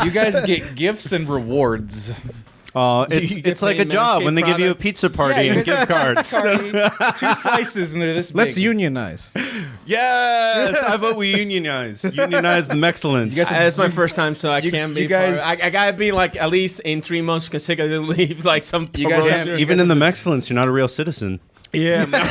You guys get gifts and rewards. It's like a job when they give you a pizza party and gift cards. 2 slices and they're this big. Let's unionize. Yes, I vote we unionize. Unionize the Mexcellence. It's my first time, so I can't be. You guys, I gotta be like at least in 3 months consecutively, like some. You guys have, even in the Mexcellence, you're not a real citizen. Yeah. Man.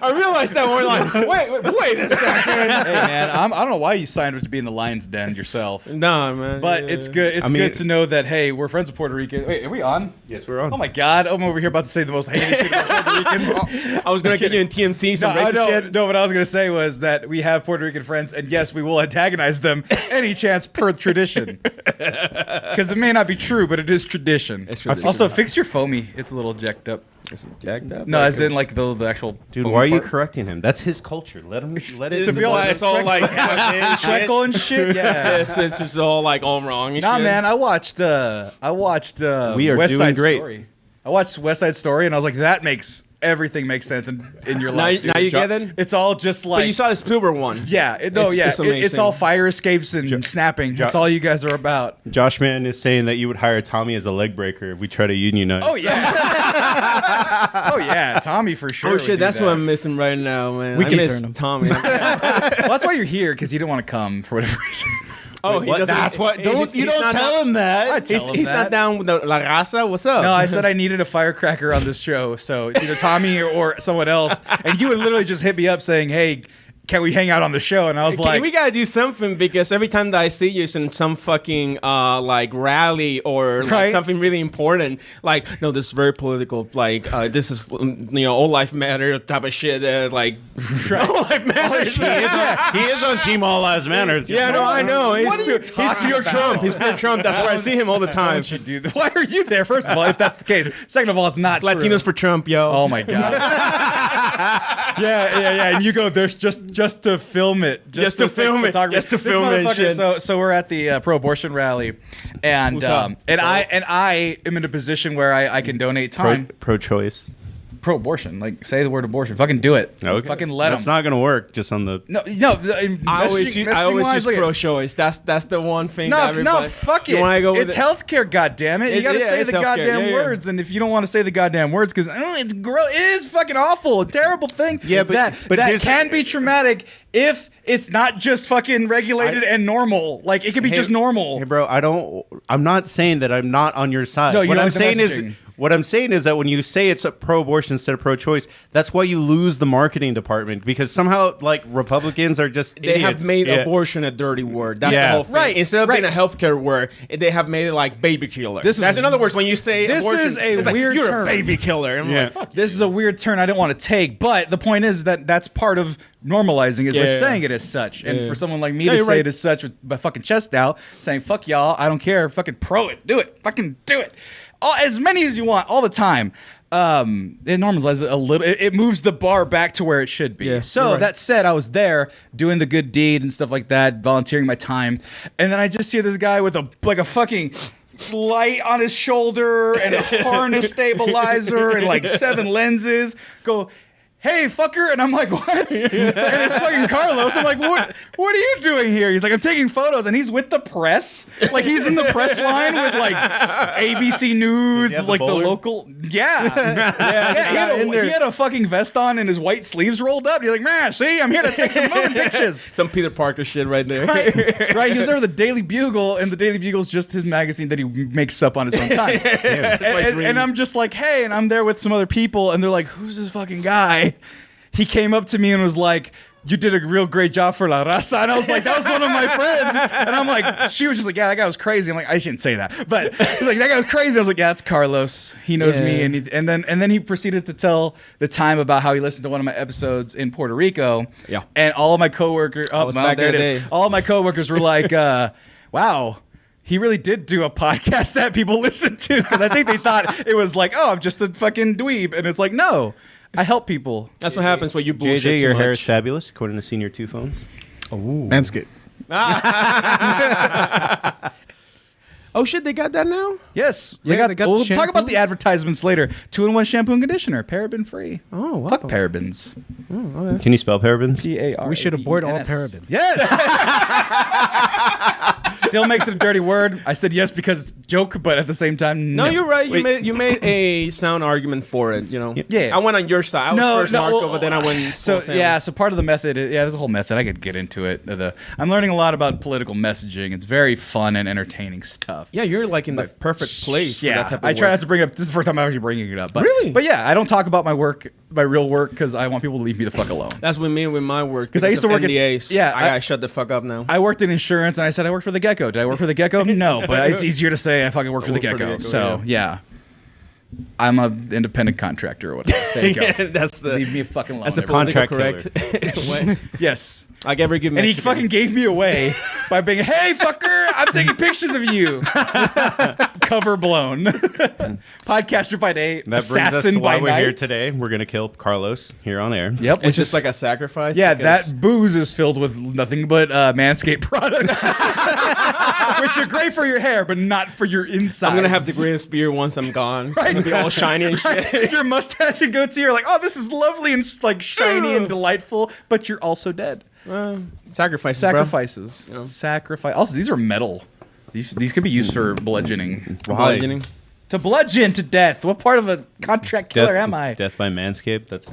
I realized that we're like, wait a second. Hey man, I don't know why you signed up to be in the lion's den yourself. No man, but it's good. It's good to know that hey, we're friends with Puerto Rican. Wait, are we on? Yes, we're on. Oh my God, I'm over here about to say the most heinous shit about Puerto Ricans. I was gonna get you in TMC some racist shit. No, what I was gonna say was that we have Puerto Rican friends, and yes, we will antagonize them any chance per tradition. Because it may not be true, but it is tradition. It's tradition. Also, fix your foamy. It's a little jacked up. Is it jacked up? No, as in like the actual. Dude, why are you correcting him? That's his culture. Let him. Let it. To be honest, It's all like Treckle and shit. Yeah, it's just all like all wrong. And nah, shit. man, I watched. We are West doing Side great. Story. I watched West Side Story, and I was like, that makes everything makes sense in your life. Now you get it. It's all just like. But you saw the Spielberg one. Yeah, it's all fire escapes and snapping. That's all you guys are about. Josh Man is saying that you would hire Tommy as a leg breaker if we try to unionize. Oh yeah. Oh yeah, Tommy for sure. Oh shit, that's what I'm missing right now, man. We I can miss turn him. Tommy. Well, that's why you're here, because you didn't want to come for whatever reason. Oh, What? That's what. Don't tell him that. He's not down with the La Raza. What's up? No, I said I needed a firecracker on this show, so it's either Tommy or someone else, and you would literally just hit me up saying, "Hey, can we hang out on the show?" And I was like, we gotta do something, because every time that I see you in some fucking like rally or like Right. something really important, like no, this is very political, like this is all life matter type of shit, like all life matters. He is on Team All Lives Matter. Yeah, no, I know. He's pure Trump. He's pure Trump. That's where I see him all the Why time. don't you do that? Why are you there? First of all, if that's the case. Second of all, it's not true. Latinos for Trump, yo. Oh my God. yeah. And you go, there's just to film it. Just to film it. Just to film it and shit. So we're at the pro-abortion rally, and I am in a position where I can donate time. Pro-choice. Pro-abortion, like say the word abortion. Fucking do it. Okay. Fucking let That's them. not going to work just on the... No. I always use pro-choice. That's the one thing. No, fuck it. It's healthcare, goddammit. You gotta say the goddamn words, and if you don't want to say the goddamn words, because it's gross, it is fucking awful, a terrible thing. Yeah, but that can be traumatic if it's not just fucking regulated and normal. Like it can be just normal. Hey, bro, I'm not saying that I'm not on your side. No, you what know I'm the saying messaging. What I'm saying is that when you say it's a pro-abortion instead of pro-choice, that's why you lose the marketing department, because somehow like Republicans are just they idiots. have made abortion a dirty word. That's the whole thing. Right. Instead of being a healthcare word, they have made it like baby killer. That's in other words, when you say this abortion, is a it's like, weird you're term. a baby killer. I'm like, fuck This is a weird turn I didn't want to take, but the point is that that's part of normalizing is by saying it as such. And for someone like me to say it as such with my fucking chest out, saying fuck y'all, I don't care, fucking pro it, do it, fucking do it. As many as you want, all the time. It normalizes it a little. It moves the bar back to where it should be. Yeah, so that said, I was there doing the good deed and stuff like that, volunteering my time, and then I just see this guy with a fucking light on his shoulder and a harness stabilizer and like 7 lenses go, "Hey, fucker," and I'm like, "What?" And it's fucking Carlos. I'm like, "What are you doing here?" He's like, "I'm taking photos," and he's with the press. Like he's in the press line with like ABC News, like the local. Yeah. He had a fucking vest on and his white sleeves rolled up. You're like, "Man, see, I'm here to take some moving pictures." some Peter Parker shit right there. Right. He was there with the Daily Bugle, and the Daily Bugle's just his magazine that he makes up on his own time. And I'm just like, "Hey," and I'm there with some other people, and they're like, "Who's this fucking guy?" He came up to me and was like, "You did a real great job for La Raza." And I was like, "That was one of my friends." And I'm like, she was just like, "Yeah, that guy was crazy." I'm like, "I shouldn't say that." But he's like, "That guy was crazy." I was like, "Yeah, that's Carlos. He knows me." And then he proceeded to tell the time about how he listened to one of my episodes in Puerto Rico. Yeah. And all of my coworkers, all of my coworkers were like, "Wow. He really did do a podcast that people listened to." Because I think they thought it was like, "Oh, I'm just a fucking dweeb." And it's like, no. I help people. That's what happens when you bullshit JJ, too your much. hair is fabulous, according to Senior 2 Phones. Manscape. Oh shit, they got that now? Yes, Yeah, they got the we'll talk about shampoo. the advertisements later. 2-in-1 shampoo and conditioner, paraben free. Oh wow. Fuck parabens. Can you spell parabens? P-A-R. We should abort all parabens. Yes. Still makes it a dirty word. I said yes because it's a joke, but at the same time, No, you're right. Wait. You made a sound argument for it. You know. Yeah. I went on your side. I was first Marco, but then I went. So full Sam. yeah, so part of the method, there's a whole method. I could get into it. I'm learning a lot about political messaging. It's very fun and entertaining stuff. Yeah, you're like in the perfect place. For Yeah, that type of I try work. not to bring it up. This is the first time I'm actually bringing it up. But, Really? But yeah, I don't talk about my work, my real work, because I want people to leave me the fuck alone. That's what me with my work. 'Cause I used to work at- NDAs. yeah, I gotta shut the fuck up now. I worked in insurance, and I said I worked for the Gecko. Did I work for the Gecko? No, but it's easier to say I fucking work for the work for the Gecko. Gecko, So yeah, I'm an independent contractor or whatever. There you go. That's the. Leave me fucking alone. That's the everyone. political correct way. Yes. Like every good And he Mexican. fucking gave me away by being, hey, fucker, I'm taking pictures of you. Cover blown. Podcaster by day, That brings us assassin to why by we're night. here today. We're going to kill Carlos here on air. Yep. It's which just is like a sacrifice. yeah, because- that booze is filled with nothing but Manscape products, which are great for your hair, but not for your insides. I'm gonna have the greatest beard once I'm gone. It's gonna be all shiny and shit. Your mustache and goatee are like, oh, this is lovely and like shiny and delightful, but you're also dead. Sacrifices, Sacrifices. Yeah. Sacrifice. Also, these are metal. These could be used for bludgeoning. bro. Bludgeoning. To bludgeon to death. What part of a contract killer am I? Death by Manscaped. That's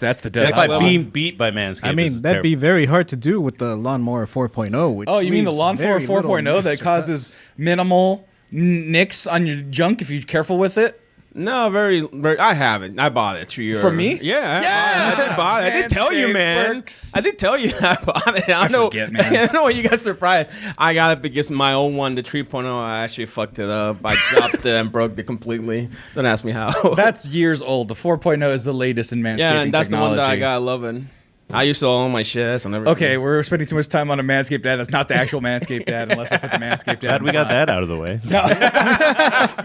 That's the death death. by level. being beat by Manscaped. I mean, is that'd be terrible. very hard to do with the lawnmower 4.0. Which Oh, you mean the leaves lawnmower very little 4.0 that nicks or causes minimal nicks on your junk if you're careful with it? No, very. I haven't. I bought it 2 years. From me? Yeah. Yeah! I did buy it. I did tell you, Manscaped man. works. I did tell you I bought it. I know. forget, man. I don't know why you got surprised. I got it because my own one, the 3.0, I actually fucked it up. I dropped it and broke it completely. Don't ask me how. That's years old. The 4.0 is the latest in manscaping yeah, and that's technology. the one that I got loving. I used to own my shit. So never. Okay, we're spending too much time on a Manscaped ad. That's not the actual Manscaped ad unless I put the Manscaped ad. Glad we got that out of the way.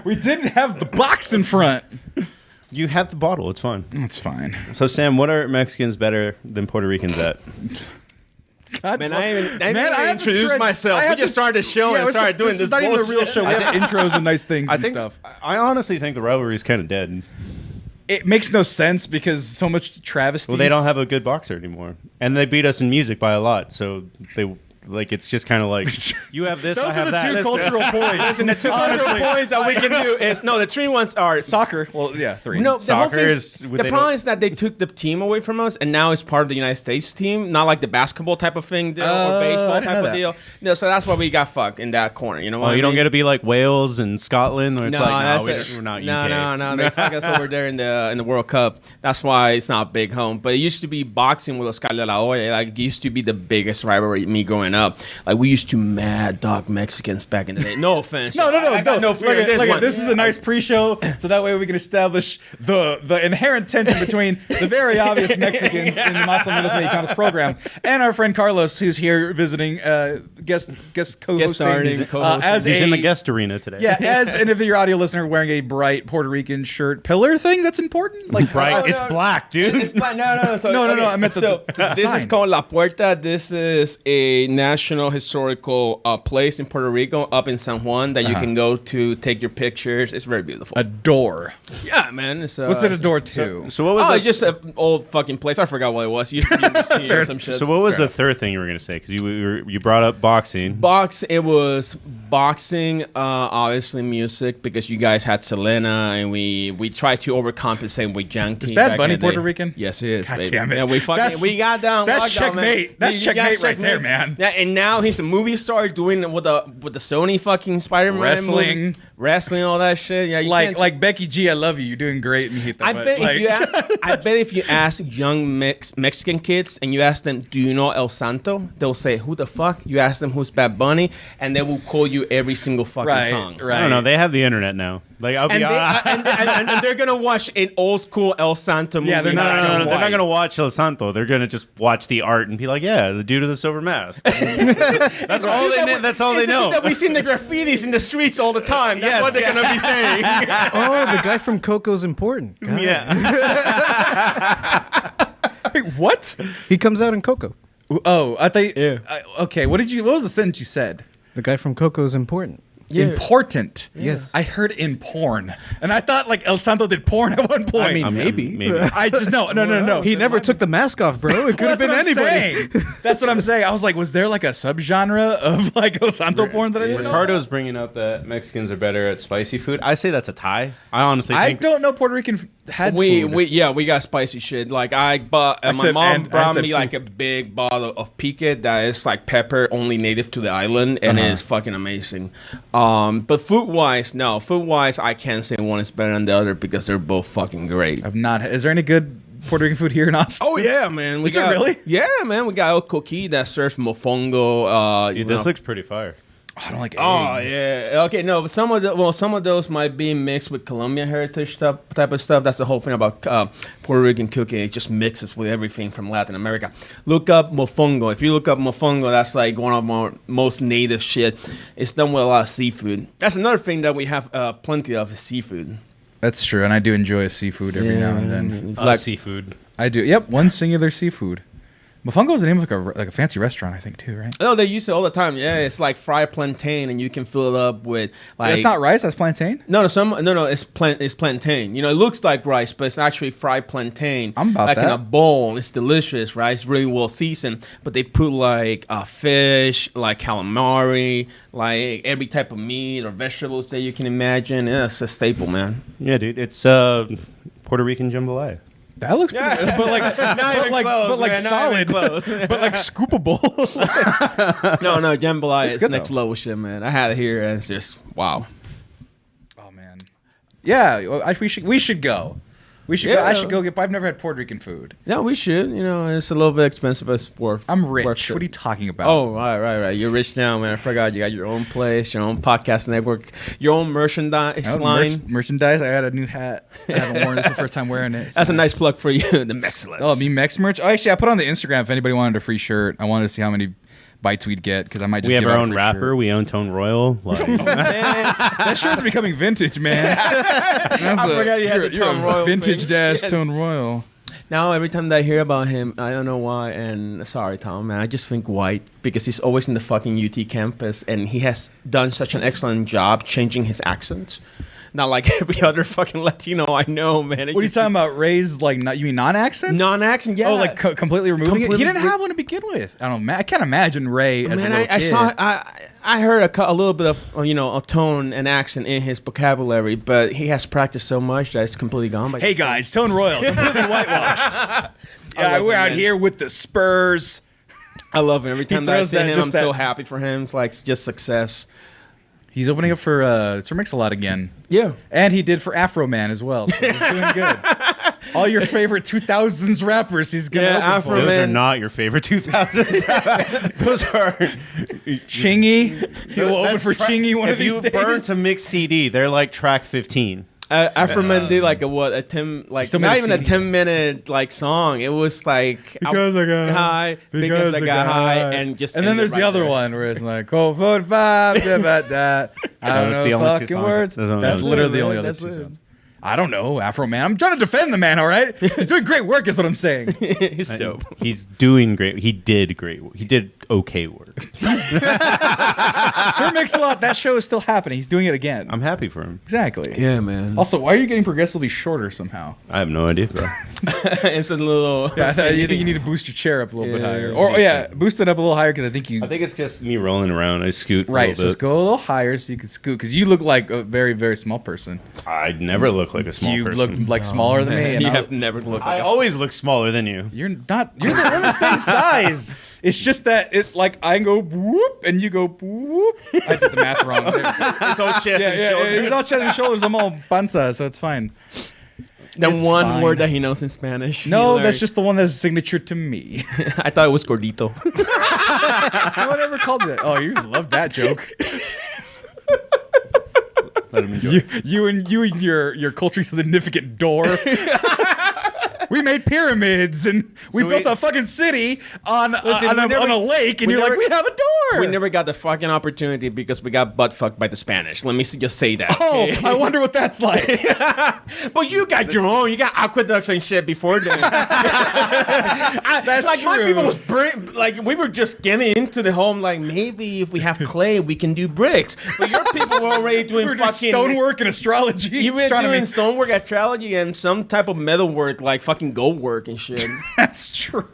We didn't have the box in front. You have the bottle. It's fine. It's fine. So, Sam, what are Mexicans better than Puerto Ricans at? Man, I didn't even I have to introduce tread- myself. I We have just to- started the show and we're started doing this is not even a real bullshit. show. We have intros and nice things I and think. stuff. I honestly think the rivalry is kind of dead. It makes no sense because so much travesty. Well, they don't have a good boxer anymore, and they beat us in music by a lot. So they like it's just kind of like you have this, Those I are have the that. two cultural points. Listen, the two cultural points that we can do is the three ones are Soccer. Well, yeah, 3. No, the whole Soccer thing is- the they problem don't- is that they took the team away from us, and now it's part of the United States team, not like the basketball type of thing deal I or baseball didn't type know of that. deal. No, so that's why we got fucked in that corner. You know what Oh, I you don't mean? get to be like Wales and Scotland, or it's No, like that's we're not no, UK. no. They fuck us over there in the World Cup. That's why it's not big home. But it used to be boxing with Oscar de la Hoya. Like it used to be the biggest rivalry. Me growing up, like we used to mad dog Mexicans back in the day. No offense. No. I got no fear in this one. This is a nice pre-show, so that way we can establish the inherent tension between the very obvious Mexicans in the O Menos Mexicanos program and our friend Carlos, who's here visiting, guest co-hosting, starring, co-hosting. as He's a in the guest arena today. yeah, as and if you're audio listener wearing a bright Puerto Rican shirt pillar thing, that's important. Like Right, Oh, it's no. black, dude. It's black. No. So, No, okay. I meant the this is design. called La Puerta. This is a national historical place in Puerto Rico, up in San Juan, that you can go to take your pictures. It's very beautiful. a door. Yeah, man. It's, What's it a door to? So what was Oh, the, it's just an old fucking place. I forgot what it was. It used to be a museum or some shit. so what was the third thing you were gonna say? Because you brought up boxing. It was boxing, obviously music, because you guys had Selena, and we tried to overcompensate with Yankee. Is Bad back Bunny in the Puerto day. Rican? Yes, he is. God baby. damn it. Yeah, we got down. That's lockdown, man. checkmate. That's You checkmate got right there, man. Yeah, and now he's a movie star doing with the Sony fucking Spider-Man Wrestling. movie. Wrestling, all that shit. Yeah, you can't- Like Becky G, I love you. You're doing great, and you hate that. I bet like, if you ask young Mexican kids and you ask them, "Do you know El Santo?" They'll say, "Who the fuck?" You ask them, "Who's Bad Bunny?" and they will call you every single fucking right, song. right. I don't know. They have the internet now. Like I'll be And, honest. and they're gonna watch an old school El Santo movie. Yeah, they're No, not no, no, gonna no, they're watch. not going to watch El Santo. They're going to just watch the art and be like, "Yeah, the dude with the silver mask." That's all they. That's all they It's just know. that we see the graffitis in the streets all the time. That's Yes, what they're gonna be saying. Oh, the guy from Coco's important. God. Yeah. Wait, what? He comes out in Coco. Oh, I thought. Yeah. Okay, what was the sentence you said? The guy from Coco's important. Yeah. Important. Yes. I heard in porn, and I thought like El Santo did porn at one point. I mean, maybe. Maybe. I just no. He never took the mask off, bro. It could have been anybody. That's what I'm saying. I was like, was there like a subgenre of like El Santo porn that I didn't know? Ricardo's bringing up that Mexicans are better at spicy food. I say that's a tie. I honestly I think don't know Puerto Rican had food. We got spicy shit. Like I bought, my said- mom and I brought said me like food. a big bottle of pique that is like pepper only native to the island, and it's fucking amazing. But food wise, no. Food wise, I can't say one is better than the other because they're both fucking great. I've not. Is there any good Puerto Rican food here in Austin? Oh yeah, man. Is there really? Yeah, man. We got El Coqui that serves mofongo. dude, this looks pretty fire. I don't like eggs. Oh yeah. Okay, no, but some of those might be mixed with Colombian heritage type of stuff. That's the whole thing about Puerto Rican cooking. It just mixes with everything from Latin America. Look up mofongo. If you look up mofongo, that's like one of our most native shit. It's done with a lot of seafood. That's another thing that we have plenty of is seafood. That's true, and I do enjoy seafood every now and then. Like seafood. I do. Yep, one singular seafood. Mofongo is the name of like a fancy restaurant, I think, too, right? Oh, they use it all the time. Yeah, it's like fried plantain, and you can fill it up with like. That's not rice. That's plantain. No, it's plantain. You know, it looks like rice, but it's actually fried plantain. I'm about like in that. a bowl. It's delicious, right? It's really well seasoned. But they put like fish, like calamari, like every type of meat or vegetables that you can imagine. Yeah, it's a staple, man. Yeah, dude. It's Puerto Rican jambalaya. That looks pretty good, but like solid, but like scoopable. No, jambalaya is good, next though. level shit, man. I had it here, and it's just wow. Oh man, yeah, we should go. We should. Go. I Yeah. should go get. I've never had Puerto Rican food. Yeah, we should. You know, it's a little bit expensive, but it's worth. I'm rich. worth it. What are you talking about? Oh, right. You're rich now, man. I forgot you got your own place, your own podcast network, your own merchandise Oh, line. merchandise. I got a new hat. I haven't worn it. It's the first time wearing it. It's That's a nice plug for you, the Mexcellence. Oh, me Mex merch. Oh, actually, I put on the Instagram if anybody wanted a free shirt. I wanted to see how many bites we'd get because I might just. We have give our out a own free rapper. shirt. We own Tone Royal. Like, That shirt's becoming vintage, man. I forgot you had the Tone Royal vintage thing. dash Tone Royal. Now, every time that I hear about him, I don't know why, and sorry, Tom, man, I just think white because he's always in the fucking UT campus, and he has done such an excellent job changing his accent. Not like every other fucking Latino I know, man. What are you talking about? Raised like you mean non-accent? Non-accent, yeah. Oh, like completely removing it. He Completely didn't have one to begin with. I don't. I can't imagine Ray as a Man, little I kid. saw. I heard a little bit of a tone and accent in his vocabulary, but he has practiced so much that it's completely gone. Hey guys, Tone Royal, completely whitewashed. Yeah, love we're him, out man. here with the Spurs. I love him. Every time that I throws see that- him, I'm just so that- happy for him. It's like just success. He's opening up for Sir Mix-a-Lot again. Yeah. And he did for Afroman as well. So he's doing good. All your favorite 2000s rappers he's going to Yeah, open for. those are Man. not your favorite 2000s. Those are Chingy. He will open That's for Chingy one if of these you days. burn to mix CD, they're like track 15. Afroman did like a 10 like still not made a even a CD. 10-minute like song. It was like Because I got high, because I got high, and just and then ended there's the right other there. one where it's like cold 45 about that. I don't That's know the the only two fucking songs. words. Those are the That's only literally two. the only other That's two it. songs. I don't know, Afroman. I'm trying to defend the man. All right, he's doing great work. Is what I'm saying. He's dope. He's doing great. He did great. He did okay work. Sir Mix-a-Lot. That show is still happening. He's doing it again. I'm happy for him. Exactly. Yeah, man. Also, why are you getting progressively shorter somehow? I have no idea, bro. It's a little. Yeah, you think you need to boost your chair up a little bit Yeah, higher, yeah. or boost it up a little higher because I think you. I think it's just me rolling around. I scoot a Right, little so bit. let's go a little higher so you can scoot because you look like a very, very small person. I never look like a small you person. look like smaller than me. And You I'll- have never looked I like always look smaller than you. You're not. We're the same size. It's just that it like I go whoop and you go whoop. I did the math wrong. It's all chest He's all chest and shoulders. I'm all panza, so it's fine. the It's one fine. word that he knows in Spanish. No, He that's learned. just the one that's signature to me. I thought it was gordito. No one ever called it that. Oh, you love that joke. Let him enjoy. You and your culturally significant door. we made pyramids and we So built we- a fucking city on Listen, on a lake, and we you're never- like, we have a door. We never got the fucking opportunity because we got butt fucked by the Spanish. Let me just say that. Oh, I wonder what that's like. But you got your own. You got aqueducts and shit before then. That's like my true. people was like we were just getting into the home. Like maybe if we have clay, we can do bricks. But your people were already doing We were doing fucking stonework and astrology. You were astronomy. doing stonework, astrology, and some type of metalwork, like fucking gold work and shit. That's true.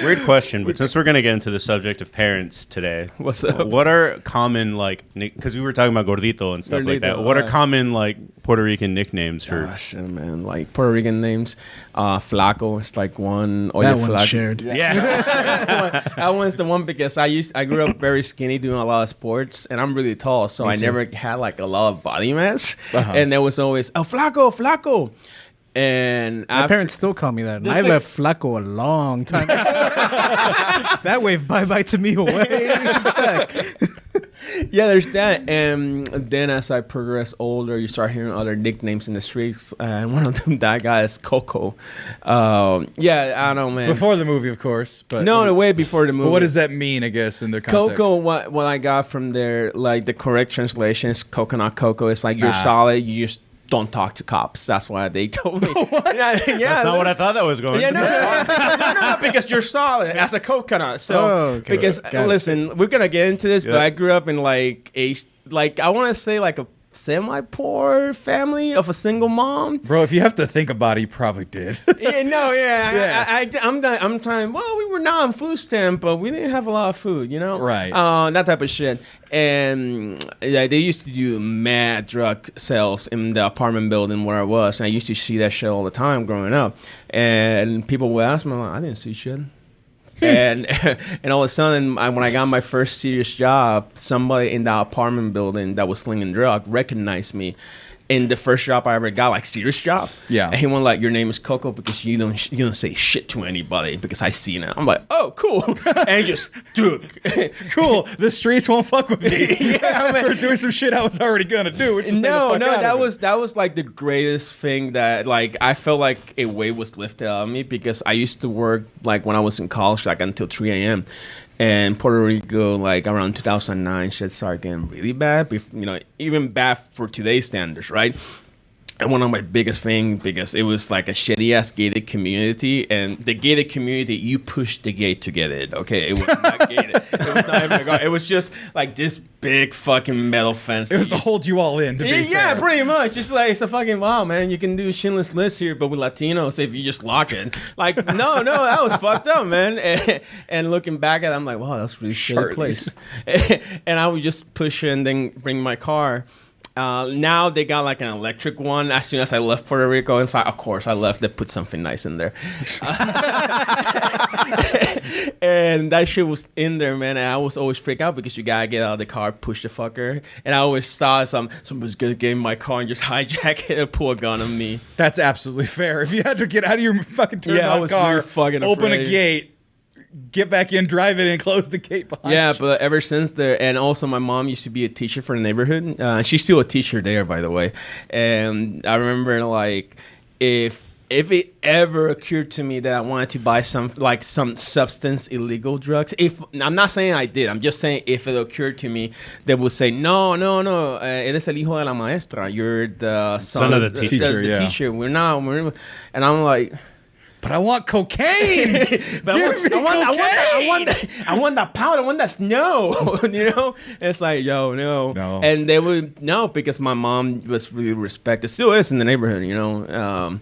Weird question, but since we're going to get into the subject of parents today, What's up? what are common, like, because we were talking about gordito and stuff like that. Gordito, What are right. common, like, Puerto Rican nicknames for? Oh shit, man! Like Puerto Rican names, Flaco is like one. Oye, That one's Flaco. shared. Yeah. That one's the one because I grew up very skinny doing a lot of sports and I'm really tall, so I never had like a lot of body mass, and there was always flaco. And My parents still call me that. And This I like- left Flaco a long time ago. That wave bye-bye to me way back. yeah, there's that. And then as I progress older, you start hearing other nicknames in the streets. And one of them, that guy is Coco. Yeah, I don't know, man. Before the movie, of course. But no, way before the movie. But what does that mean? I guess in their context. Coco, what I got from there, like the correct translation is coconut cocoa. It's like you're Nah. solid. You just don't talk to cops. That's why they told me. Yeah, That's not what I thought that was going. Yeah, no, because you're solid as a coconut. So, Oh, okay. because Got it. listen, we're gonna get into this, but Yeah. I grew up in like I want to say like a semi-poor family of a single mom. Bro, if you have to think about it, you probably did. I'm trying. Well, we were not on food stamp, but we didn't have a lot of food, you know, Right. That type of shit. And yeah, they used to do mad drug sales in the apartment building where I was, and I used to see that shit all the time growing up. And people would ask me, like, I didn't see shit. and all of a sudden, when I got my first serious job, somebody in the apartment building that was slinging drugs recognized me. In the first job I ever got, like serious job. Yeah. And he went like, your name is Coco because you don't say shit to anybody because I seen it. I'm like, oh, cool. And he just took. Cool. The streets won't fuck with me. Yeah, man. For doing some shit I was already gonna do. Which is No, that was like the greatest thing that like I felt like a weight was lifted out of me because I used to work like when I was in college like until 3 a.m. And Puerto Rico, like around 2009, shit started getting really bad. Even bad for today's standards, right? And one of my biggest things, because it was like a shitty ass gated community, and the gated community, you push the gate to get it. Okay, it was not gated. It was not even a guard. It was just like this big fucking metal fence. It was to hold you all in. To be Yeah, fair. pretty much. It's like it's a fucking wow, man. You can do Schindler's List here, but with Latinos, if you just lock it, like no, that was fucked up, man. And looking back at it, I'm like, wow, that's a really shitty place. And I would just push it and then bring my car. Now they got like an electric one. As soon as I left Puerto Rico, it's like, of course, I left. They put something nice in there, and that shit was in there, man. And I was always freak out because you gotta get out of the car, push the fucker, and I always thought somebody's gonna get in my car and just hijack it and pull a gun on me. That's absolutely fair. If you had to get out of your fucking turned Yeah, I on was car, really fucking open a afraid. gate, get back in, drive it, and close the gate behind Yeah, you. but ever since there, and also my mom used to be a teacher for the neighborhood. She's still a teacher there, by the way. And I remember like if it ever occurred to me that I wanted to buy some substance illegal drugs, if I'm not saying I did, I'm just saying if it occurred to me, they would say no, eres el hijo de la maestra, you're the son of the teacher, the yeah. teacher. And I'm like. But I want cocaine. But I want that powder. I want that snow. You know, it's like, yo, no. And they would no because my mom was really respected. Still is in the neighborhood. You know,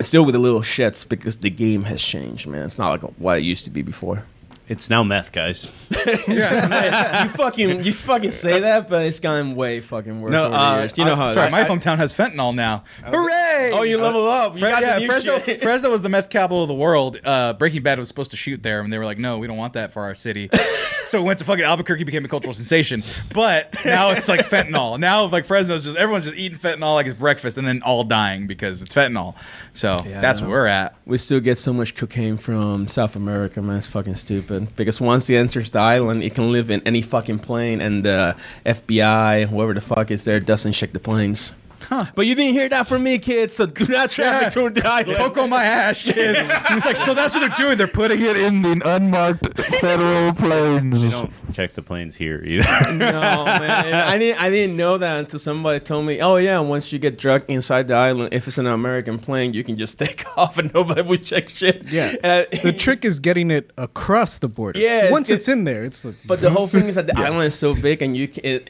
still with the little shits because the game has changed, man. It's not like what it used to be before. It's now meth, guys. You fucking say that, but it's gotten way fucking worse over the years. You know how. Sorry, it my is. hometown has fentanyl now. Hooray! Oh, you level up. You got the new Fresno, shit. Fresno was the meth capital of the world. Breaking Bad was supposed to shoot there, and they were like, no, we don't want that for our city. So we went to fucking Albuquerque, became a cultural sensation. But now it's like fentanyl. Now like Fresno's just everyone's just eating fentanyl like it's breakfast, and then all dying because it's fentanyl. So that's where we're at. We still get so much cocaine from South America, man. It's fucking stupid. Because once it enters the island, it can live in any fucking plane, and the FBI, whoever the fuck is there, doesn't check the planes. But you didn't hear that from me, kids. So do not traffic toward the island. Cocoa my ass, shit. It's like, so that's what they're doing. They're putting it in the unmarked federal planes. They don't check the planes here either. No, man. I didn't know that until somebody told me, oh, yeah, once you get drugged inside the island, if it's an American plane, you can just take off and nobody will check shit. Yeah. The trick is getting it across the border. Yeah, Once it's in there, it's like... But the whole thing is that the island is so big and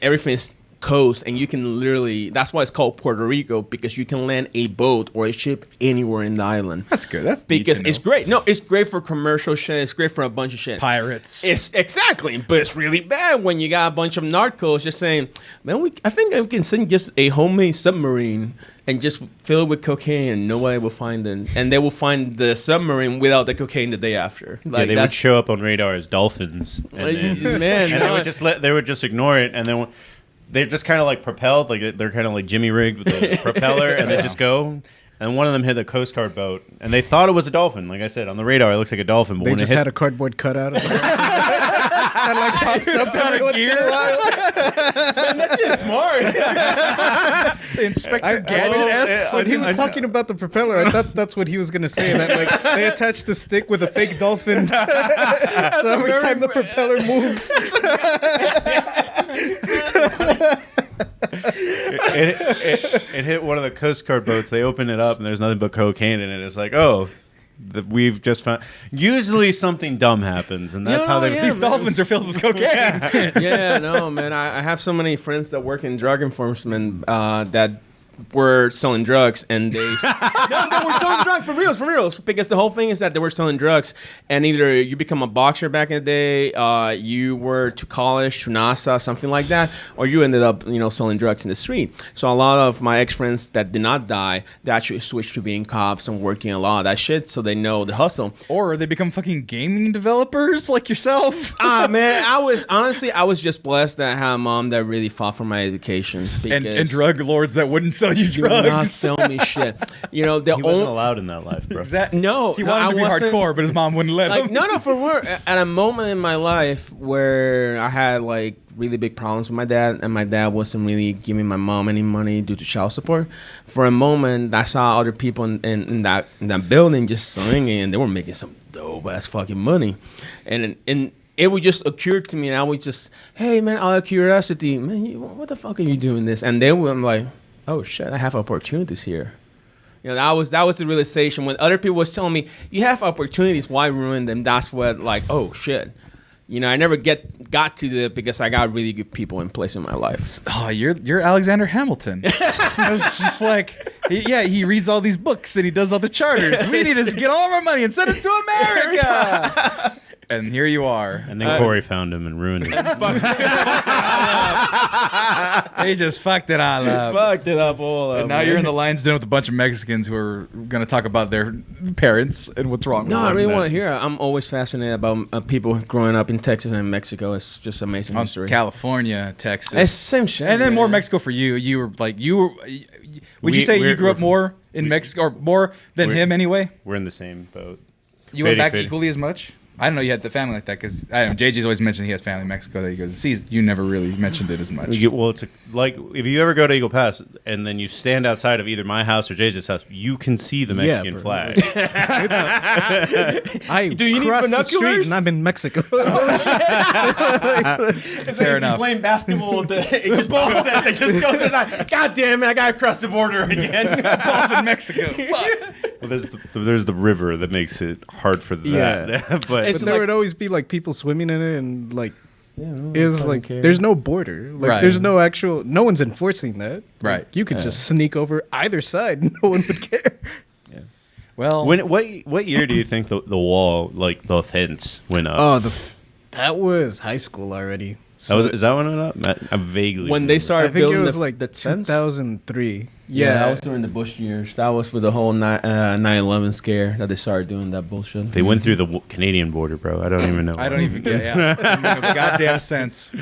everything's coast, and you can literally, that's why it's called Puerto Rico, because you can land a boat or a ship anywhere in the island. That's good. That's because it's great. No, it's great for commercial shit. It's great for a bunch of shit. Pirates. It's exactly, but it's really bad when you got a bunch of narcos just saying, man, I think we can send just a homemade submarine and just fill it with cocaine, and nobody will find it. And they will find the submarine without the cocaine the day after. Like, they would show up on radar as dolphins, and they would just ignore it, and then they're just kind of like propelled, like they're kind of like Jimmy rigged with a propeller, and they just go. And one of them hit a Coast Guard boat, and they thought it was a dolphin. Like I said, on the radar, it looks like a dolphin. But They when just had a cardboard cutout of it. That like pops up every once in a while. Man, that shit's smart. Inspector Gadget-esque. When he was talking about the propeller, I thought that's what he was gonna say. That like they attached the stick with a fake dolphin, so every time the propeller moves, it hit one of the Coast Guard boats. They open it up, and there's nothing but cocaine in it. It's like, oh, we've just found. Usually something dumb happens, and that's how they. These dolphins are filled with cocaine. Yeah, no, man. I have so many friends that work in drug enforcement that were selling drugs, and they were selling drugs for reals. Because the whole thing is that they were selling drugs, and either you become a boxer back in the day, you were to college, to NASA, something like that, or you ended up, selling drugs in the street. So a lot of my ex-friends that did not die, they actually switched to being cops and working a lot of that shit, so they know the hustle. Or they become fucking gaming developers like yourself. Man, I was just blessed that I had a mom that really fought for my education. And drug lords that wouldn't sell you drugs. Do not sell me shit. He wasn't allowed in that life, bro. Exactly. No, he wanted to be hardcore, but his mom wouldn't let him. No, for work. At a moment in my life where I had like really big problems with my dad, and my dad wasn't really giving my mom any money due to child support. For a moment, I saw other people in that building just singing, and they were making some dope ass fucking money, and it would just occur to me, and I would just, hey man, out of curiosity, man, what the fuck are you doing this? And then I'm like, oh shit, I have opportunities here. That was the realization when other people was telling me, you have opportunities, why ruin them? That's what, like, oh shit. I never got to that because I got really good people in place in my life. Oh, you're Alexander Hamilton. It's just like, he reads all these books and he does all the charters. We need to get all of our money and send it to America. And here you are. And then Corey found him and ruined it. They just fucked it all up. Fucked it up all up. And now you're in the lion's den with a bunch of Mexicans who are going to talk about their parents and what's wrong with them. No, I really want to hear it. I'm always fascinated about people growing up in Texas and Mexico. It's just amazing history. California, Texas. It's the same shit. And then more Mexico for you. Would you say you grew up more in Mexico, or more than him anyway? We're in the same boat. You went back equally as much? I didn't know you had the family like that, because I don't know, JJ's always mentioned he has family in Mexico that he goes to see. You never really mentioned it as much. It's like if you ever go to Eagle Pass and then you stand outside of either my house or JJ's house, you can see the Mexican flag. Do you crossed the street and I'm in Mexico. It's fair enough. Playing basketball, it just goes and God damn it, I gotta cross the border again. Ball's in Mexico. Well, there's the river that makes it hard for that. Yeah. But there would always be like people swimming in it, and like is like there's no border. Like there's no actual. No one's enforcing that. Right. Like, you could just sneak over either side. No one would care. Yeah. Well, what year do you think the wall, like the fence, went up? Oh, that was high school already. So is that when it went up? I vaguely when they started. I think building it was the, like the 2003. Yeah, that was during the Bush years. That was with the whole 9/11 scare that they started doing that bullshit. They went through the Canadian border, bro. I don't even know. I don't even get. Yeah, doesn't make no goddamn sense.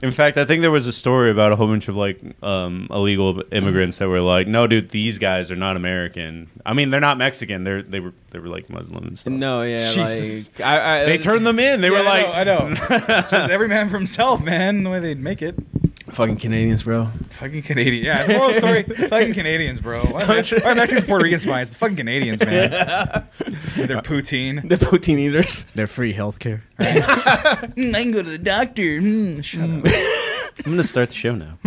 In fact, I think there was a story about a whole bunch of like illegal immigrants that were like, "No, dude, these guys are not American. I mean, they're not Mexican. They were like Muslim and stuff." No, yeah, Jesus. like they turned them in. They were like, I know. Just every man for himself, man. The way they'd make it. Fucking Canadians, bro. Fucking Canadian. Yeah, moral story. Fucking Canadians, bro. Why Mexicans, Puerto Ricans fine. It's the fucking Canadians, man. They're poutine. The poutine eaters. They're free healthcare. I can go to the doctor. Shut up. I'm going to start the show now.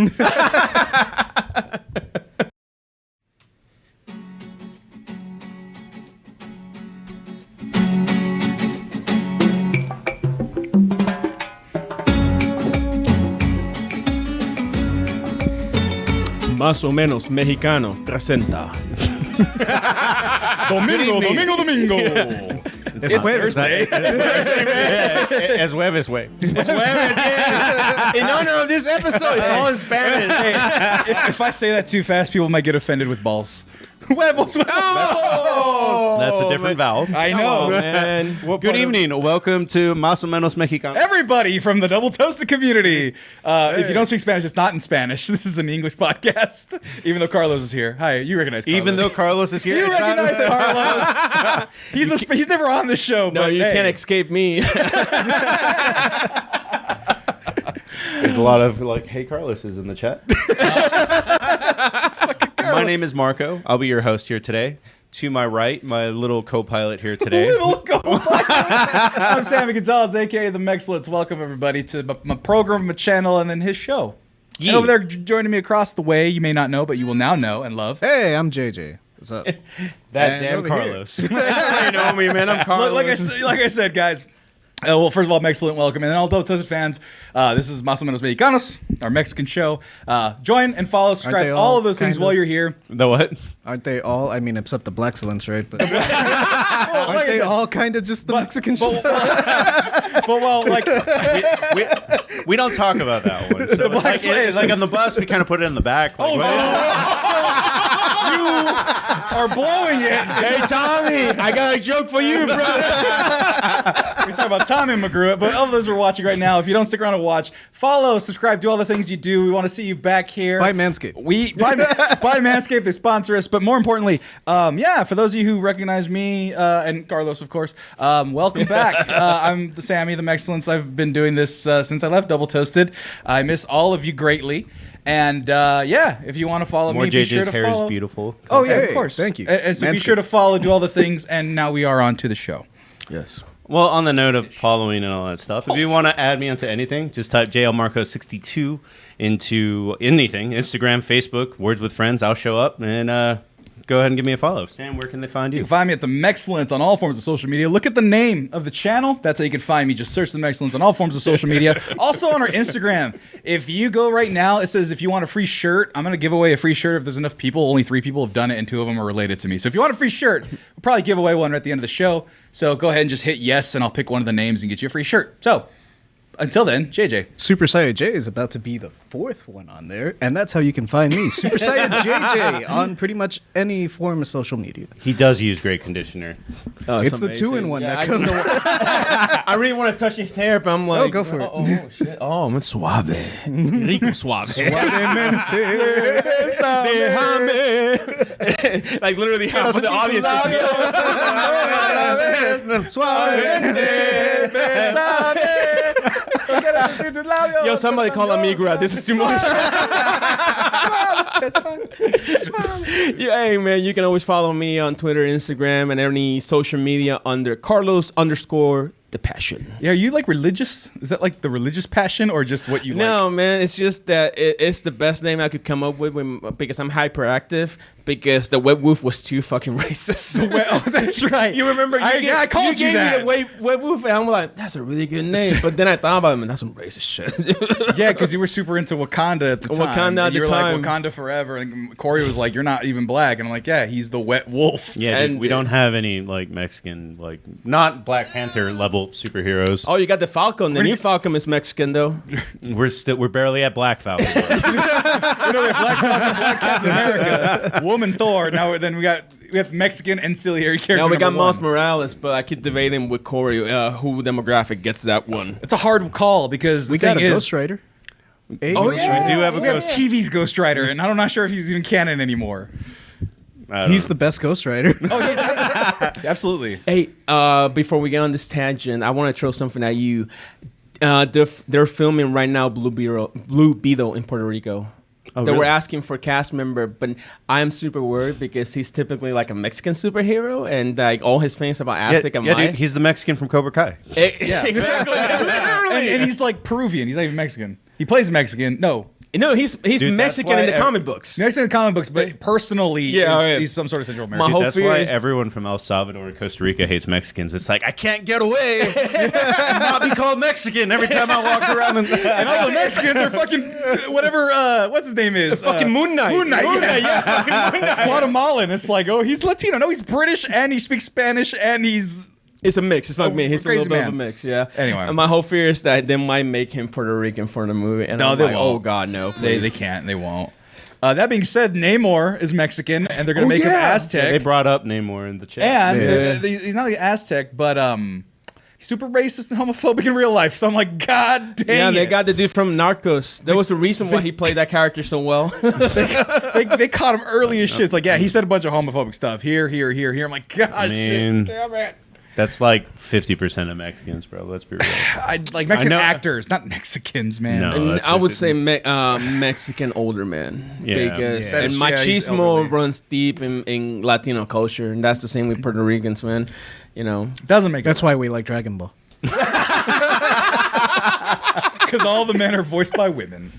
Más o menos mexicano presenta. Domingo. It's Thursday. Es jueves, way. In honor of this episode, it's all in Spanish. If I say that too fast, people might get offended with balls. Huevos. That's a different vowel. I know. Oh, man. Good evening. Welcome to Más o Menos Mexicanos. Everybody from the Double Toasted community. If you don't speak Spanish, it's not in Spanish. This is an English podcast. Even though Carlos is here. Hi, you recognize Carlos. Even though Carlos is here. You recognize Carlos. He's never on the show. No, but you hey. can't escape me. There's a lot of like, hey, Carlos is in the chat. My name is Marco. I'll be your host here today. To my right, my little co-pilot here today. I'm Sammy Gonzalez, a.k.a. The Mexlets. Welcome, everybody, to my program, my channel, and then his show. Yeah. And over there joining me across the way, you may not know, but you will now know and love. Hey, I'm JJ. What's up? That And damn over Carlos. You know me, man. I'm Carlos. Like I said, guys. Well, first of all, excellent welcome, and then all Double Toasted fans. This is Más o Menos Mexicanos, our Mexican show. Join and follow, subscribe, all of those things while you're here. The what? Aren't they all? I mean, except the Blackcellence, right? But Well, aren't they all kind of just the Mexican show? We don't talk about that one. So it's like on the bus, we kind of put it in the back. Like, You are blowing it. Hey, Tommy, I got a joke for you, brother. We talk about Tommy McGrew, but all of those who are watching right now, if you don't stick around and watch, follow, subscribe, do all the things you do. We want to see you back here. Buy Manscape. Buy Manscape. They sponsor us. But more importantly, for those of you who recognize me and Carlos, of course, welcome back. I'm the Sammy, the Mexcellence. I've been doing this since I left Double Toasted. I miss all of you greatly. And if you want to follow more me, be JJ's sure to hair follow. is beautiful. Oh yeah, Hey, of course. thank you. And so be Manscaped. sure to follow, do all the things, and now we are on to the show. Yes. Well, on the note of following and all that stuff, if you want to add me onto anything, just type JLMarco62 into anything, Instagram, Facebook, Words with Friends. I'll show up and go ahead and give me a follow. Sam, where can they find You you? can find me at the Mexcellence on all forms of social media. Look at the name of the channel. That's how you can find me. Just search the Mexcellence on all forms of social media. Also on our Instagram. If you go right now, it says if you want a free shirt, I'm going to give away a free shirt if there's enough people. Only 3 people have done it, and 2 of them are related to me. So if you want a free shirt, we'll probably give away one right at the end of the show. So go ahead and just hit yes, and I'll pick one of the names and get you a free shirt. So until then, JJ. Super Saiyan J is about to be the 4th one on there, and that's how you can find me, Super Saiyan JJ, on pretty much any form of social media. He does use great conditioner. Oh, It's the 2-in-1 that comes. I really want to touch his hair, but I'm like, go for it. Oh, shit. Oh, I'm suave. Rico suave. Déjame. Like literally half of the audience. Yo, somebody call Amigra. This is too much. Yeah, hey, man, you can always follow me on Twitter, Instagram, and any social media under Carlos_the Passion. Yeah, are you like religious? Is that like the religious passion or just what you like? No, man, it's just that it's the best name I could come up with because I'm hyperactive. Because the web woof was too fucking racist. Oh, that's right. You remember? I called you gave that. me the web woof, and I'm like, that's a really good name. But then I thought about it, and that's some racist shit. Yeah, because you were super into Wakanda at the time. Wakanda at you the were time. like Wakanda forever, and Corey was like, "You're not even black," and I'm like, "Yeah, he's the wet wolf." Yeah, And- we don't have any like Mexican, like not Black Panther level superheroes. Oh, you got the Falcon. The new Falcon is Mexican, though. We're barely at Black Falcon. You know, we have Black Falcon, Black Captain America, Woman Thor. Now then we have Mexican ancillary character. Now we got number Miles one. Morales, but I keep debating with Corey who demographic gets that one. It's a hard call because the We got thing a is, Ghost Rider. oh yeah, We do have a we have Ghost- TV's Ghost Rider, and I'm not sure if he's even canon anymore. He's the best Ghost Rider. Absolutely. Hey, before we get on this tangent, I want to throw something at you. They're filming right now Blue Beetle in Puerto Rico. Oh, They really? were asking for a cast member, but I am super worried because he's typically like a Mexican superhero, and like all his fans about Aztec and Maya. dude, he's the Mexican from Cobra Kai. Exactly. Literally. And he's like Peruvian. He's not even Mexican. He plays Mexican. No, he's Dude, Mexican in the comic books. Mexican in the comic books, but personally, he's some sort of Central American. My whole That's fear why is- everyone from El Salvador and Costa Rica hates Mexicans. It's like, I can't get away and not be called Mexican every time I walk around. And all the Mexicans are fucking whatever. What's his name is fucking Moon Knight. Moon Knight. Yeah. It's Guatemalan. It's like, oh, he's Latino. No, he's British and he speaks Spanish and he's. It's a mix. It's like me. He's a crazy little bit of a man. mix. Yeah. Anyway. And my whole fear is that they might make him Puerto Rican for the movie. And No, I'm they like, won't. oh God, no. They please. can't. They won't. That being said, Namor is Mexican, and they're gonna make him Aztec. They brought up Namor in the chat. And he's not like Aztec, but he's super racist and homophobic in real life. So I'm like, God dang Yeah, it. they got the dude from Narcos. There was a reason why he played that character so well. they caught him early as shit. It's like, yeah, he said a bunch of homophobic stuff. Here. I'm like, gosh, Man. shit, damn it. That's like 50% of Mexicans, bro. Let's be real. I like Mexican I know- actors, not Mexicans, man. No. And that's I would what say Mexican older man. Yeah. Because Yeah. and Yeah, he's machismo elderly. runs deep in Latino culture. And that's the same with Puerto Ricans, man. You know. Doesn't make That's why we like Dragon Ball. because all the men are voiced by women.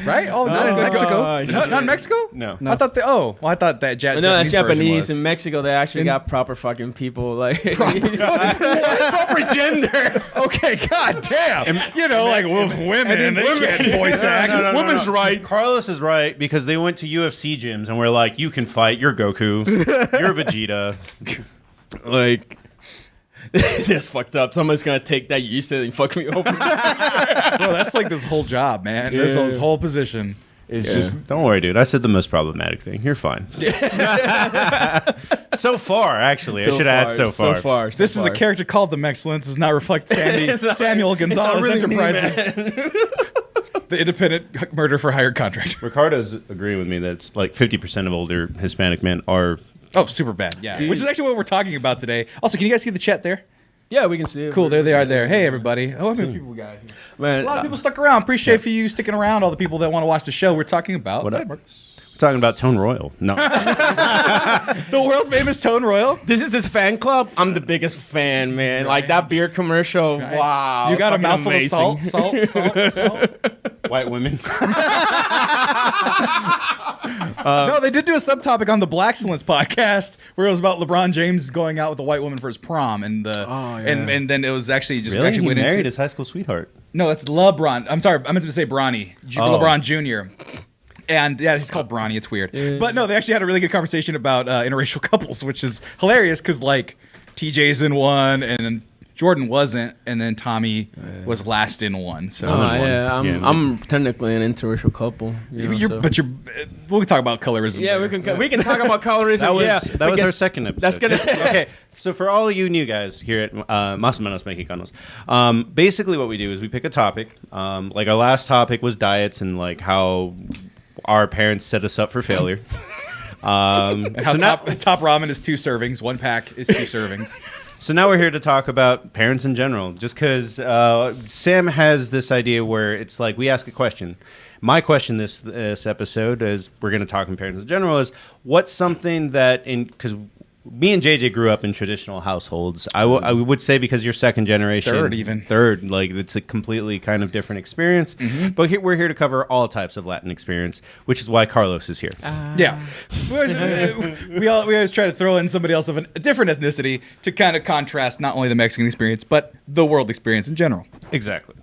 Right? All the Not in Mexico. gosh. Not in Mexico? No. I thought I thought that No, that's Japanese Japanese. version In Mexico, they actually got proper fucking people. Like proper gender. Okay, god damn. You know, like with women, they can't voice act. Women's right. Carlos is right because they went to UFC gyms and we're like, you can fight. You're Goku. You're Vegeta. like that's fucked up. Somebody's gonna take that you said and fuck me over. Bro, that's like this whole job, man. This whole position is just. Don't worry, dude. I said the most problematic thing. You're fine. So far, actually. I should add so far. This is a character called the Mexcellence. Does not reflect Samuel Gonzalez really me, Enterprises. The independent murder for hire contract. Ricardo's agreeing with me that it's like 50% of older Hispanic men are. Oh, super bad. Yeah. Which is actually what we're talking about today. Also, can you guys see the chat there? Yeah, we can see it. Cool. There they are there. Hey, everybody. Oh, how many people we got here? Man, A lot of people stuck around. Appreciate for you sticking around. All the people that want to watch the show. We're talking about What up? We're talking about Tone Royal. No. the world famous Tone Royal. This is his fan club. I'm the biggest fan, man. Like that beer commercial. Wow. You got a fucking mouthful amazing. of salt. White women. No, they did do a subtopic on the Black Excellence podcast where it was about LeBron James going out with a white woman for his prom, and and then it was actually just Really? actually He went married into his high school sweetheart. no, it's LeBron. I'm sorry, I meant to say Bronny, Oh. LeBron Jr. And yeah, he's called Bronny. It's weird, but no, they actually had a really good conversation about interracial couples, which is hilarious because like TJ's in one, and then Jordan wasn't, and then Tommy was last in one. So. Yeah, Yeah, I'm technically an interracial couple. You know, so. We can talk about colorism. Yeah, later. we can talk about colorism. That was yeah, that was because our second episode. That's gonna. Okay, so for all of you new guys here at Más o Menos Mexicanos, basically what we do is we pick a topic. Like our last topic was diets and like how our parents set us up for failure. How So now- top ramen is 2 servings. 1 pack is 2 servings. So now we're here to talk about parents in general, just because Sam has this idea where it's like we ask a question. My question this episode, as we're going to talk in parents in general, is what's something that because me and JJ grew up in traditional households. I would say because you're second generation, third, like it's a completely kind of different experience. Mm-hmm. But we're here to cover all types of Latin experience, which is why Carlos is here. Yeah, we always try to throw in somebody else of a different ethnicity to kind of contrast not only the Mexican experience but the world experience in general. Exactly.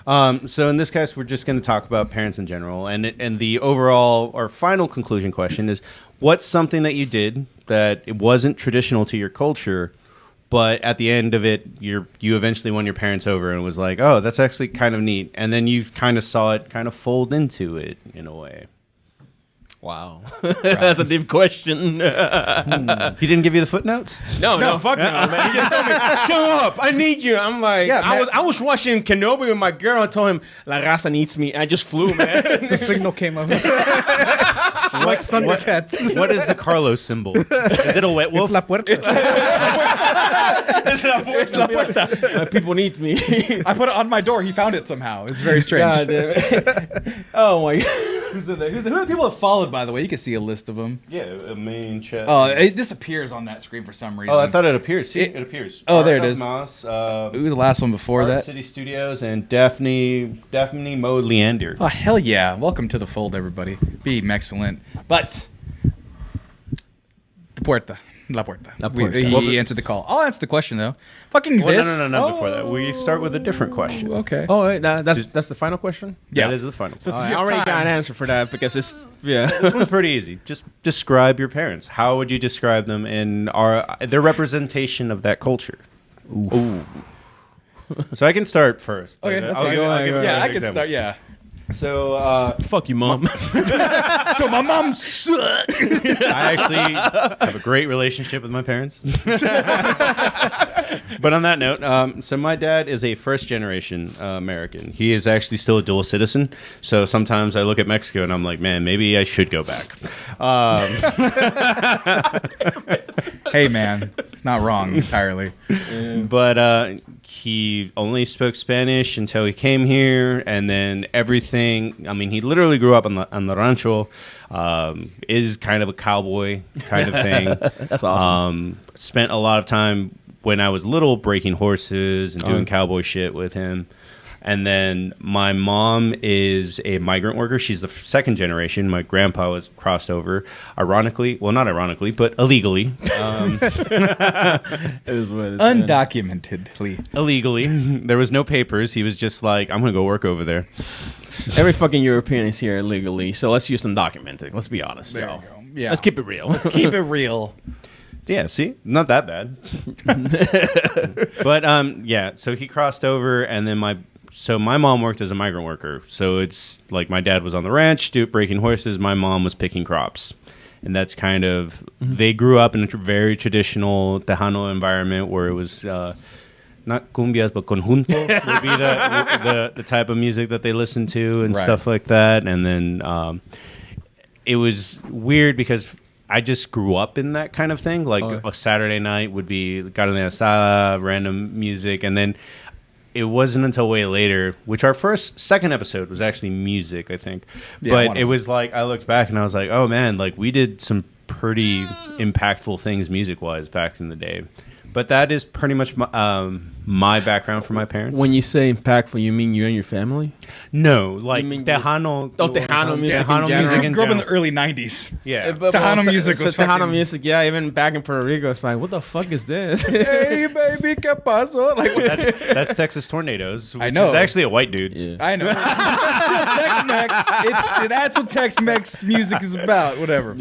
So in this case, we're just going to talk about parents in general, and the overall or final conclusion question is: what's something that you did that it wasn't traditional to your culture, but at the end of it, you eventually won your parents over and was like, oh, that's actually kind of neat, and then you kind of saw it kind of fold into it in a way. Wow, that's a deep question. He didn't give you the footnotes? No, fuck no, man. He just told me, "Show up, I need you." I'm like, Yeah, I was watching Kenobi with my girl and told him, "La raza needs me." I just flew, man. The signal came up. Thundercats. Like Thundercats. What is the Carlos symbol? Is it a wet wolf? It's La Puerta. It's La Puerta. My people need me. I put it on my door. He found it somehow. It's very strange. God damn it. Oh my God. Who are the people that followed, by the way? You can see a list of them. Yeah, a main chat. Oh, it disappears on that screen for some reason. Oh, I thought it appears. See, it appears. Oh, there it Art is. Moss, Who was the last one before Art that? City Studios and Daphne Mode Leander. Oh, hell yeah. Welcome to the fold, everybody. Be excellent. But, La Puerta. He answered the call. I'll answer the question, though. Fucking Well, this. no. Before that, we start with a different question. Okay. Oh, wait, that's the final question? That is the final. So question. I already got an answer for that because it's, This one's pretty easy. Just describe your parents. How would you describe them in their representation of that culture? Ooh. So I can start first. Okay, that's I'll fine. give- I'll give Yeah, an I can example. start, yeah. So fuck you, mom. So my mom sucked. I actually have a great relationship with my parents. But on that note, so my dad is a first-generation American. He is actually still a dual citizen. So sometimes I look at Mexico and I'm like, man, maybe I should go back. Hey, man. It's not wrong entirely. But he only spoke Spanish until he came here, and then everything. I mean, he literally grew up on the rancho. Is kind of a cowboy kind of thing. That's awesome. Spent a lot of time when I was little breaking horses and doing cowboy shit with him. And then my mom is a migrant worker. She's the second generation. My grandpa was crossed over, ironically. Well, not ironically, but illegally. Undocumentedly. Illegally. There was no papers. He was just like, I'm going to go work over there. Every fucking European is here illegally, so let's use undocumented. Let's be honest. There yo. you go. Yeah. Let's keep it real. Keep it real. Yeah, see? Not that bad. But, yeah, so he crossed over, and then my mom worked as a migrant worker. So it's like my dad was on the ranch breaking horses. My mom was picking crops. And that's kind of, they grew up in a very traditional Tejano environment where it was not cumbias, but conjunto would be the type of music that they listened to and stuff like that. And then it was weird because I just grew up in that kind of thing. Like a Saturday night would be carne asada, random music. And then it wasn't until way later, which our second episode was actually music, I think. Yeah, but it was like, I looked back and I was like, oh man, like we did some pretty impactful things music-wise back in the day. But that is pretty much my background for my parents. When you say impactful, you mean you and your family? No, like You mean Tejano. Tejano music Tejano in general? music in Grew up in the general. early 90s. Yeah. Tejano music was Tejano fucking- music, yeah. Even back in Puerto Rico, it's like, what the fuck is this? Hey, baby, ¿qué pasó? Like, That's Texas Tornadoes. Which I know. Is actually a white dude. Yeah. I know. Tex-Mex. That's what Tex-Mex music is about. Whatever.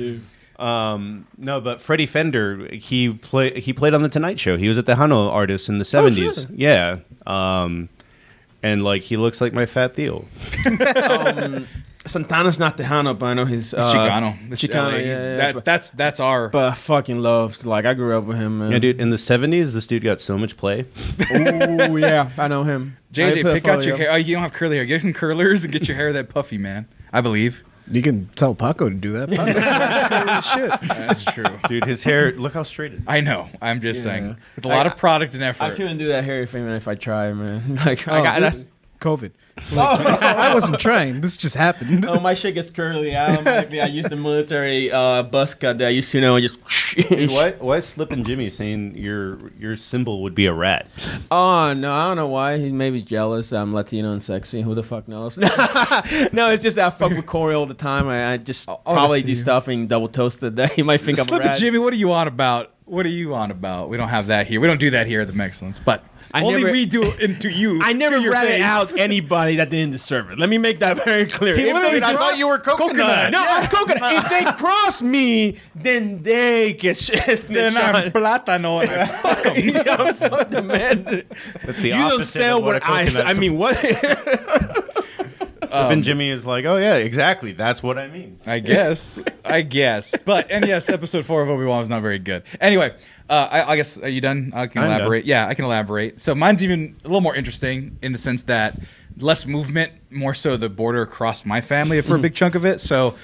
No, but Freddie Fender, he played on the Tonight Show. He was a Tejano artist in the 70s. Sure. Yeah. And like he looks like my fat Theo. Santana's not Tejano, but I know he's It's Chicano. Chicano, LA. yeah. That's our. But I fucking loved. Like I grew up with him, man. Yeah, dude. In the 70s, this dude got so much play. Oh yeah, I know him. JJ, I pick out your hair. Oh, you don't have curly hair. Get some curlers and get your hair that puffy, man. I believe. You can tell Paco to do that. Paco, shit. That's true. Dude, his hair. Look how straight it is. I know. I'm just Yeah. saying. With a lot of product and I effort. couldn't do that hair even if I tried, man. Like Oh, I got that's. COVID. I wasn't trying. This just happened. Oh, my shit gets curly. I use the military buzz cut that I used to know. Just Dude, why is Slippin' Jimmy saying your symbol would be a rat? Oh no, I don't know why. He maybe jealous that I'm Latino and sexy. Who the fuck knows? No, it's just that I fuck with Corey all the time. I just probably do stuff and double toasted that he might think I'm a Slippin' rat. Jimmy, what are you on about? What are you on about? We don't have that here. We don't do that here at the Mexcellence, but only never- we do it to you. I never to your ratted face. out anybody that didn't deserve it. Let me make that very clear. He If literally they just- cross- I thought you were coconut. No, I'm coconut. If they cross me, then they get shit. Then I'm plátano and I fuck him. Yeah, fuck the man. That's the You don't opposite sell of what what a I coconut. say. I mean, what? Slippin' Jimmy is like, oh yeah, exactly. That's what I mean. I guess. But, and yes, episode 4 of Obi-Wan was not very good. Anyway, I guess, are you done? I can I'm elaborate. done. Yeah, I can elaborate. So mine's even a little more interesting in the sense that less movement, more so the border across my family for a big chunk of it. So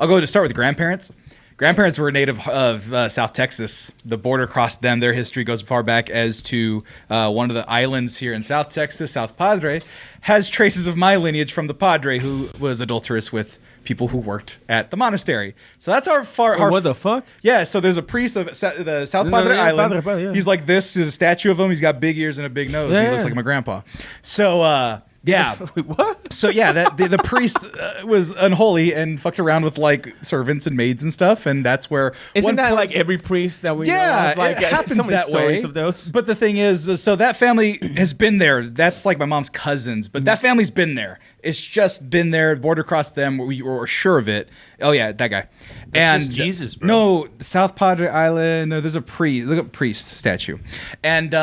I'll go to start with the grandparents. Grandparents were native of South Texas. The border crossed them. Their history goes far back as to one of the islands here in South Texas, South Padre, has traces of my lineage from the Padre, who was adulterous with people who worked at the monastery. So that's our far. What the fuck? Yeah, so there's a priest of the South Padre Island. Padre, yeah. He's like this. There's a statue of him. He's got big ears and a big nose. Yeah, He looks like my grandpa. So yeah. Wait, what? So yeah, that the priest was unholy and fucked around with like servants and maids and stuff, and that's where Isn't that like every priest that we know of? Like, it happens so many that stories way. of those. But the thing is, so that family has been there. That's like my mom's cousins, but that family's been there. It's just been there. Border crossed them. We were sure of it. Oh yeah, that guy. That's just Jesus, bro. No, South Padre Island. No, there's a priest. Look up priest statue, and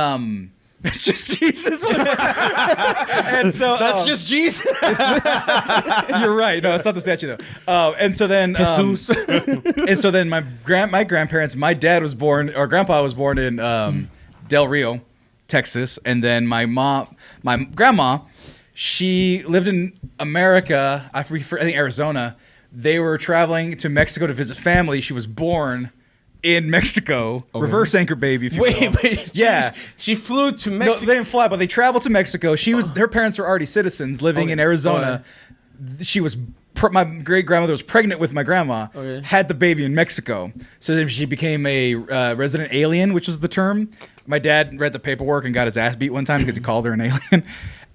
it's just Jesus. And so That's just Jesus. you're right. No, it's not the statue though. And so then Jesus. and so then my grandparents, my dad was born, or grandpa was born in Del Rio, Texas, and then my grandma, she lived in America. I think Arizona. They were traveling to Mexico to visit family. She was born in Mexico, reverse anchor baby. If you will. Wait. Yeah. She flew to No, Mexico. they didn't fly, but they traveled to Mexico. Her parents were already citizens living in Arizona. She was my great grandmother was pregnant with my grandma. Had the baby in Mexico, so then she became a resident alien, which was the term. My dad read the paperwork and got his ass beat one time because he called her an alien.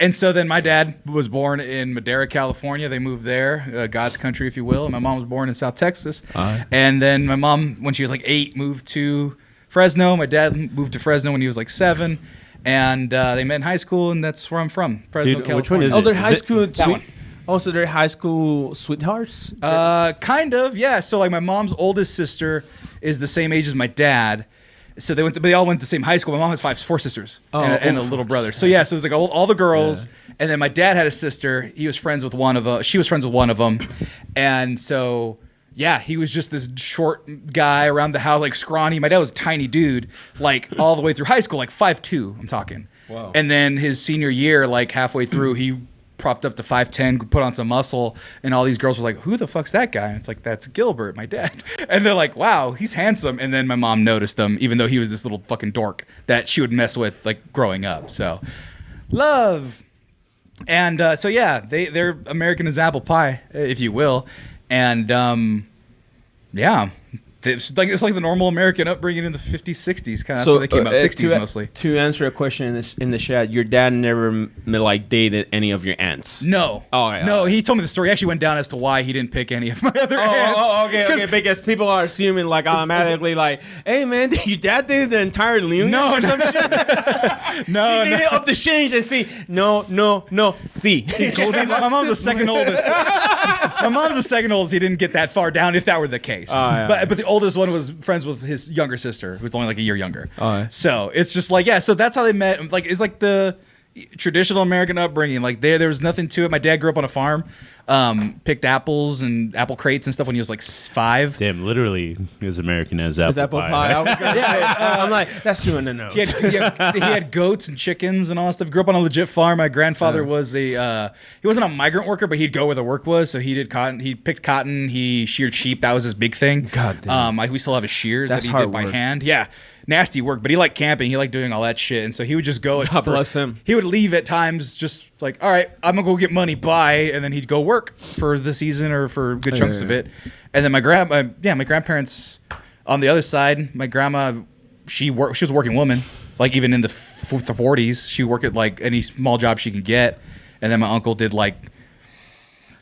And so then my dad was born in Madera, California. They moved there, God's country, if you will. And my mom was born in South Texas. And then my mom, when she was like 8, moved to Fresno. My dad moved to Fresno when he was like 7. And they met in high school, and that's where I'm from, Fresno, Dude, California. which one is Oh, it? they're high school that one. Also, they're high school sweethearts. Kind of, yeah. So like my mom's oldest sister is the same age as my dad. So they all went to the same high school. My mom has 4 sisters and a little brother. So yeah, so it was like all the girls, and then my dad had a sister. He was friends with one of them. She was friends with one of them, and so yeah, he was just this short guy around the house, like scrawny. My dad was a tiny dude, like all the way through high school, like 5'2". I'm talking. Wow. And then his senior year, like halfway through, he propped up to 5'10", put on some muscle, and all these girls were like, "Who the fuck's that guy?" And it's like, "That's Gilbert, my dad." And they're like, "Wow, he's handsome." And then my mom noticed him, even though he was this little fucking dork that she would mess with like growing up. So, love. And so yeah, they're American as apple pie, if you will. And yeah. It's like the normal American upbringing in the 50s, 60s. Kind of that's where they came up. 60s mostly. To answer a question in the chat, your dad never like dated any of your aunts. No. Oh, yeah. No, he told me the story. He actually went down as to why he didn't pick any of my other aunts. Okay. Because people are assuming like automatically like, hey man, did your dad dated the entire Leon? No, or some shit? No, He did it up the change and see. No. See. My mom's the second oldest. My mom's the second oldest. He didn't get that far down, if that were the case. yeah. But the oldest one was friends with his younger sister, who's only like a year younger. yeah. So it's just like, yeah. So that's how they met. Like it's like the traditional American upbringing. Like there was nothing to it. My dad grew up on a farm, picked apples and apple crates and stuff when he was like 5. Damn, literally as American as apple pie. I was gonna say, I'm like, that's doing the nose. He had goats and chickens and all that stuff. Grew up on a legit farm. My grandfather was he wasn't a migrant worker, but he'd go where the work was. So he did cotton. He picked cotton. He sheared sheep. That was his big thing. God damn. We still have his shears That's that he hard did by work. hand. Yeah. Nasty work, but he liked camping. He liked doing all that shit. And so he would just go. God bless him. He would leave at times just like, all right, I'm going to go get money, bye. And then he'd go work for the season or for good chunks of it. And then my grandparents on the other side, my grandma, she was a working woman. Like even in the 40s, she worked at like any small job she could get. And then my uncle did like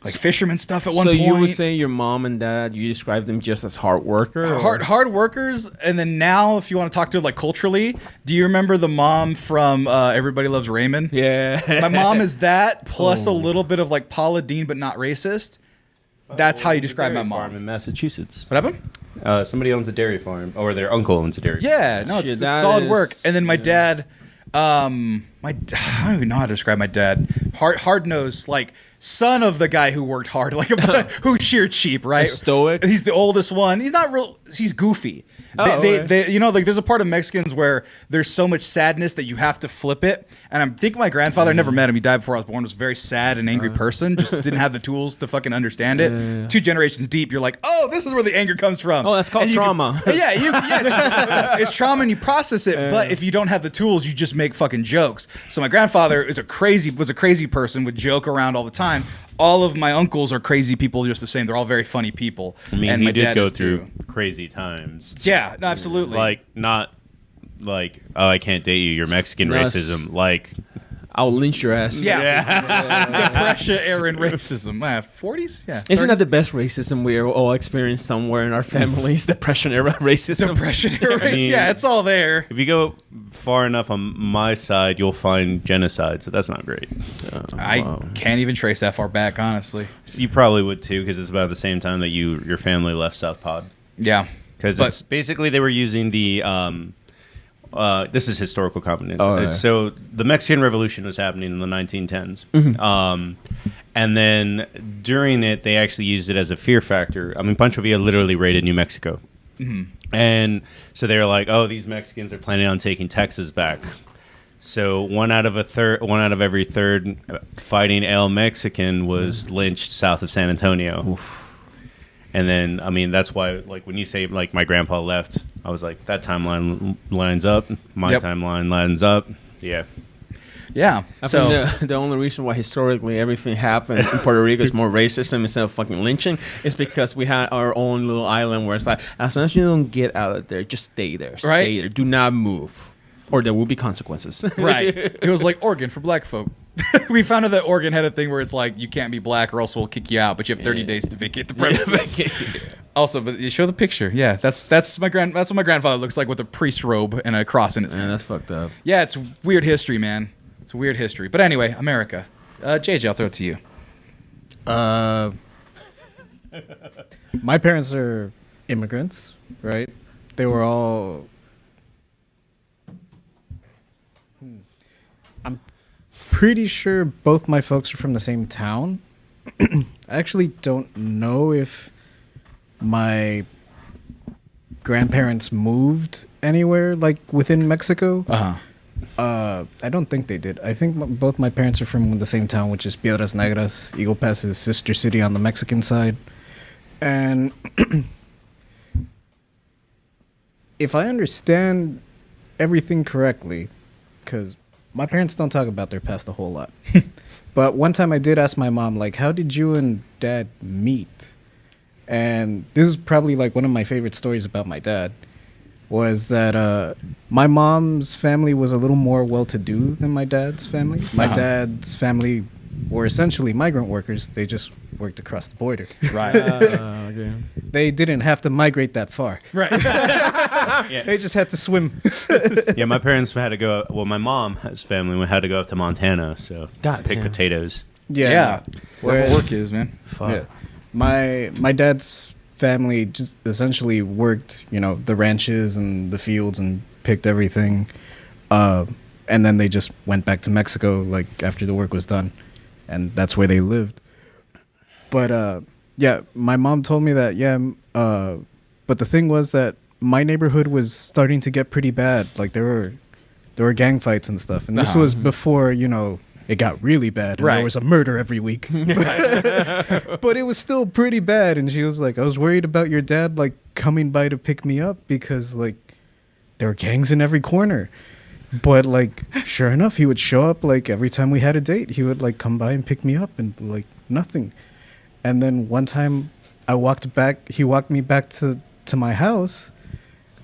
fisherman stuff at one point. So you would say your mom and dad, you describe them just as hard worker? Hard workers. And then now, if you want to talk to it like culturally, do you remember the mom from Everybody Loves Raymond? Yeah. My mom is that plus a little bit of like Paula Deen, but not racist. That's how you describe my Farm mom. in Massachusetts. What happened? Somebody owns a dairy farm, or their uncle owns a dairy farm. Yeah, no, it's solid work. And then my dad, I don't even know how to describe my dad. Hard nosed, like son of the guy who worked hard, like who sheared sheep, right? Stoic. He's the oldest one. He's not real. He's goofy. They, like there's a part of Mexicans where there's so much sadness that you have to flip it. And I think my grandfather, I never met him. He died before I was born. Was a very sad and angry person. Just didn't have the tools to fucking understand it. 2 generations deep, you're like, oh, this is where the anger comes from. Oh, that's called trauma. It's trauma and you process it. But if you don't have the tools, you just make fucking jokes. So my grandfather was a crazy person, would joke around all the time. All of my uncles are crazy people, just the same. They're all very funny people. I mean, and he my did dad go is through too. crazy times. Yeah, no, absolutely. Like, not like, oh, I can't date you, you're Mexican racism. Like, I'll lynch your ass. Depression era racism. 40s? Yeah. Isn't 30s? that the best racism we all experienced somewhere in our families? Depression era racism. Depression era racism? Yeah, it's all there. if you go far enough on my side, you'll find genocide, so that's not great. I can't even trace that far back, honestly. You probably would too, because it's about the same time that your family left South Pod. Yeah. Because it's basically they were using the this is historical competence. Oh, yeah. So the Mexican Revolution was happening in the 1910s. And then during it, they actually used it as a fear factor. I mean, Pancho Villa literally raided New Mexico. And so they were like, oh, these Mexicans are planning on taking Texas back. So one out of every third fighting El Mexican was lynched south of San Antonio. And then, I mean, that's why, like, when you say, like, my grandpa left, I was like, that timeline lines up. My timeline lines up. Yeah. Yeah. I think the only reason why historically everything happened in Puerto Rico is more racism instead of fucking lynching is because we had our own little island where it's like, as long as you don't get out of there, just stay there. Stay there. Do not move. Or there will be consequences. Right. It was like Oregon for black folk. We found out that Oregon had a thing where it's like, you can't be black or else we'll kick you out, but you have 30 days to vacate the premises. Also, but you show the picture. Yeah, that's what my grandfather looks like with a priest robe and a cross in his hand. That's fucked up. Yeah, it's weird history, man. It's a weird history. But anyway, America. JJ, I'll throw it to you. My parents are immigrants, right? They were all... I'm pretty sure both my folks are from the same town. I actually don't know if my grandparents moved anywhere, like, within Mexico. I don't think they did. I think both my parents are from the same town, which is Piedras Negras. Eagle Pass is sister city on the Mexican side. And if I understand everything correctly, because my parents don't talk about their past a whole lot. But one time I did ask my mom, like, how did you and dad meet? And this is probably, like, one of my favorite stories about my dad. Was that my mom's family was a little more well-to-do than my dad's family. My dad's family were essentially migrant workers. They just worked across the border. Right. Okay. They didn't have to migrate that far. Right. They just had to swim. Yeah, my parents had to go. Well, my mom's family had to go up to Montana, so to pick potatoes. Yeah. Where work is, man. Fuck. Yeah. My dad's family just essentially worked, the ranches and the fields and picked everything. And then they just went back to Mexico, like, after the work was done. And that's where they lived. But, yeah, my mom told me that, but the thing was that my neighborhood was starting to get pretty bad. Like, there were gang fights and stuff. And this was before, it got really bad. And there was a murder every week. But it was still pretty bad. And she was like, I was worried about your dad, like, coming by to pick me up because, like, there were gangs in every corner. But, like, sure enough, he would show up, like, every time we had a date. He would, like, come by and pick me up and, like, nothing. And then one time he walked me back to my house,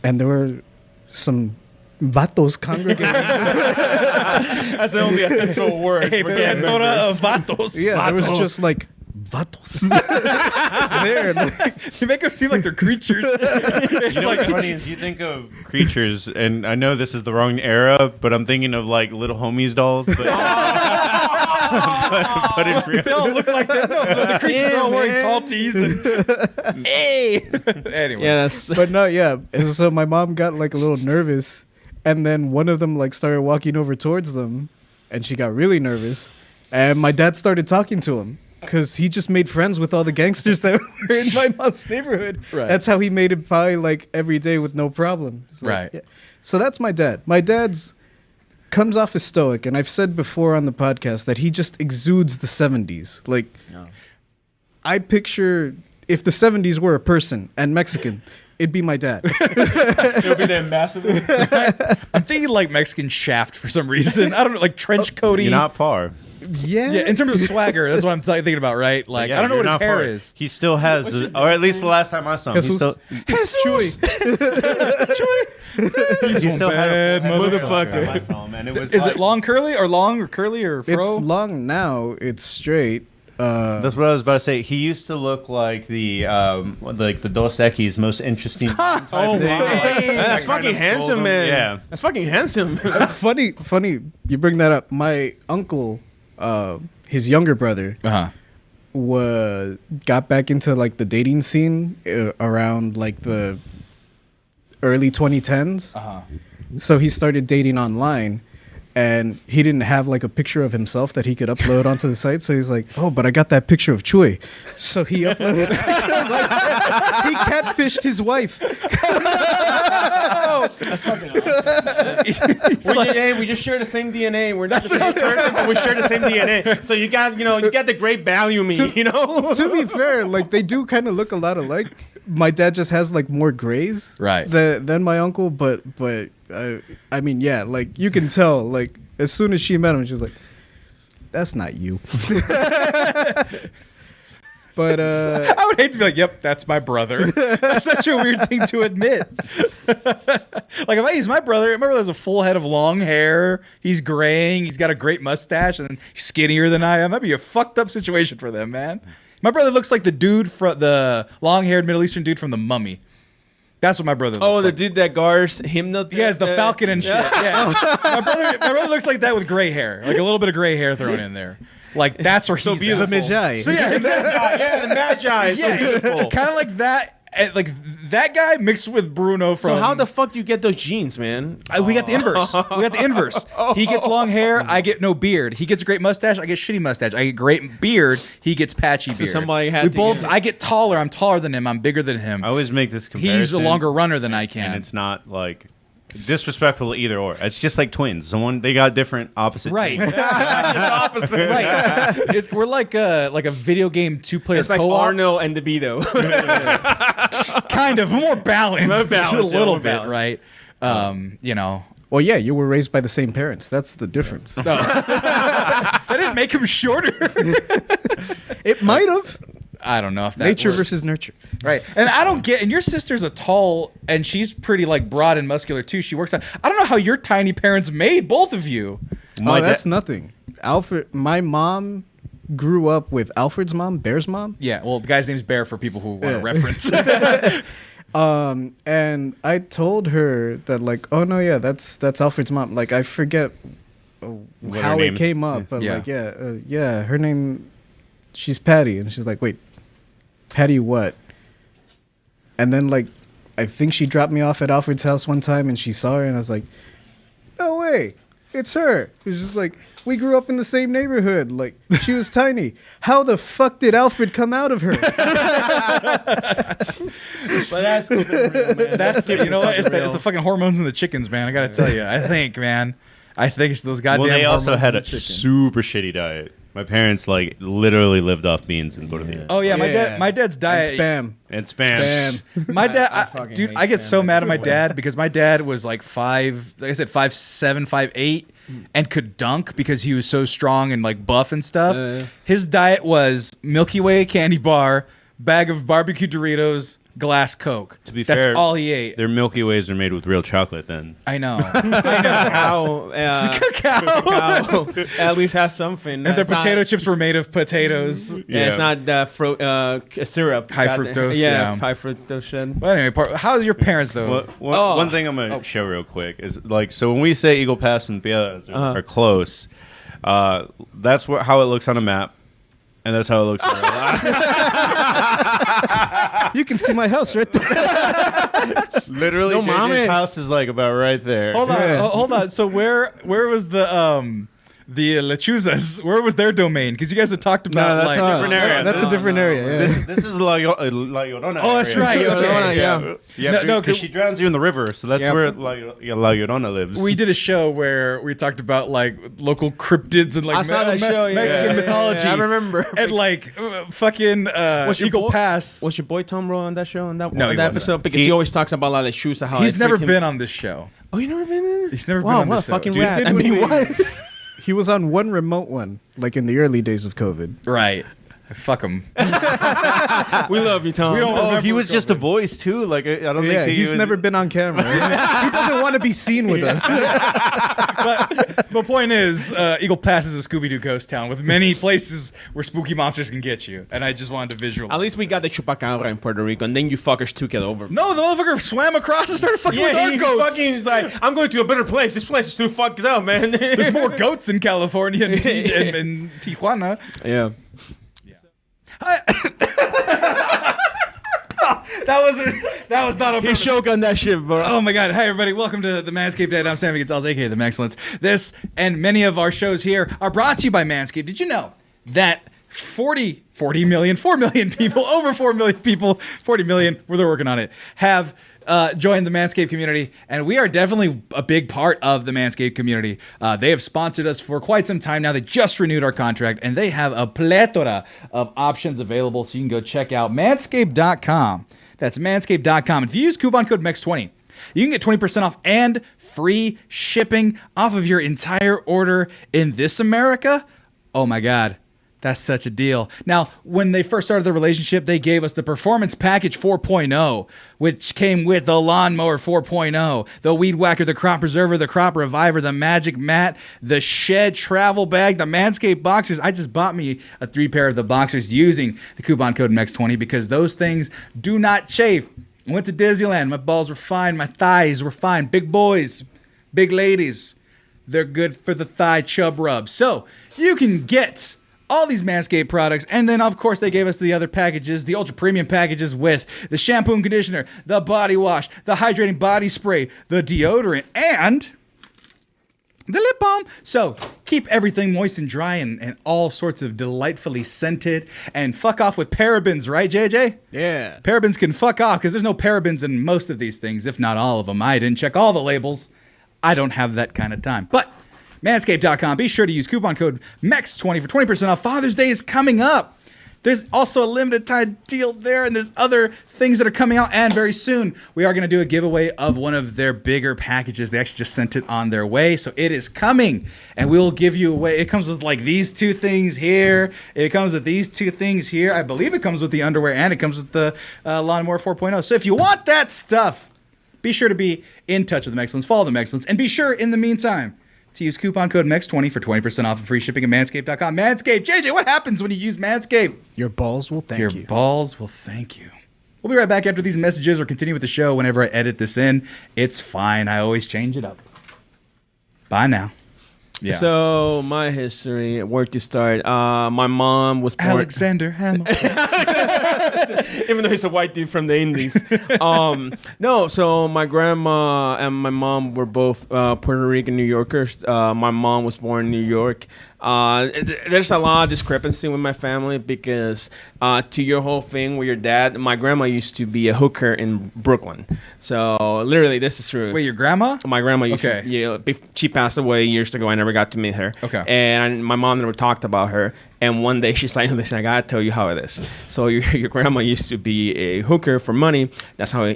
and there were some vatos congregating. That's the only essential word. Hey, plethora of vatos. Yeah, Vatos. there was just like vatos there. Like, You make them seem like they're creatures. It's You know like what's funny is you think of creatures, and I know this is the wrong era, but I'm thinking of like little homies dolls. But, but in real, they all look like that. No, the creatures are all wearing tall tees. And hey. Anyway. Yeah, that's. but no, yeah. And so my mom got like a little nervous, and then one of them like started walking over towards them, and she got really nervous, and my dad started talking to him. because he just made friends with all the gangsters that were in my mom's neighborhood. Right. That's how he made it by like every day with no problem. It's like, Right. yeah. So that's my dad. My dad's comes off as stoic, and I've said before on the podcast that he just exudes the 70s. Like, I picture if the 70s were a person and Mexican, it'd be my dad. It would be that massive. I'm thinking like Mexican Shaft for some reason. I don't know, like trench coaty. You're not far. Yeah. Yeah, in terms of swagger, that's what I'm thinking about, right? Like, Yeah, I don't know you're what his not hair far. is. He still has, or at least the last time I saw him, he still, It's Chewy. he still had a bad full head of motherfucker. hair last time I saw him, and it was Is like- it long curly or long or curly or fro? It's long now. It's straight. That's what I was about to say. He used to look like the Dos Equis most interesting. Type Oh, thing. wow. Like, That's kind fucking of handsome, told him- man. Yeah. That's fucking handsome. Funny. You bring that up. My uncle, his younger brother, got back into like the dating scene around like the early 2010s. So he started dating online, and he didn't have like a picture of himself that he could upload onto the site. So he's like, "Oh, but I got that picture of Chuy." So he uploaded a picture of my dad. He catfished his wife. That's fucking awesome. We just share the same DNA. We're not the same person, but we share the same DNA. So you got the great value me, To be fair, like they do kind of look a lot alike. My dad just has like more grays, Right. than my uncle. But I mean, yeah, like you can tell. Like as soon as she met him, she was like, "That's not you." But I would hate to be like, "Yep, that's my brother." That's such a weird thing to admit. Like, if he's my brother, my brother has a full head of long hair. He's graying. He's got a great mustache, and he's skinnier than I am. That'd be a fucked up situation for them, man. My brother looks like the dude from the long-haired Middle Eastern dude from The Mummy. That's what my brother looks Oh, like. the dude that guards him. He has the falcon and shit. Yeah. my brother looks like that with gray hair, like a little bit of gray hair thrown in there. Like that's where he's the at. Magi. So yeah, exactly. Yeah, the Magi. It's so beautiful. Kind of like that. Like that guy mixed with Bruno from. So how the fuck do you get those genes, man? We got the inverse. We got the inverse. He gets long hair. I get no beard. He gets a great mustache. I get shitty mustache. I get great beard. He gets patchy beard. somebody had we to both. get- I get taller. I'm taller than him. I'm bigger than him. I always make this comparison. He's a longer runner than I can. and it's not like disrespectful either or. It's just like twins. They got different opposite. Right. genes. opposite. Right. We're like a video game 2-player It's like co-op. Arno and DeVito. Kind of more balanced. More balanced, a little more bit, balanced. right? Well, yeah, you were raised by the same parents. That's the difference. That didn't make him shorter. It might have. I don't know if that Nature works. versus nurture. Right. And I don't get, and your sister's a tall, and she's pretty like broad and muscular too. She works out. I don't know how your tiny parents made both of you. My That's dad- nothing. Alfred, my mom grew up with Alfred's mom, Bear's mom. Yeah. Well, the guy's name's Bear for people who want to Yeah. reference. And I told her that like, oh no, yeah, that's Alfred's mom. Like I forget What how her it name is. came up, but Yeah. like yeah, her name, she's Patty, and she's like, wait, Patty what? And then like, I think she dropped me off at Alfred's house one time, and she saw her, and I was like, no way, it's her. It was just like, we grew up in the same neighborhood. Like she was tiny. How the fuck did Alfred come out of her? But that's keeping it real, man. That's you know what? It's the fucking hormones in the chickens, man. I gotta tell you. I think it's those goddamn. Well, they also hormones had in a the chicken. super shitty diet. My parents like literally lived off beans and tortillas Oh yeah, Yeah. my dad's diet. And spam. and spam. Spam. My dad, I fucking dude, hate I get so spam. mad at my dad because my dad was like 5'7", 5'8", and could dunk because he was so strong and like buff and stuff. His diet was Milky Way candy bar, bag of barbecue Doritos, glass Coke. To be That's fair, all he ate. Their Milky Ways are made with real chocolate. Then I know. Cacao, Cacao. cacao at least has something. And their It's not- potato chips were made of potatoes. Yeah, it's Yeah. not syrup. High fructose, yeah. high fructose shit. But anyway, how's your parents though? One thing I'm gonna show real quick is like, so when we say Eagle Pass and Piedras are close, that's how it looks on a map, and that's how it looks in real life. You can see my house right there. Literally, No JJ's mames. house is like about right there. Hold on, Yeah. hold on. So where was the the Lechuzas. Where was their domain? Because you guys have talked about different area. That's a different area. Yeah. This is La Llorona. Oh, that's right. Llorona, Yeah, No, because she drowns you in the river, so that's where La Llorona lives. We did a show where we talked about like local cryptids and like I saw that show, Mexican mythology. I remember. And like fucking Eagle Pass. Was your boy Tom Rowe on that show? On that, No, on he that wasn't. episode? Because he always talks about La Lechuza. How He's it never freaking- been on this show. Oh, you never been in? He's never been Wow, on what this a fucking show. rat. Dude, I mean, what? He was on one remote one, like in the early days of COVID. Right. Fuck him. We love you, Tom. We don't Oh, remember he was just a COVID. voice too. Like I don't Yeah, think he's was, never been on camera. He doesn't want to be seen with us. But the point is, Eagle Pass is a Scooby-Doo ghost town with many places where spooky monsters can get you. And I just wanted to visualize. At least we got the chupacabra in Puerto Rico, and then you fuckers took it over. No, the motherfucker swam across and started fucking with our goats. He's like, I'm going to a better place. This place is too fucked up, man. There's more goats in California and in Tijuana. Yeah. That was not a He shotgun that shit, bro. Oh my god. Hi everybody, welcome to the Manscaped Dad. I'm Sammy Gonzalez, aka The Maxcellence. This and many of our shows here are brought to you by Manscaped. Did you know that 40 million people, over 4 million people, 40 million, they're working on it, have joined the Manscaped community, and we are definitely a big part of the Manscaped community. They have sponsored us for quite some time now. They just renewed our contract, and they have a plethora of options available, so you can go check out manscaped.com. That's manscaped.com. If you use coupon code MEX20, you can get 20% off and free shipping off of your entire order in this America. Oh my God. That's such a deal. Now, when they first started the relationship, they gave us the Performance Package 4.0, which came with the Lawnmower 4.0, the Weed Whacker, the Crop Preserver, the Crop Reviver, the Magic Mat, the Shed Travel Bag, the Manscaped Boxers. I just bought me a 3 pair of the Boxers using the coupon code MEX20 because those things do not chafe. I went to Disneyland. My balls were fine. My thighs were fine. Big boys, big ladies. They're good for the thigh chub rub. So you can get all these Manscaped products, and then of course they gave us the other packages, the ultra premium packages with the shampoo and conditioner, the body wash, the hydrating body spray, the deodorant, and the lip balm. So keep everything moist and dry and all sorts of delightfully scented, and fuck off with parabens, right, JJ? Yeah. Parabens can fuck off because there's no parabens in most of these things, if not all of them. I didn't check all the labels. I don't have that kind of time. But Manscaped.com. Be sure to use coupon code MEX20 for 20% off. Father's Day is coming up. There's also a limited time deal there, and there's other things that are coming out. And very soon, we are going to do a giveaway of one of their bigger packages. They actually just sent it on their way, so it is coming. And we'll give you away. It comes with like these 2 things here. It comes with these 2 things here. I believe it comes with the underwear, and it comes with the Lawnmower 4.0. So if you want that stuff, be sure to be in touch with the Maxcellence. Follow the Maxcellence, and be sure in the meantime to use coupon code MEX20 for 20% off and free shipping at manscaped.com. Manscaped. JJ, what happens when you use Manscaped? Your balls will thank Your you. balls will thank you. We'll be right back after these messages or continue with the show whenever I edit this in. It's fine. I always change it up. Bye now. Yeah. So my history, where to start? My mom was born. Alexander Hamilton. Even though he's a white dude from the Indies. No, so my grandma and my mom were both Puerto Rican New Yorkers. My mom was born in New York. There's a lot of discrepancy with my family because to your whole thing with your dad, my grandma used to be a hooker in Brooklyn. So literally, this is true. Wait, your grandma? My grandma used Okay. to, she passed away years ago. I never got to meet her. Okay. And my mom never talked about her. And one day she's like, listen, I gotta tell you how it is. So your grandma used to be a hooker for money. That's how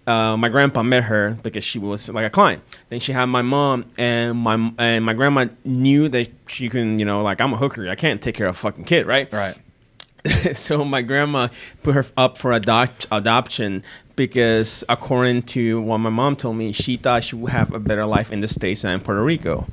my grandpa met her because she was like a client. Then she had my mom, and my grandma knew that she can, like, I'm a hooker. I can't take care of a fucking kid, right? Right. So my grandma put her up for adoption because according to what my mom told me, she thought she would have a better life in the States than in Puerto Rico.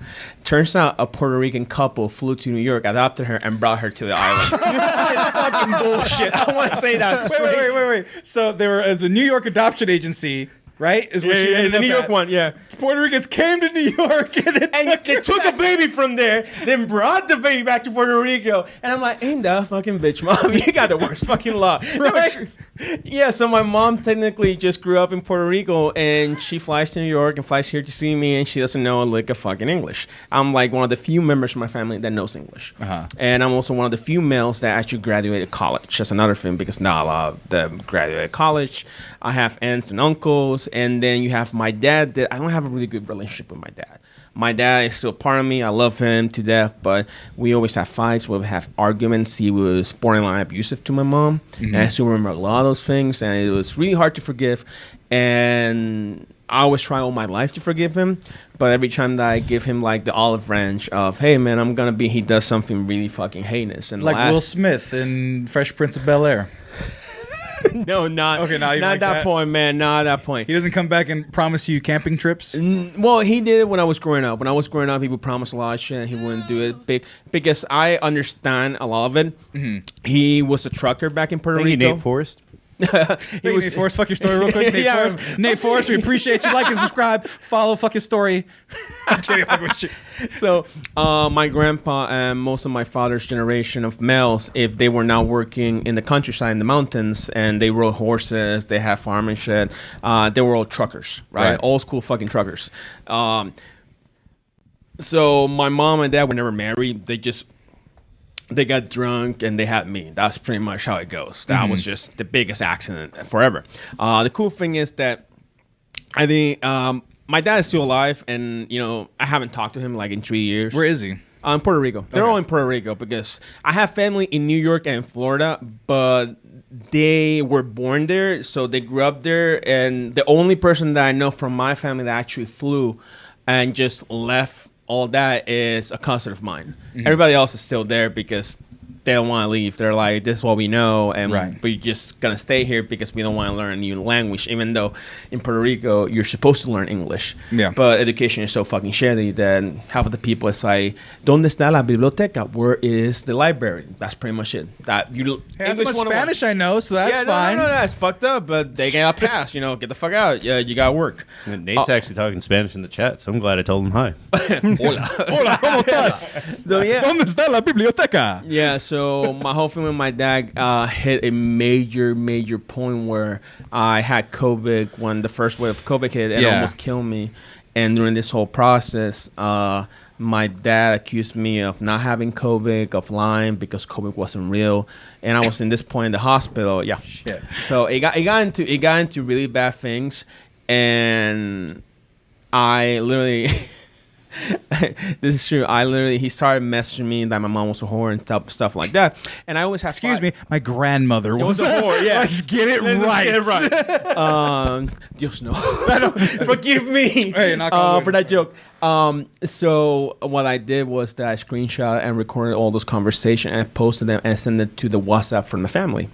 Turns out a Puerto Rican couple flew to New York, adopted her, and brought her to the island. It's fucking bullshit. I want to say that straight. Wait. So there was a New York adoption agency right? Is where she ended the up New York at. one, yeah. Puerto Ricans came to New York and They took a baby from there, then brought the baby back to Puerto Rico. And I'm like, ain't that fucking bitch, mom? You got the worst fucking luck. Right. Yeah, so my mom technically just grew up in Puerto Rico, and she flies to New York and flies here to see me, and she doesn't know a lick of fucking English. I'm like one of the few members of my family that knows English. And I'm also one of the few males that actually graduated college. That's another thing, because not a lot of them graduated college. I have aunts and uncles, and then you have my dad. That I don't have a really good relationship with my dad. My dad is still part of me. I love him to death, but we always have fights. We have arguments. He was borderline abusive to my mom, and I still remember a lot of those things, and it was really hard to forgive. And I always try all my life to forgive him, but every time that I give him like the olive branch of, hey man, I'm gonna be, he does something really fucking heinous. And like Will Smith in Fresh Prince of Bel-Air. No, not Okay, not even not like that that? point, man. Not that point. He doesn't come back and promise you camping trips. Well, he did it when I was growing up. When I was growing up, he would promise a lot of shit, and he wouldn't do it. Because I understand a lot of it. He was a trucker back in Puerto Rico. Nate Forrest. Nate Forrest, fuck your story real quick. Nate Yeah. Forrest, Nate Forrest, we appreciate you. Like and subscribe. Follow fuck his story. I'm kidding. Fuck with you. So, my grandpa and most of my father's generation of males, if they were not working in the countryside, in the mountains, and they rode horses, they had farm and shit, they were all truckers, right? Old school fucking truckers. So my mom and dad were never married. They got drunk and they had me. That's pretty much how it goes. That was just the biggest accident forever. The cool thing is that I think my dad is still alive, and I haven't talked to him like in 3 years. Where is he? In Puerto Rico. They're all in Puerto Rico because I have family in New York and Florida, but they were born there, so they grew up there. And the only person that I know from my family that actually flew and just left all that is a cousin of mine. Everybody else is still there because they don't want to leave. They're like, this is what we know, and we're just gonna stay here because we don't want to learn a new language. Even though in Puerto Rico you're supposed to learn English, but education is so fucking shitty that half of the people is like, ¿Dónde está la biblioteca? Where is the library? That's pretty much it. That you That's much Spanish I know, so that's fine. No, that's fucked up. But they got passed. Get the fuck out. Yeah, you got work. And Nate's actually talking Spanish in the chat, so I'm glad I told him hi. Hola, Hola, ¿cómo estás? So yeah. ¿Dónde está la biblioteca? Yeah, so my whole thing with my dad hit a major point where I had COVID when the first wave of COVID hit and almost killed me. And during this whole process, my dad accused me of not having COVID, of lying because COVID wasn't real, and I was in this point in the hospital. Yeah, Shit. So it got into really bad things, and I literally. This is true. He started messaging me that my mom was a whore and stuff like that. And I always have. Excuse me, my grandmother was a whore. Yeah, let's get it right. Dios no. Forgive me Hey, knock on wood. for that joke. So what I did was that I screenshot and recorded all those conversations and posted them and sent it to the WhatsApp from the family.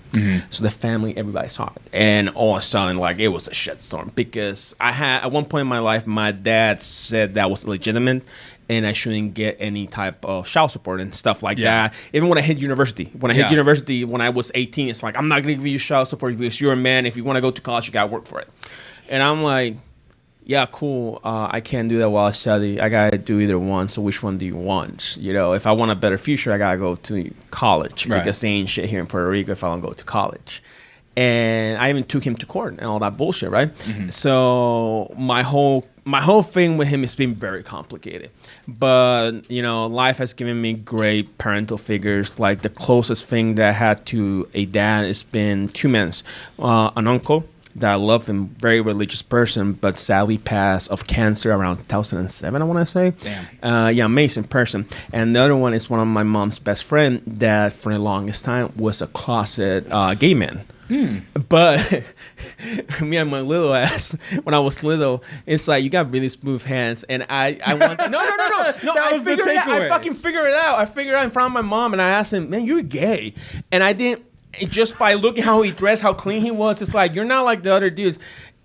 So the family, everybody saw it, and all of a sudden, like, it was a shitstorm because I had at one point in my life, my dad said that was legitimate and I shouldn't get any type of child support and stuff like that. Even when I hit university, when I was 18, it's like, I'm not gonna give you child support because you're a man. If you want to go to college, you gotta work for it. And I'm like, yeah, cool. I can't do that while I study. I gotta do either one. So which one do you want? If I want a better future, I gotta go to college because there ain't shit here in Puerto Rico if I don't go to college. And I even took him to court and all that bullshit, right? So my whole thing with him has been very complicated. But, life has given me great parental figures. Like, the closest thing that I had to a dad has been two men. An uncle that I love him, very religious person, but sadly passed of cancer around 2007, I want to say. Damn. Amazing person. And the other one is one of my mom's best friend that for the longest time was a closet gay man. But me and my little ass, when I was little, it's like, you got really smooth hands, and I want no. That was the takeaway. I fucking figured it out. I figured it out in front of my mom, and I asked him, man, you're gay. And I didn't, just by looking how he dressed, how clean he was, it's like, you're not like the other dudes.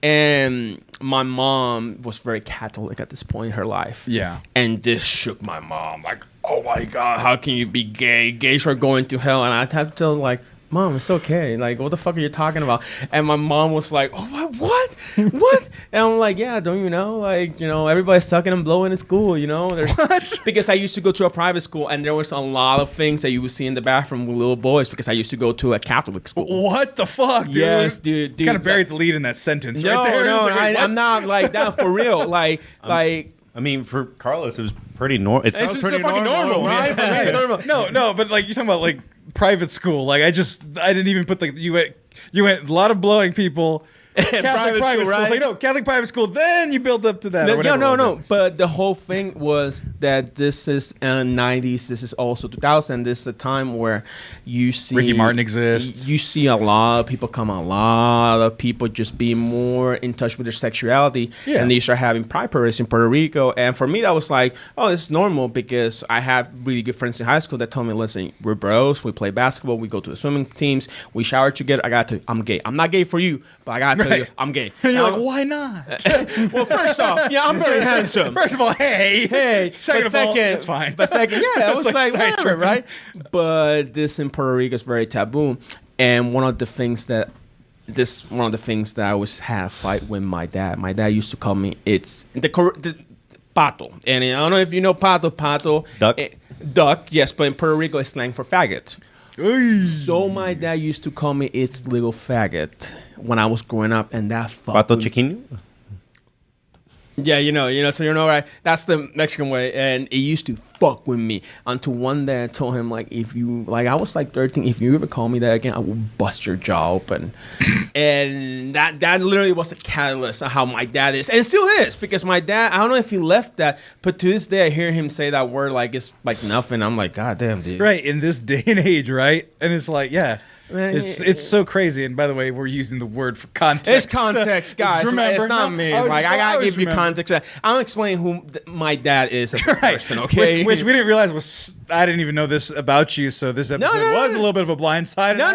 And my mom was very Catholic at this point in her life. Yeah. And this shook my mom. Like, oh my God, how can you be gay? Gays are going to hell. And I'd have to tell, like, Mom, it's okay. Like, what the fuck are you talking about? And my mom was like, oh, what? what? And I'm like, yeah, don't you know? Like, everybody's sucking and blowing in school, There's because I used to go to a private school, and there was a lot of things that you would see in the bathroom with little boys because I used to go to a Catholic school. What the fuck, dude? Yes, dude. Kind of buried the lead in that sentence right there. No, Like, I'm not like that for real. Like. I mean, for Carlos, it was pretty normal. It sounds pretty normal, right? For me, it's normal. No, but like you're talking about like private school. Like I didn't even put like you went a lot of blowing people. Catholic private school, right? Like, no, Catholic private school. Then you build up to that. No. But the whole thing was that this is 90s. This is also 2000. This is a time where you see Ricky Martin exists. You see a lot of people a lot of people just being more in touch with their sexuality, and they start having pride parades in Puerto Rico. And for me, that was like, oh, this is normal because I have really good friends in high school that told me, listen, we're bros. We play basketball. We go to the swimming teams. We shower together. I got to. I'm gay. I'm not gay for you, but I got to. I'm gay. And you're like, why not? Well, first off, I'm very handsome. First of all, hey. Second of all, it's fine. But second, I was like whatever, right? But this in Puerto Rico is very taboo. And one of the things that I always had a fight with my dad. My dad used to call me it's the pato. And I don't know if you know pato. Duck. Duck, yes, but in Puerto Rico it's slang for faggot. So my dad used to call me "it's little faggot" when I was growing up, and that Pato chiquino. Yeah, so right? That's the Mexican way, and it used to fuck with me until one day I told him, like, if you, like, I was like 13, if you ever call me that again, I will bust your jaw open. And that literally was a catalyst of how my dad is, and still is, because my dad, I don't know if he left that, but to this day I hear him say that word like it's like nothing. I'm like, God damn, dude. Right, in this day and age, right? And it's like, yeah. Man, it's so crazy, and by the way, we're using the word for context. It's context, guys. Remember, it's not me. It's like I gotta give you context. I'm explaining who my dad is as a person. Okay, which we didn't realize was. I didn't even know this about you, so this episode was a little bit of a blind side. No.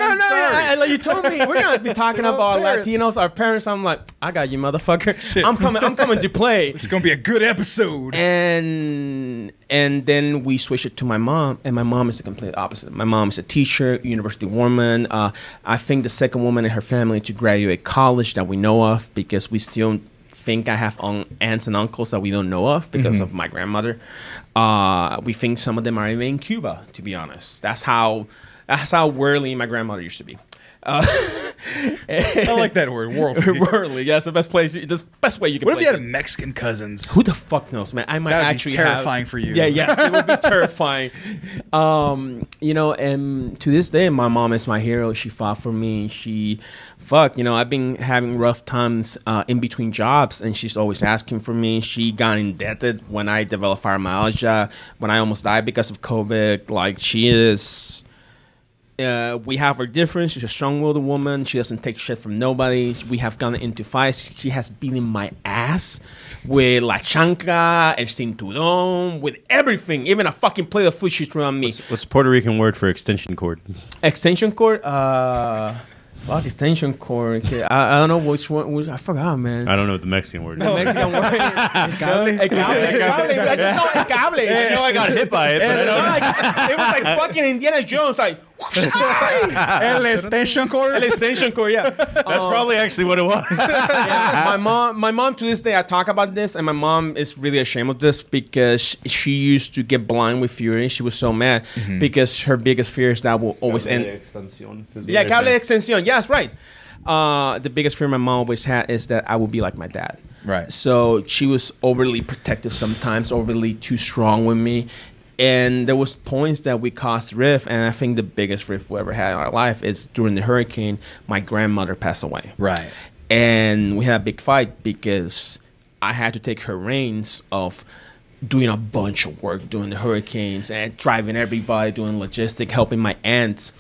You told me we're gonna be talking about Latinos, our parents. I'm like, I got you, motherfucker. Shit. I'm coming to play. It's gonna be a good episode. And then we switched it to my mom, and my mom is the complete opposite. My mom is a teacher, university woman. I think the second woman in her family to graduate college that we know of, because we still think I have aunts and uncles that we don't know of because of my grandmother. We think some of them are even in Cuba, to be honest. That's how worldly my grandmother used to be. I like that word, worldly. Worldly, yes, the best way you can. What if you place had Mexican cousins? Who the fuck knows, man? I might That'd actually be terrifying for you. Yeah, yes, it would be terrifying. And to this day, my mom is my hero. She fought for me. I've been having rough times in between jobs, and she's always asking for me. She got indebted when I developed fibromyalgia, when I almost died because of COVID. Like, she is. We have our difference. She's a strong-willed woman. She doesn't take shit from nobody. We have gone into fights. She has beaten my ass with la chancla, el cinturón, with everything. Even a fucking plate of food she threw on me. What's the Puerto Rican word for extension cord? Extension cord? Fuck, extension cord. Okay. I don't know which one. I forgot, man. I don't know what the Mexican word is. The Mexican word. El cable. I just know el cable. I know I got hit by it, but it was like fucking Indiana Jones, like. El extension cord. El extension cord, yeah. That's probably actually what it was. Yeah, my mom to this day, I talk about this, and my mom is really ashamed of this because she used to get blind with fury. She was so mad because her biggest fear is that will always end. Yeah, cable extension. Yes, right. The biggest fear my mom always had is that I will be like my dad. Right. So she was overly protective sometimes, overly too strong with me. And there was points that we caused rift, and I think the biggest rift we ever had in our life is during the hurricane. My grandmother passed away. Right. And we had a big fight because I had to take her reins of doing a bunch of work during the hurricanes and driving everybody, doing logistics, helping my aunts.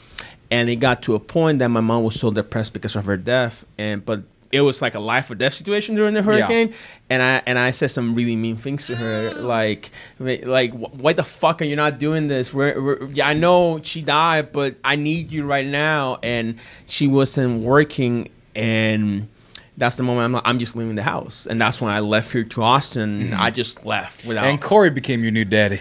And it got to a point that my mom was so depressed because of her death, but it was like a life or death situation during the hurricane, and I said some really mean things to her, like why the fuck are you not doing this? I know she died, but I need you right now. And she wasn't working, and that's the moment I'm like, I'm just leaving the house. And that's when I left here to Austin. I just left without. And Corey became your new daddy.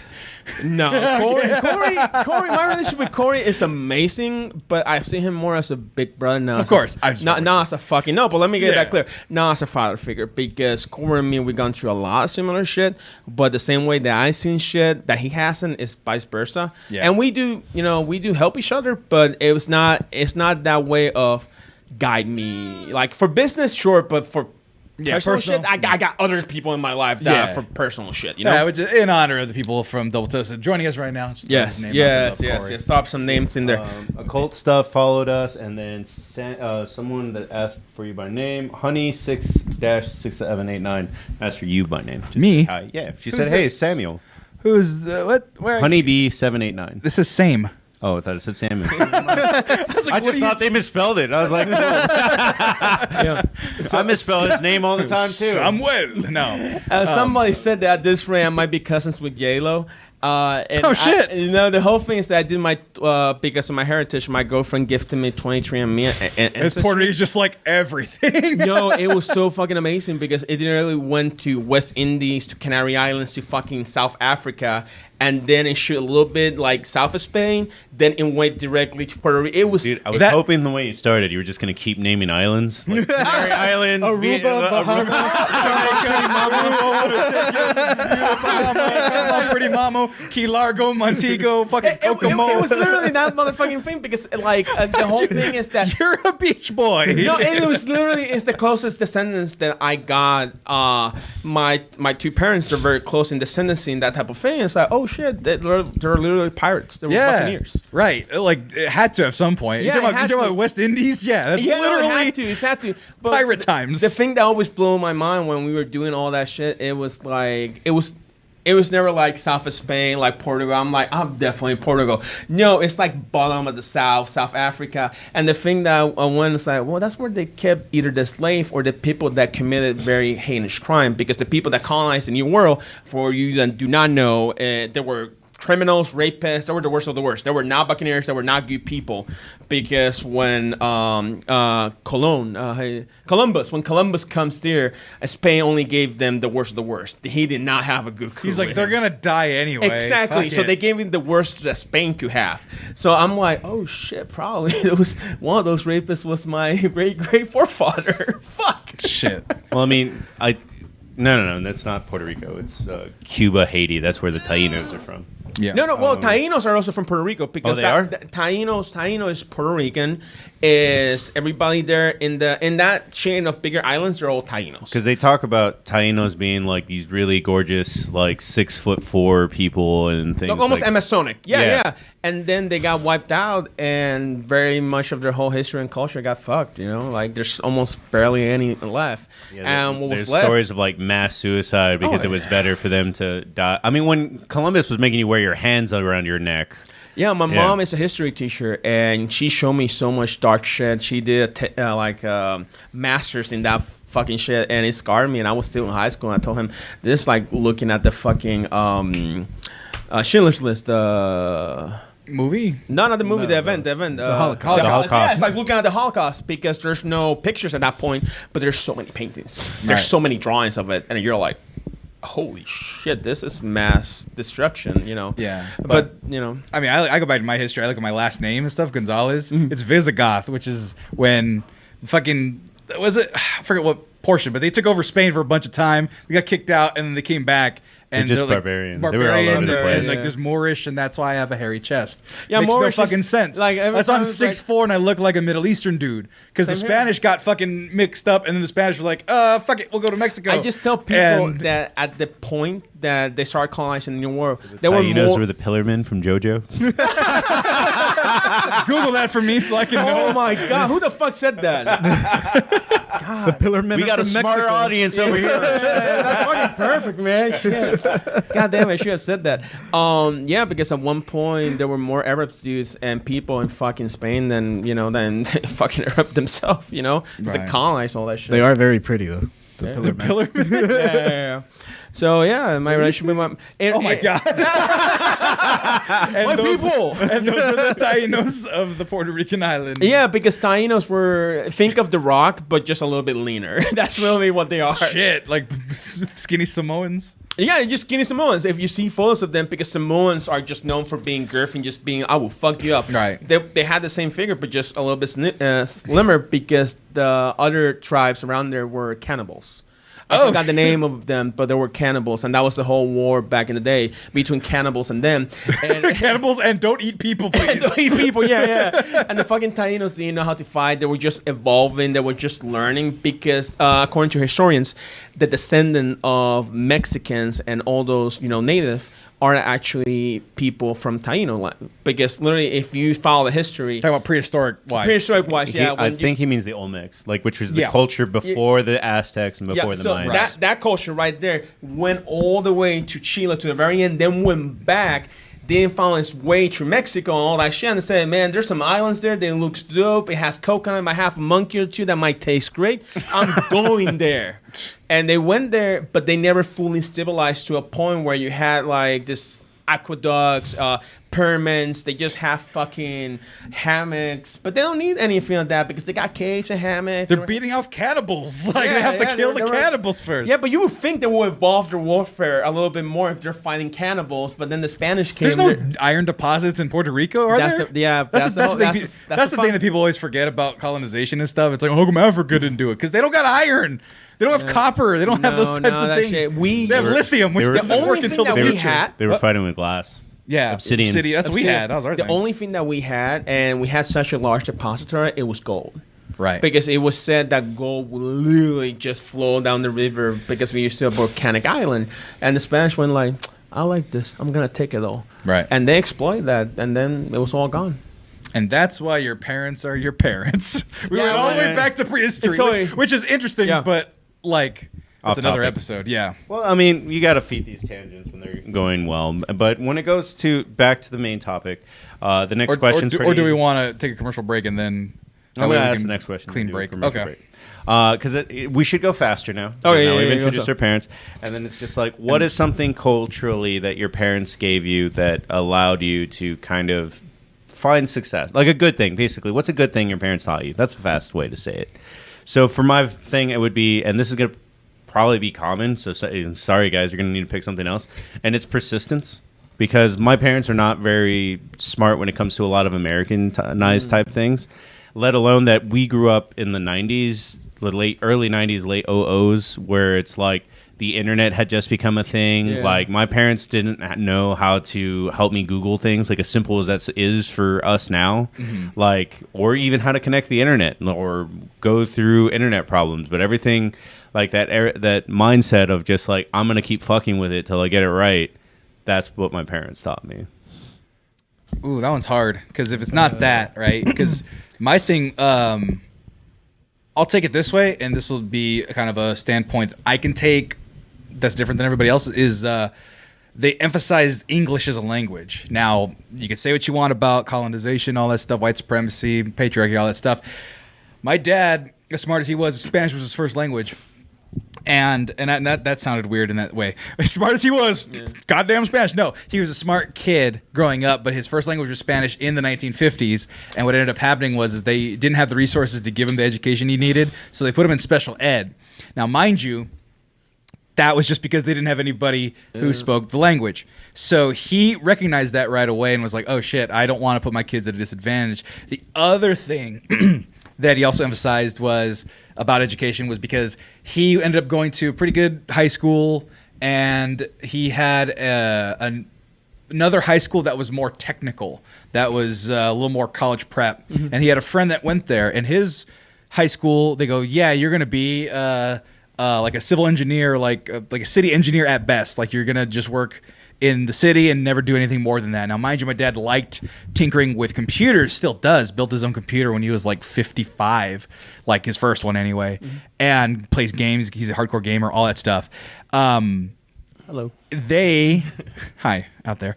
No, Corey, my relationship with Corey is amazing, but I see him more as a big brother now. Of course. Not as a fucking, no, but let me get that clear. Not as a father figure, because Corey and me, we've gone through a lot of similar shit, but the same way that I seen shit that he hasn't is vice versa. Yeah. And we do help each other, but it's not that way of guide me. Like for business, sure, but for personal shit, I got other people in my life that for personal shit, you know? Yeah, which is in honor of the people from Double Toasted joining us right now. Just Yes. Stop some names in there. Occult Stuff followed us, and then someone that asked for you by name, Honey 6-6789 asked for you by name. Me? Yeah. She Who's said, "Hey, this? Samuel." Who's the what? Where? Honeybee 789. This is same. Oh, I thought it said Samuel. I I just thought they misspelled it. I was like, I misspell his name all the time too. Samuel. No. Somebody said that at this rate I might be cousins with J-Lo. Shit. The whole thing is that I did my because of my heritage. My girlfriend gifted me 23andMe. It's Puerto Rico, just like everything. No, it was so fucking amazing because it literally went to West Indies, to Canary Islands, to fucking South Africa, and then it shoot a little bit like south of Spain. Then it went directly to Puerto Rico. It was. Dude, I was hoping the way you started, you were just gonna keep naming islands, like Canary Islands, Aruba, Bahama, Pretty Mama, Key Largo, Montego, fucking Kokomo. It was literally that motherfucking thing because like the whole thing is that You're a beach boy. no, it was literally it's the closest descendants that I got. My two parents are very close in descendancy and that type of thing. It's like, oh shit, they're literally pirates. They were buccaneers. Right. Like it had to at some point. Yeah, you're talking about West Indies? Yeah, that's literally it had to. But pirate times. The thing that always blew my mind when we were doing all that shit, it was like it was never like south of Spain, like Portugal. I'm like, I'm definitely Portugal. No, it's like bottom of the South Africa. And the thing that I went is like, well, that's where they kept either the slave or the people that committed very heinous crime. Because the people that colonized the New World, for you that do not know, there were criminals, rapists. They were the worst of the worst. They were not buccaneers. They were not good people. Because when Columbus comes there, Spain only gave them the worst of the worst. He did not have a good crew. He's like, they're going to die anyway. Exactly. Fuck So it. they gave him the worst that Spain could have. So I'm like, oh shit, probably it was one of those rapists was my great forefather. Fuck. Shit. Well, I mean, no, that's not Puerto Rico. It's Cuba, Haiti. That's where the Tainos are from. Yeah. No. Well, Tainos are also from Puerto Rico because Taino is Puerto Rican. Is everybody there in that chain of bigger islands? They're all Tainos. Because they talk about Tainos being like these really gorgeous, like 6'4" people and things. Almost like, Amazonic. Yeah. And then they got wiped out, and very much of their whole history and culture got fucked. You know, like there's almost barely any left. Yeah, and what was there's left? stories of like mass suicide because it was better for them to die. I mean, when Columbus was making you wear your hands around your neck. Yeah, my mom is a history teacher, and she showed me so much dark shit. She did masters in that fucking shit, and it scarred me. And I was still in high school, and I told him this is like looking at the fucking Schindler's List. Movie? No, not the movie. The event. The Holocaust. The Holocaust. Yeah, it's like looking at the Holocaust because there's no pictures at that point, but there's so many paintings. There's so many drawings of it, and you're like, holy shit, this is mass destruction, you know? Yeah. But you know. I mean, I go back to my history. I look at my last name and stuff, Gonzalez. It's Visigoth, which is when fucking, was it? I forget what portion, but they took over Spain for a bunch of time. They got kicked out, and then they came back. And They're just like, barbarians. They were all over the place. And like there's Moorish, and that's why I have a hairy chest. Yeah, makes Moorish no fucking is, sense. like, every that's why I'm time it's 6'4" and I look like a Middle Eastern dude. Because the Same here. Spanish got fucking mixed up, and then the Spanish were like, fuck it, we'll go to Mexico. I just tell people And- that at the point that they started colonizing the New World, The there were Tainos more. were the Pillarmen from JoJo. Google that for me so I can know. Oh my god, who the fuck said that? The Pillar Men We are got a from smarter Mexico. audience over here. That's fucking perfect, man. Shit. God damn, I should have said that. Yeah, because at one point there were more Arab dudes and people in fucking Spain than fucking Arab themselves. You know, it's like Right. colonized all that shit. They are very pretty though. Yeah. The Pillar Men. Yeah. So yeah, my relationship with my Oh my god! my people. And those are the Tainos of the Puerto Rican island. Yeah, because Tainos were think of The Rock, but just a little bit leaner. That's really what they are. Shit, like skinny Samoans. Yeah, just skinny Samoans. If you see photos of them, because Samoans are just known for being girthy and just being, I will fuck you up. Right. They had the same figure, but just a little bit slimmer because the other tribes around there were cannibals. I forgot the name of them, but they were cannibals, and that was the whole war back in the day between cannibals and them. And Cannibals and don't eat people, please. don't eat people, yeah. And the fucking Tainos didn't know how to fight. They were just evolving. They were just learning because, according to historians, the descendant of Mexicans and all those, native are actually people from Taino land. Because literally, if you follow the history, Talking about prehistoric wise. yeah. I think he means the Olmecs, which was the culture before the Aztecs and before the Mayans. That culture right there went all the way to Chile to the very end, then went back. Then found its way through Mexico and all that shit, and they said, man, there's some islands there. They looks dope. It has coconut. It might have a monkey or two that might taste great. I'm going there. And they went there, but they never fully civilized to a point where you had like this aqueducts, pyramids. They just have fucking hammocks, but they don't need anything like that because they got caves and hammocks. They're beating off cannibals. Like they have to kill the cannibals first. Yeah, but you would think they will evolve their warfare a little bit more if they're fighting cannibals. But then the Spanish came. There's no iron deposits in Puerto Rico, are there? That's the thing that people always forget about colonization and stuff. It's like, how come Africa didn't do it? Because they don't got iron. They don't have copper. They don't have those types of things. They have lithium, which doesn't work until the future. They were fighting with glass. Yeah, obsidian. That's what we had. That was our thing. The only thing that we had, and we had such a large depository, it was gold. Right. Because it was said that gold would literally just flow down the river because we used to have a volcanic island. And the Spanish went like, I like this. I'm going to take it all. Right. And they exploited that, and then it was all gone. And that's why your parents are your parents. We went all the way back to prehistory, which is interesting, but like... That's another episode, yeah. Well, I mean, you got to feed these tangents when they're going well. But when it goes back to the main topic, the next question is or do we want to take a commercial break and then... I'm going to ask the next question. Clean break. Okay. Because we should go faster now. Oh, yeah, we've introduced our parents. And then it's just like, what is something culturally that your parents gave you that allowed you to kind of find success? Like a good thing, basically. What's a good thing your parents taught you? That's a fast way to say it. So for my thing, it would be, and this is going to probably be common, so sorry guys, you're going to need to pick something else, and it's persistence, because my parents are not very smart when it comes to a lot of Americanized type things, let alone that we grew up in the 90s, early 90s, late 00s, where it's like the internet had just become a thing. Like my parents didn't know how to help me Google things, like as simple as that is for us now, like, or even how to connect the internet or go through internet problems, but everything like that mindset of just like, I'm going to keep fucking with it till I get it right. That's what my parents taught me. Ooh, that one's hard. Because if it's not that, right? Because my thing, I'll take it this way, and this will be kind of a standpoint I can take that's different than everybody else, is they emphasized English as a language. Now, you can say what you want about colonization, all that stuff, white supremacy, patriarchy, all that stuff. My dad, as smart as he was, Spanish was his first language. And that sounded weird in that way. As smart as he was, goddamn Spanish. No, he was a smart kid growing up, but his first language was Spanish in the 1950s. And what ended up happening was they didn't have the resources to give him the education he needed, so they put him in special ed. Now, mind you, that was just because they didn't have anybody who spoke the language. So he recognized that right away and was like, oh shit, I don't want to put my kids at a disadvantage. The other thing that he also emphasized was about education was because he ended up going to a pretty good high school, and he had another high school that was more technical, that was a little more college prep. And he had a friend that went there, and his high school, they go, yeah, you're going to be like a civil engineer, like a city engineer at best. Like you're going to just work in the city and never do anything more than that. Now, mind you, my dad liked tinkering with computers, still does, built his own computer when he was like 55, like his first one anyway, and plays games. He's a hardcore gamer, all that stuff. Hello. Hi, out there.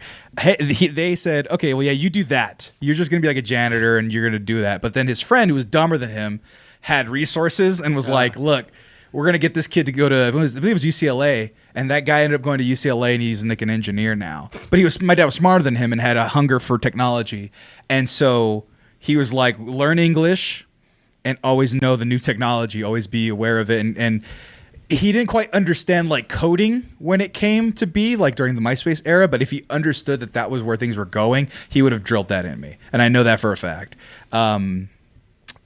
They said, okay, well, yeah, you do that. You're just going to be like a janitor and you're going to do that. But then his friend, who was dumber than him, had resources and was like, look, we're going to get this kid to go to, I believe it was UCLA, and that guy ended up going to UCLA, and he's like an engineer now. But my dad was smarter than him and had a hunger for technology. And so he was like, learn English and always know the new technology, always be aware of it. And he didn't quite understand like coding when it came to be like during the MySpace era, but if he understood that was where things were going, he would have drilled that in me. And I know that for a fact.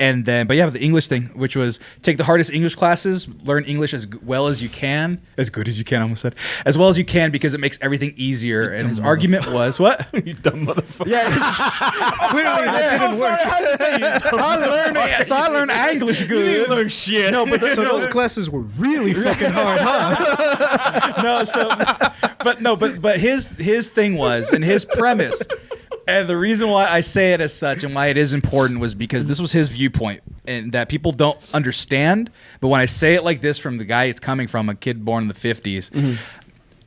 And then, but the English thing, which was take the hardest English classes, learn English as well as you can, as good as you can, I almost said, as well as you can, because it makes everything easier. And his argument was, what? You dumb motherfucker. Yeah, clearly that didn't work. I learned English good. You didn't learn shit. No, but So those classes were really fucking hard, huh? But his thing was, and his premise. And the reason why I say it as such and why it is important was because this was his viewpoint and that people don't understand. But when I say it like this from the guy it's coming from, a kid born in the 50s,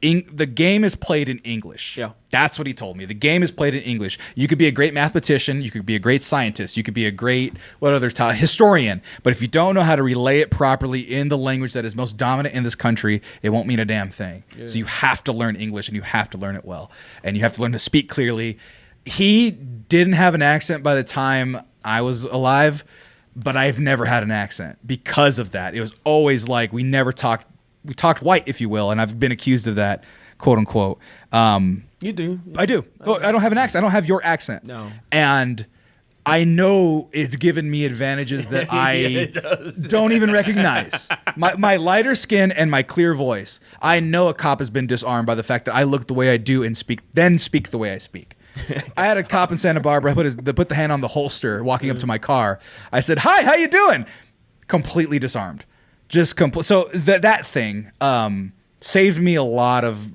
the game is played in English. Yeah. That's what he told me. The game is played in English. You could be a great mathematician. You could be a great scientist. You could be a great, historian. But if you don't know how to relay it properly in the language that is most dominant in this country, it won't mean a damn thing. Yeah. So you have to learn English and you have to learn it well. And you have to learn to speak clearly. He didn't have an accent by the time I was alive, but I've never had an accent because of that. It was always like we talked white, if you will, and I've been accused of that, quote unquote. You do. I do. Oh, I don't have an accent. I don't have your accent. No. And I know it's given me advantages that I don't even recognize. My lighter skin and my clear voice. I know a cop has been disarmed by the fact that I look the way I do and speak the way I speak. I had a cop in Santa Barbara put the hand on the holster walking up to my car. I said, "Hi, how you doing?" Completely disarmed. So that thing saved me a lot of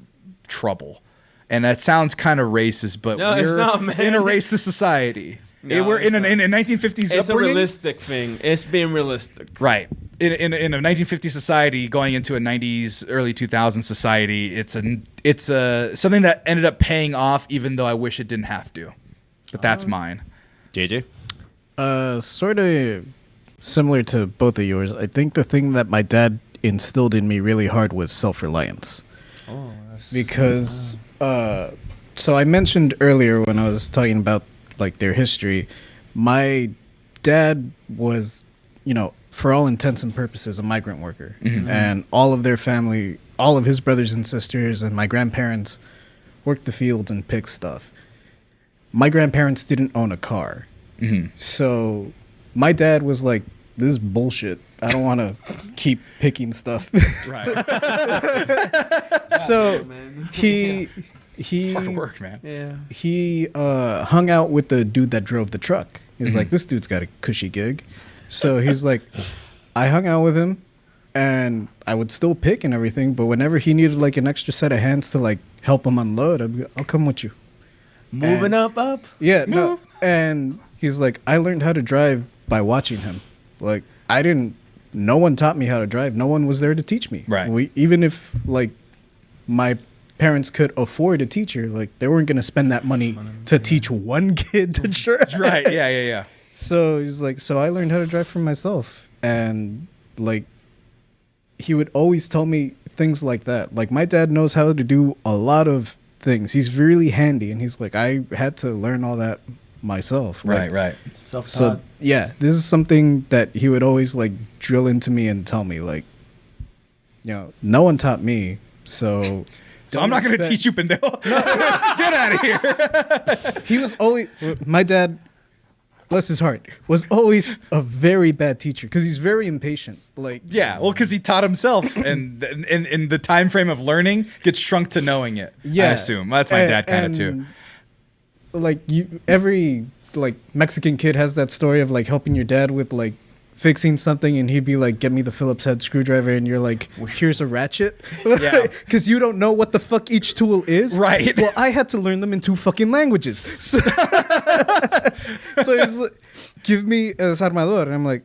trouble. And that sounds kind of racist, but we're in a racist society. No, we're in a 1950s It's upbringing. a realistic thing. It's being realistic. Right. In a 1950s society going into a 90s, early 2000s society, it's something that ended up paying off, even though I wish it didn't have to. But that's mine. JJ? Sort of similar to both of yours. I think the thing that my dad instilled in me really hard was self-reliance. Oh, because so I mentioned earlier when I was talking about like their history, my dad was, for all intents and purposes, a migrant worker. Mm-hmm. And all of their family, all of his brothers and sisters and my grandparents worked the fields and picked stuff. My grandparents didn't own a car. Mm-hmm. So my dad was like, this is bullshit. I don't want to keep picking stuff. Right. So he It's hard work, man. Yeah. He hung out with the dude that drove the truck. He's like, this dude's got a cushy gig. So he's like, I hung out with him and I would still pick and everything. But whenever he needed like an extra set of hands to like help him unload, I'll come with you. Moving up. Yeah. No. And he's like, I learned how to drive by watching him. Like, no one taught me how to drive. No one was there to teach me. Right. Even if like my parents could afford a teacher, like they weren't going to spend that money to teach one kid to drive. Right. Yeah. So he's like, so I learned how to drive for myself. And like, he would always tell me things like that. Like my dad knows how to do a lot of things. He's really handy. And he's like, I had to learn all that myself. Like, Right. Self-taught. So yeah, this is something that he would always like drill into me and tell me like, no one taught me. So I'm not going to teach you, pendejo. Get out of here. He was always, my dad, bless his heart, was always a very bad teacher because he's very impatient. Like, Yeah, well, because he taught himself, and in the time frame of learning gets shrunk to knowing it. Yeah, I assume that's my dad kind of too. Like every like Mexican kid has that story of like helping your dad with like fixing something, and he'd be like, "Get me the Phillips head screwdriver," and you're like, "Here's a ratchet," Yeah, because you don't know what the fuck each tool is. Right. Well, I had to learn them in 2 fucking languages. So he's like, "Give me a desarmador," and I'm like,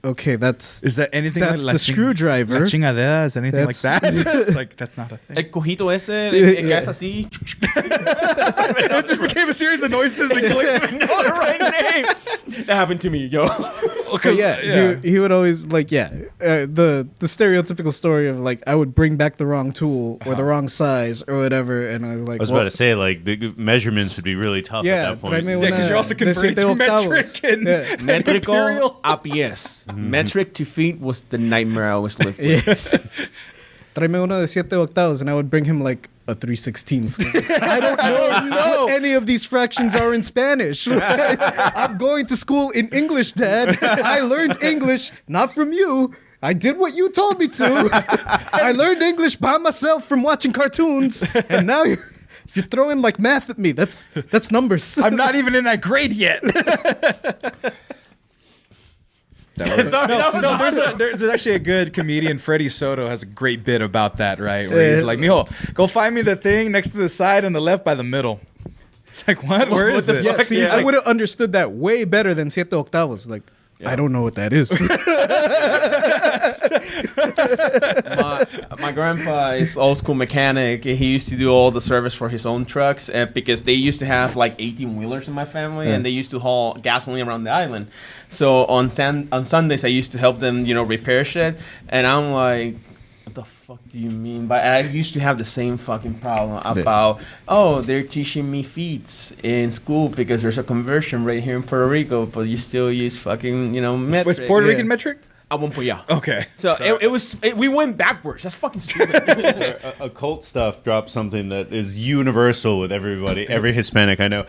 "Okay, that's is that anything? that's the screwdriver. La chingadera is anything like That's- that? It's like that's not a thing. El cojito ese, el que es así. It just became a series of noises and clicks. Not the right name. That happened to me, yo. But yeah, he would always like the stereotypical story of like I would bring back the wrong tool or the wrong size or whatever, and I was like, I was about to say like the measurements would be really tough at that point. Because you're also converting to metric and metrical a pies. Metric to feet was the nightmare I always lived with. Tráeme uno de 7 octavos, and I would bring him like a 3/16. I don't know what any of these fractions are in Spanish. I'm going to school in English, Dad. I learned English not from you. I did what you told me to. I learned English by myself from watching cartoons, and now you're throwing like math at me. That's numbers. I'm not even in that grade yet. There's actually a good comedian, Freddie Soto, has a great bit about that, right? Where he's like, "Mijo, go find me the thing next to the side on the left by the middle." It's like, what? Where is it? Yeah, see, I would have understood that way better than 7 octavos. Like, I don't know what that is. My grandpa is old school mechanic. He used to do all the service for his own trucks, and because they used to have like 18 wheelers in my family, and they used to haul gasoline around the island. So on Sundays, I used to help them, repair shit. And I'm like, what the fuck do you mean? But I used to have the same fucking problem about, they're teaching me feats in school because there's a conversion rate here in Puerto Rico, but you still use fucking, metric. Was Puerto Rican metric? I won't put Okay. So we went backwards. That's fucking stupid. Occult stuff dropped something that is universal with everybody, every Hispanic I know.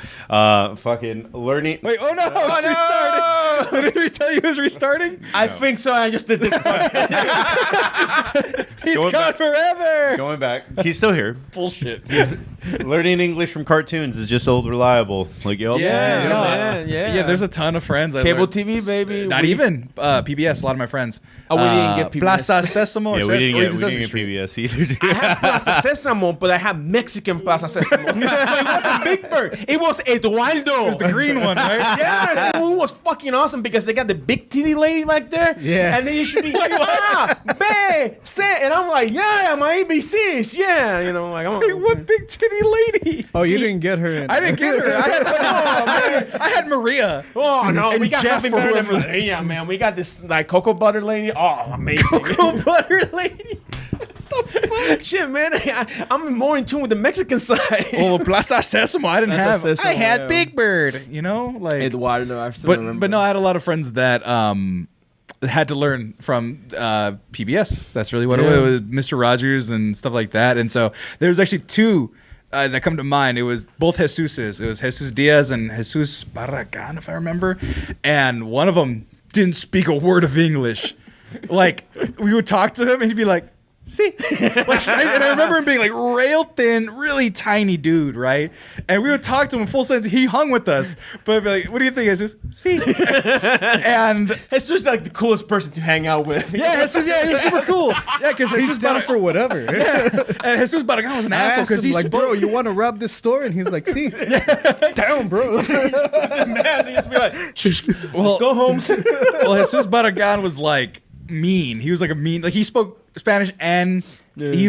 Fucking learning. Wait, it's restarting. Did he tell you it was restarting? I think so. I just did this. He's gone forever. Going back. He's still here. Bullshit. Learning English from cartoons is just old reliable. Like, yeah. There's a ton of friends. Cable TV, baby. Not even PBS. A lot of my friends. Oh, we didn't get PBS. Plaza Sésamo. Yeah, we didn't get PBS either. I had Plaza Sésamo, but I had Mexican Plaza Sésamo. So it wasn't Big Bird. It was Eduardo. It was the green one, right? Yes. It was fucking awesome because they got the big titty lady back there. Yeah. And then you should be like, B, C. And I'm like, yeah, my ABCs. Yeah. Wait, what big titty lady? Oh, you didn't get her in. I didn't get her. I had Maria. Oh, no. And We got Jeff something better than or Maria, man. We got this like cocoa butter lady. Oh, amazing. Cocoa butter lady. Shit, man. I'm more in tune with the Mexican side. Oh, Plaza Sésamo. I didn't have. Sésamo, I had Big Bird. Like Eduardo. I still remember. But no, I had a lot of friends that had to learn from PBS. That's really what it was. Mr. Rogers and stuff like that. And so there's actually two that come to mind. It was both Jesuses. It was Jesus Diaz and Jesus Barragan, if I remember. And one of them didn't speak a word of English. Like, we would talk to him and he'd be like, see? And I remember him being like rail thin, really tiny dude, right? And we would talk to him in full sense. He hung with us. But I'd be like, what do you think, Jesus? See? And it's just like the coolest person to hang out with. Yeah, he's super cool. Yeah, because he's down for whatever. And Jesus Barragan was an asshole because he's like, bro, you want to rob this store? And he's like, see? Damn, bro. He's mad. He just be like, let's go home. Well, Jesus Barragan was like mean. He was like a mean, like he spoke Spanish and he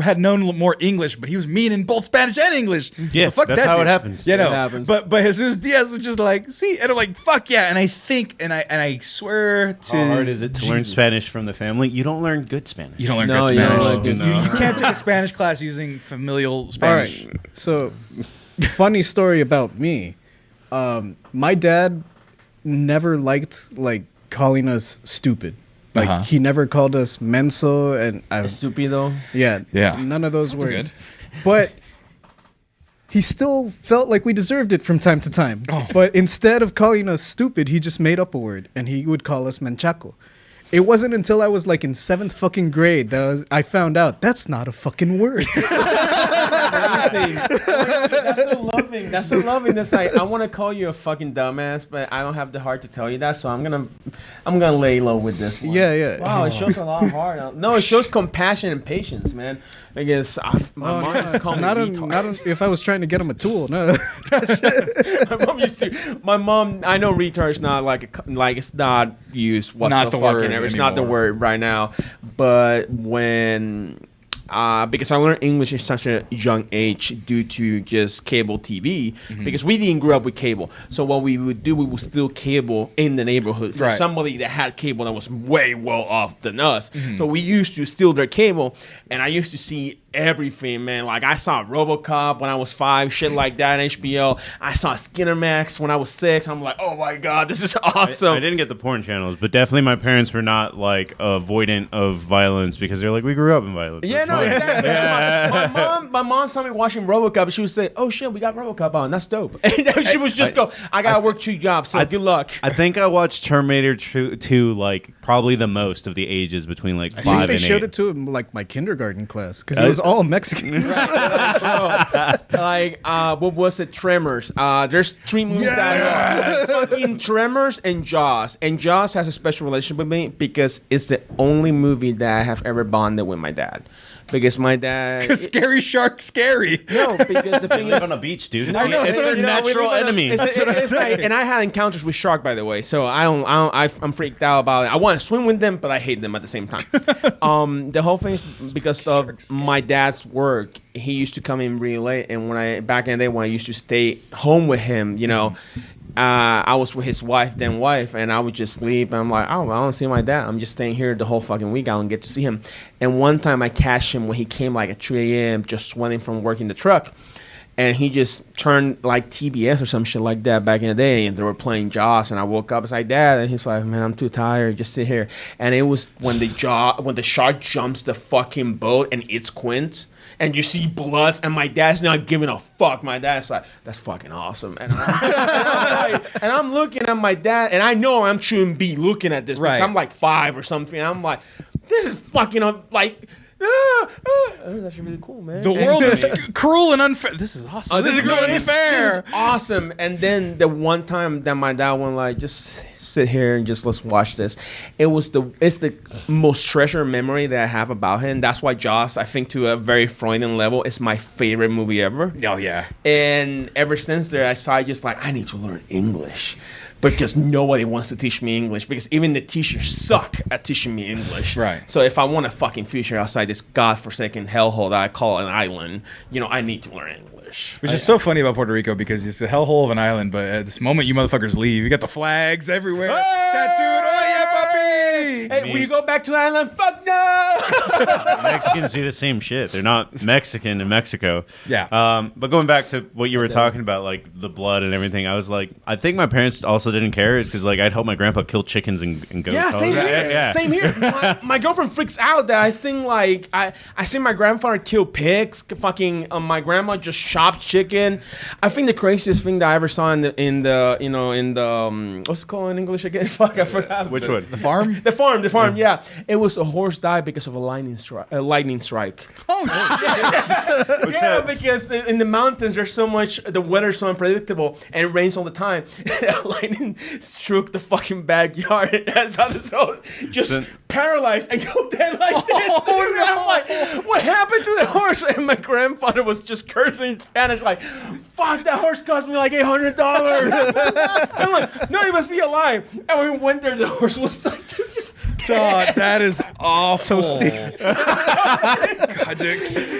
had known more English, but he was mean in both Spanish and English. Yeah, so fuck that's that how dude. it happens. Yeah, no. It happens. But Jesus Diaz was just like, see, and I'm like, fuck yeah. And I think, and I swear to how hard is it to learn Spanish from the family? You don't learn good Spanish. You don't learn No, good you Spanish. don't learn good You can't take a Spanish class using familial Spanish. All right. So, funny story about me. My dad never liked like calling us stupid. Like he never called us menso and Stupido. Yeah. None of those words. Good. But he still felt like we deserved it from time to time. Oh. But instead of calling us stupid, he just made up a word and he would call us menchaco. It wasn't until I was like in 7th fucking grade that I found out that's not a fucking word. That's so loving. That's like, I want to call you a fucking dumbass, but I don't have the heart to tell you that, so I'm gonna lay low with this one. Yeah. Wow, it shows a lot of heart. No, it shows compassion and patience, man. Because my mom used to call me retard. Not if I was trying to get him a tool. No. My mom. I know retard is not like it's not used whatsoever. Not the word It's not the word right now. But when because I learned English at such a young age due to just cable TV, because we didn't grow up with cable. So what we would do, we would steal cable in the neighborhood from somebody that had cable that was way well off than us. So we used to steal their cable, and I used to see everything, man. Like, I saw RoboCop when I was 5, shit like that on HBO. I saw Skinner Max when I was 6. I'm like, oh my god, this is awesome. I didn't get the porn channels, but definitely my parents were not like avoidant of violence because they're like, we grew up in violence. Yeah, no, exactly. My mom saw me watching RoboCop, and she would say, "Oh shit, we got RoboCop on. That's dope." And she was just I gotta work 2 jobs. So good luck. I think I watched Terminator 2 like probably the most of the ages between like 5 and 8. They showed it to him like my kindergarten class because it was all Mexican. What was it? Tremors. There's 3 movies that are fucking Tremors and Jaws. And Jaws has a special relationship with me because it's the only movie that I have ever bonded with my dad. Because my dad... Because scary shark's scary. No, because the thing is... on a beach, dude. I know, it's their natural enemy. It's like, and I had encounters with shark, by the way, so I'm freaked out about it. I want to swim with them, but I hate them at the same time. The whole thing is because of my dad's work. He used to come in really late, and back in the day when I used to stay home with him, you know... I was with his wife, and I would just sleep. And I'm like, oh, I don't see my dad. I'm just staying here the whole fucking week. I don't get to see him. And one time I catch him when he came like at 3 a.m. just sweating from working the truck. And he just turned like TBS or some shit like that back in the day. And they were playing Jaws. And I woke up. It's like, Dad. And he's like, man, I'm too tired. Just sit here. And it was when the shark jumps the fucking boat and it's Quint. And you see bloods, and my dad's not giving a fuck. My dad's like, that's fucking awesome. And I'm looking at my dad, and I know I shouldn't be looking at this because I'm like 5 or something. I'm like, this is fucking that's really cool, man. The world is cruel and unfair. This is awesome. This is cruel and unfair. This is awesome. And then the one time that my dad went like, just sit here and just let's watch this. It's the most treasured memory that I have about him. That's why Jaws, I think to a very Freudian level, is my favorite movie ever. Oh yeah. And ever since there, I started just like, I need to learn English. Because nobody wants to teach me English. Because even the teachers suck at teaching me English. Right. So if I want a fucking future outside this godforsaken hellhole that I call an island, I need to learn English. Which is so funny about Puerto Rico because it's a hellhole of an island, but at this moment you motherfuckers leave. You got the flags everywhere. Tattooed. Oh yeah, puppy! Hey, will you go back to the island? Fuck no! Mexicans do the same shit. They're not Mexican in Mexico. Yeah. But going back to what you were talking about, like the blood and everything, I was like, I think my parents also didn't care is because like I'd help my grandpa kill chickens and goats. Yeah, same here. Yeah. Same here. My girlfriend freaks out that I sing like I seen my grandfather kill pigs. Fucking my grandma just chopped chicken. I think the craziest thing that I ever saw in the what's it called in English again? Fuck, I forgot. Which one? The farm? The farm. Yeah, it was a horse died because of a lightning strike. Oh shit! Yeah, because in the mountains there's so much, the weather's so unpredictable and it rains all the time. Lightning struck the fucking backyard and that's how this whole just paralyzed and go dead like this. Oh, no. I'm like, what happened to the horse? And my grandfather was just cursing in Spanish like, fuck, that horse cost me like $800. I'm like, no, he must be alive. And when we went there, the horse was like, this just... God, that is awful. Toasty.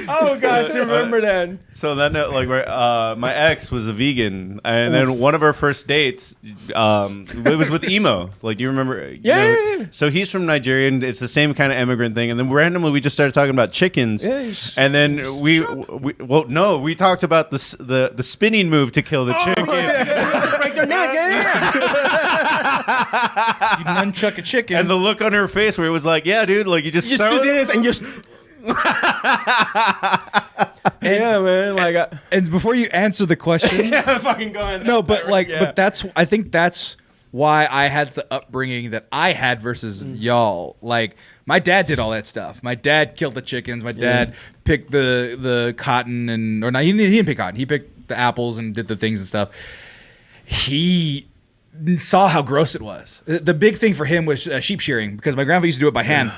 Oh gosh, remember that. So then, my ex was a vegan, and then one of our first dates, it was with emo. Like, do you remember? Yeah. So he's from Nigeria, and it's the same kind of immigrant thing. And then randomly, we just started talking about chickens. Yeah, and then we talked about the spinning move to kill the chicken. Break their neck. You nunchuck a chicken. And the look on her face where it was like, yeah, dude, like you just do this and just... Yeah, man. Like, and before you answer the question, yeah, fucking going. No, but like, but I think that's why I had the upbringing that I had versus y'all. Like, my dad did all that stuff. My dad killed the chickens. My dad picked the cotton he didn't pick cotton. He picked the apples and did the things and stuff. He saw how gross it was. The big thing for him was sheep shearing because my grandpa used to do it by hand.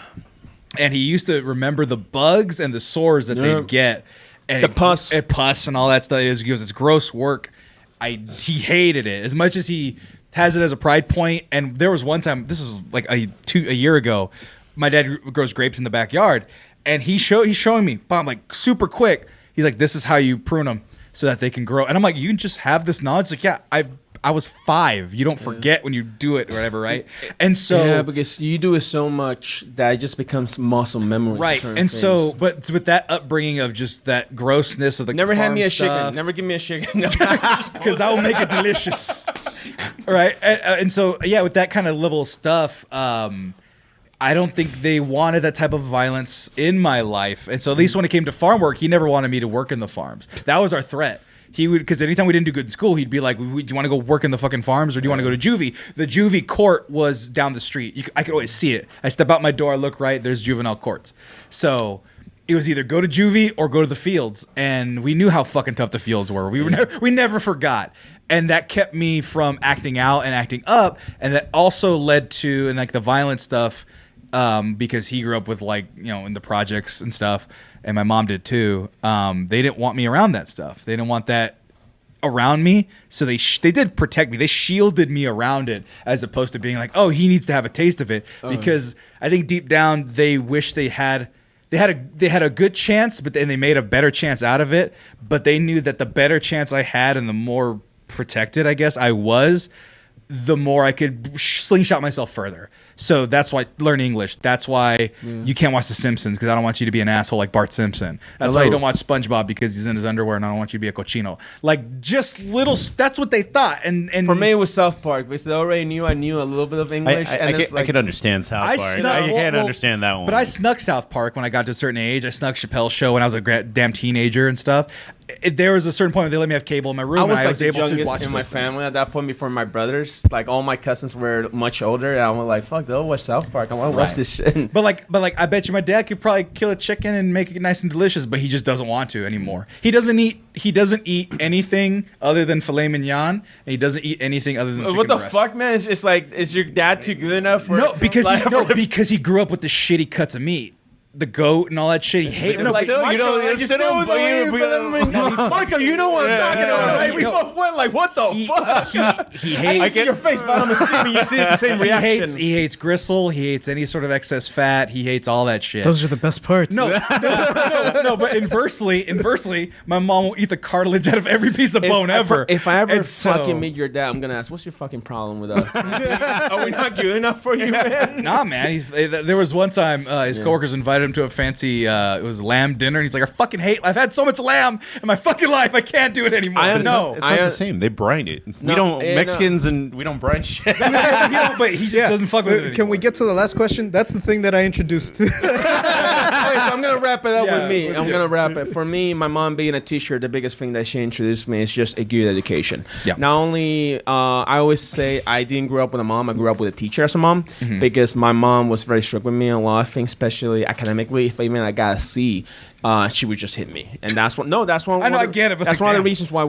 And he used to remember the bugs and the sores that they'd get. And pus and all that stuff. He goes, it's gross work. He hated it as much as he has it as a pride point. And there was one time, this is like a year ago, my dad grows grapes in the backyard. And he's showing me, bam, like super quick. He's like, this is how you prune them so that they can grow. And I'm like, you can just have this knowledge. Like, yeah, I was 5. You don't forget when you do it or whatever, right? And so... Yeah, because you do it so much that it just becomes muscle memory. Right. And so, but with that upbringing of just that grossness of the never hand me a stuff, chicken. Never give me a chicken. because I will make it delicious. Right. And so, yeah, with that kind of little stuff, I don't think they wanted that type of violence in my life. And so at least when it came to farm work, he never wanted me to work in the farms. That was our threat. He would, because anytime we didn't do good in school, he'd be like, do you want to go work in the fucking farms or do you want to go to juvie? The juvie court was down the street. I could always see it. I step out my door, I look right, there's juvenile courts. So it was either go to juvie or go to the fields. And we knew how fucking tough the fields were. We never forgot. And that kept me from acting out and acting up. And that also led to, and like the violent stuff, because he grew up with like, in the projects and stuff. And my mom did too. They didn't want me around that stuff. They didn't want that around me. So they did protect me. They shielded me around it as opposed to being like, oh, he needs to have a taste of it. Because I think deep down they wish they had a good chance, but then they made a better chance out of it. But they knew that the better chance I had and the more protected, I guess, I was, the more I could slingshot myself further. So that's why learn English. That's why you can't watch The Simpsons, because I don't want you to be an asshole like Bart Simpson. That's why you don't watch SpongeBob, because he's in his underwear and I don't want you to be a cochino. Like just little. That's what they thought. And for me, it was South Park, because I already knew I knew a little bit of English. I could understand South Park. I can't understand that one. But I snuck South Park when I got to a certain age. I snuck Chappelle's Show when I was a damn teenager and stuff. There was a certain point where they let me have cable in my room, and I was able to watch in my family things. at that point. Before my brothers, like all my cousins were much older, and I was like, "Fuck, they'll watch South Park. I want to watch this shit." But like, I bet you my dad could probably kill a chicken and make it nice and delicious, but he just doesn't want to anymore. He doesn't eat anything other than filet mignon, and he doesn't eat anything other than chicken what the breast. fuck, man? It's just like, is your dad too good enough for? Because he grew up with the shitty cuts of meat. The goat and all that shit. He hated it. Like, you know what I'm talking about. We both went like, what the fuck? He hates. I get your face, but I'm assuming you see the same reaction. He hates gristle. He hates any sort of excess fat. He hates all that shit. Those are the best parts. No. But inversly, my mom will eat the cartilage out of every piece of bone ever. If I ever fucking meet your dad, I'm gonna ask, what's your fucking problem with us? Are we not good enough for you, man? Nah, man. There was one time his coworkers invited him to a fancy it was lamb dinner, and he's like, I've had so much lamb in my fucking life, I can't do it anymore. It's not the same. They brine it. We don't Mexicans and we don't brine shit. But he just doesn't fuck with it. Can we get to the last question? That's the thing that I introduced. So I'm gonna wrap it up with me. I'm gonna wrap it. For me, my mom being a teacher, the biggest thing that she introduced me is just a good education. Yeah. Not only I always say I didn't grow up with a mom, I grew up with a teacher as a mom, because my mom was very strict with me on a lot of things, especially academically. If even I got a C, she would just hit me, and that's one. No, that's one. I know, I get it. But that's one of the reasons why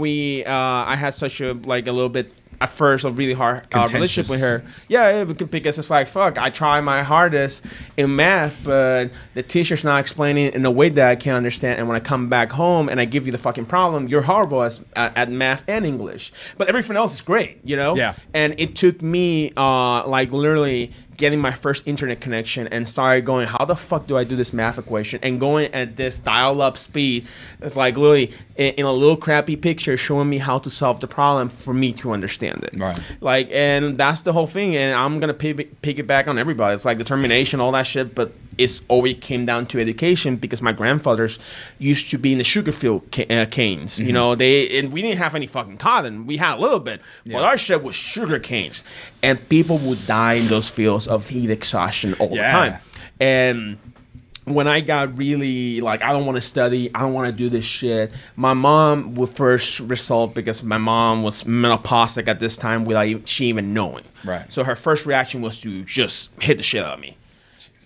I had such a little bit at first a really hard relationship with her. Yeah, because it's like, fuck, I try my hardest in math, but the teacher's not explaining in a way that I can understand. And when I come back home and I give you the fucking problem, you're horrible at math and English, but everything else is great, Yeah. And it took me literally getting my first internet connection and started going, how the fuck do I do this math equation? And going at this dial-up speed, it's like literally in a little crappy picture showing me how to solve the problem for me to understand it. Right. And that's the whole thing. And I'm going to piggyback on everybody. It's like determination, all that shit, but it's always came down to education, because my grandfathers used to be in the sugar field canes. And we didn't have any fucking cotton. We had a little bit, but our shit was sugar canes. And people would die in those fields of heat exhaustion all the time. And when I got really like, I don't want to study, I don't want to do this shit, my mom would first result, because my mom was menopausic at this time without she even knowing. Right. So her first reaction was to just hit the shit out of me.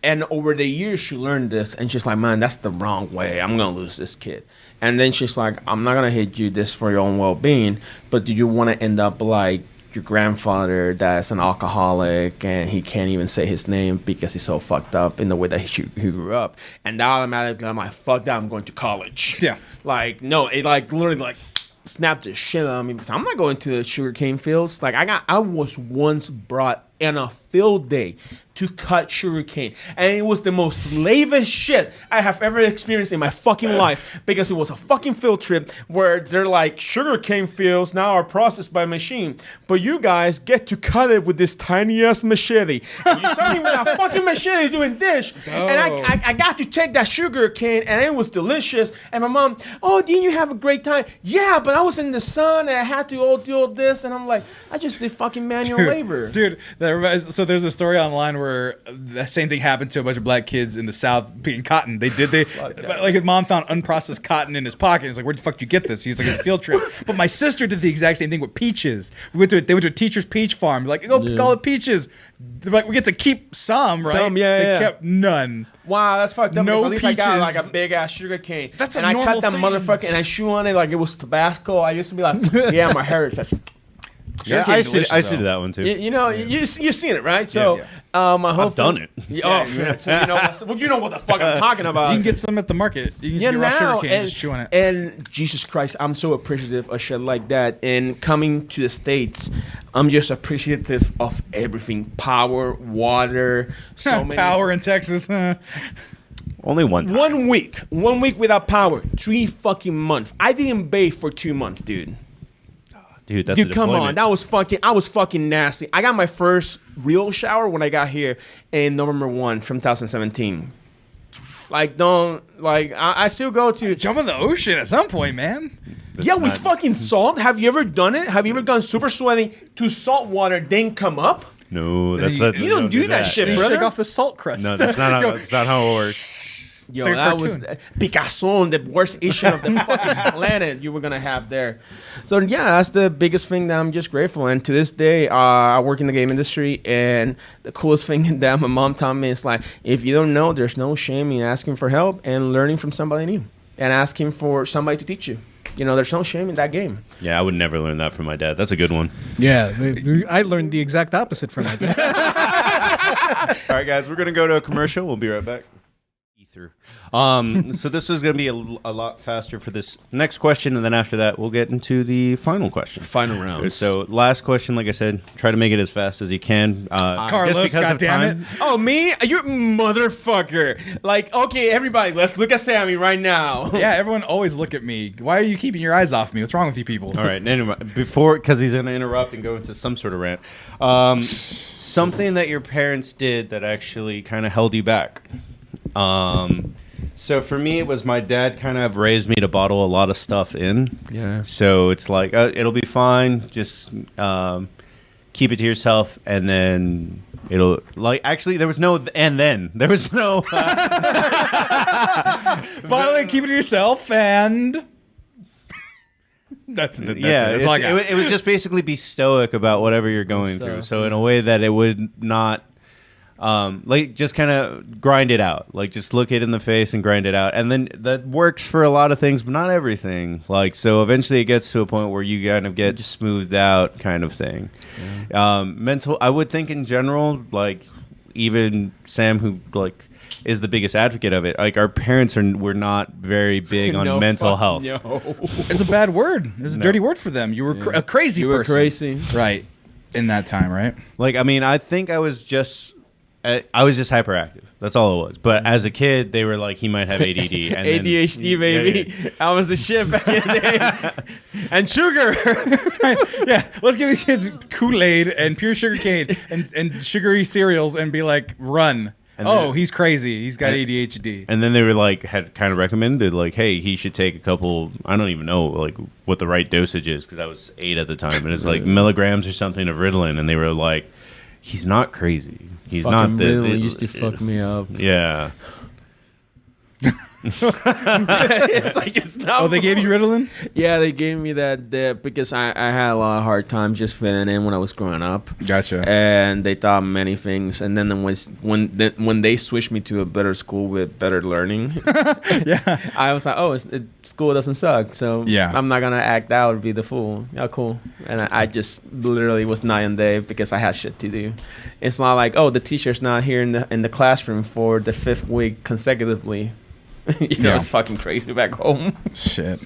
And over the years, she learned this, and she's like, man, that's the wrong way. I'm going to lose this kid. And then she's like, I'm not going to hit you this for your own well-being, but do you want to end up like your grandfather that's an alcoholic and he can't even say his name because he's so fucked up in the way that he grew up? And that automatically, I'm like, fuck that, I'm going to college. Yeah. Like, no, it like literally like snapped the shit out of me, because I'm not going to the sugarcane fields. Like I was once brought on a field day to cut sugarcane. And it was the most slavish shit I have ever experienced in my fucking life, because it was a fucking field trip where they're like, sugarcane fields now are processed by machine, but you guys get to cut it with this tiny ass machete. And you saw me with that fucking machete doing this. And I got to take that sugarcane, and it was delicious. And my mom, oh, didn't you have a great time? Yeah, but I was in the sun and I had to all do all this. And I'm like, I just did fucking manual labor. Dude, so there's a story online where the same thing happened to a bunch of black kids in the South picking cotton. Like his mom found unprocessed cotton in his pocket. He's like, where the fuck did you get this? He's like, it's a field trip. But my sister did the exact same thing with peaches. They went to a teacher's peach farm. Like, go call it peaches. They're like, we get to keep some, right? Some, yeah, they kept none. Wow, that's fucked up. No at least I got peaches. like a big ass sugar cane. That's a and I normal cut that thing. motherfucker and I chew on it like it was Tabasco. I used to be like, yeah, my heritage. Yeah, I see that one too. You know, you've seen it, right? So, my whole I've done it. So you know what the fuck I'm talking about. You can get some at the market. You can get raw sugar cane and just chew on it. And Jesus Christ, I'm so appreciative of shit like that. And coming to the States, I'm just appreciative of everything. Power, water, so many. Power in Texas. Only one time. 1 week. 1 week without power. 3 fucking months. I didn't bathe for 2 months, dude. Dude, that's Dude, come on. I was fucking nasty. I got my first real shower when I got here in November 1 from 2017. I still go to... Jump in the ocean at some point, man. with fucking salt. Have you ever done it? Have you ever gone super sweaty to salt water, then come up? No, You don't do that shit, You brother. shake off the salt crust. No, that's not how it works. Yo, like a that was cartoon. Picasso, the worst issue of the fucking planet you were gonna have there. So yeah, that's the biggest thing that I'm just grateful. And to this day, I work in the game industry, and the coolest thing that my mom taught me is like, if you don't know, there's no shame in asking for help and learning from somebody new, and asking for somebody to teach you. You know, there's no shame in that game. Yeah, I would never learn that from my dad. That's a good one. Yeah, I learned the exact opposite from my dad. All right, guys, we're going to go to a commercial. We'll be right back. Ether. So this is going to be a lot faster for this next question, and then after that, we'll get into the final question. Final round. So last question, like I said, try to make it as fast as you can. Carlos, goddammit. Oh, me? You motherfucker. Like, okay, everybody, let's look at Sammy right now. Yeah, everyone always look at me. Why are you keeping your eyes off me? What's wrong with you people? All right, anyway, because he's going to interrupt and go into some sort of rant. Something that your parents did that actually kind of held you back. So for me, it was my dad kind of raised me to bottle a lot of stuff in. Yeah. So it's like, it'll be fine. Just keep it to yourself. And then it'll actually, there was no, and then there was no. Bottling, keep it to yourself, and that's it. That's all I got. It was just basically be stoic about whatever you're going through. So in a way that it would not. Just kind of grind it out. Like, just look it in the face and grind it out. And then that works for a lot of things, but not everything. Like, so eventually it gets to a point where you kind of get just smoothed out kind of thing. Yeah. Mental, I would think in general, like, even Sam, who, like, is the biggest advocate of it. Like, our parents were not very big on mental health. No. It's a bad word. It's a dirty word for them. You were a crazy person. You were crazy. Right. In that time, right? Like, I mean, I think I was just hyperactive. That's all it was. But as a kid, they were like, he might have ADD. And ADHD, baby. Yeah. I was the shit back in the day. And sugar. Yeah, let's give these kids Kool-Aid and pure sugar cane and sugary cereals and be like, run. And he's crazy. He's got ADHD. And then they were like, had kind of recommended, like, hey, he should take a couple, I don't even know, like, what the right dosage is, because I was 8 at the time. And it's like milligrams or something of Ritalin. And they were like, he's not crazy. He's fucking not this. Ritalin used to fuck me up. Yeah. It's like it's not. Oh, they gave you Ritalin? Yeah, they gave me that because I had a lot of hard times just fitting in when I was growing up. Gotcha. And they taught many things, and then when they switched me to a better school with better learning, Yeah. I was like, school doesn't suck, so Yeah. I'm not gonna act out or be the fool. Yeah, cool. And I just literally was night and day because I had shit to do. It's not like, the teacher's not here in the classroom for the 5th week consecutively. It's fucking crazy back home. Shit.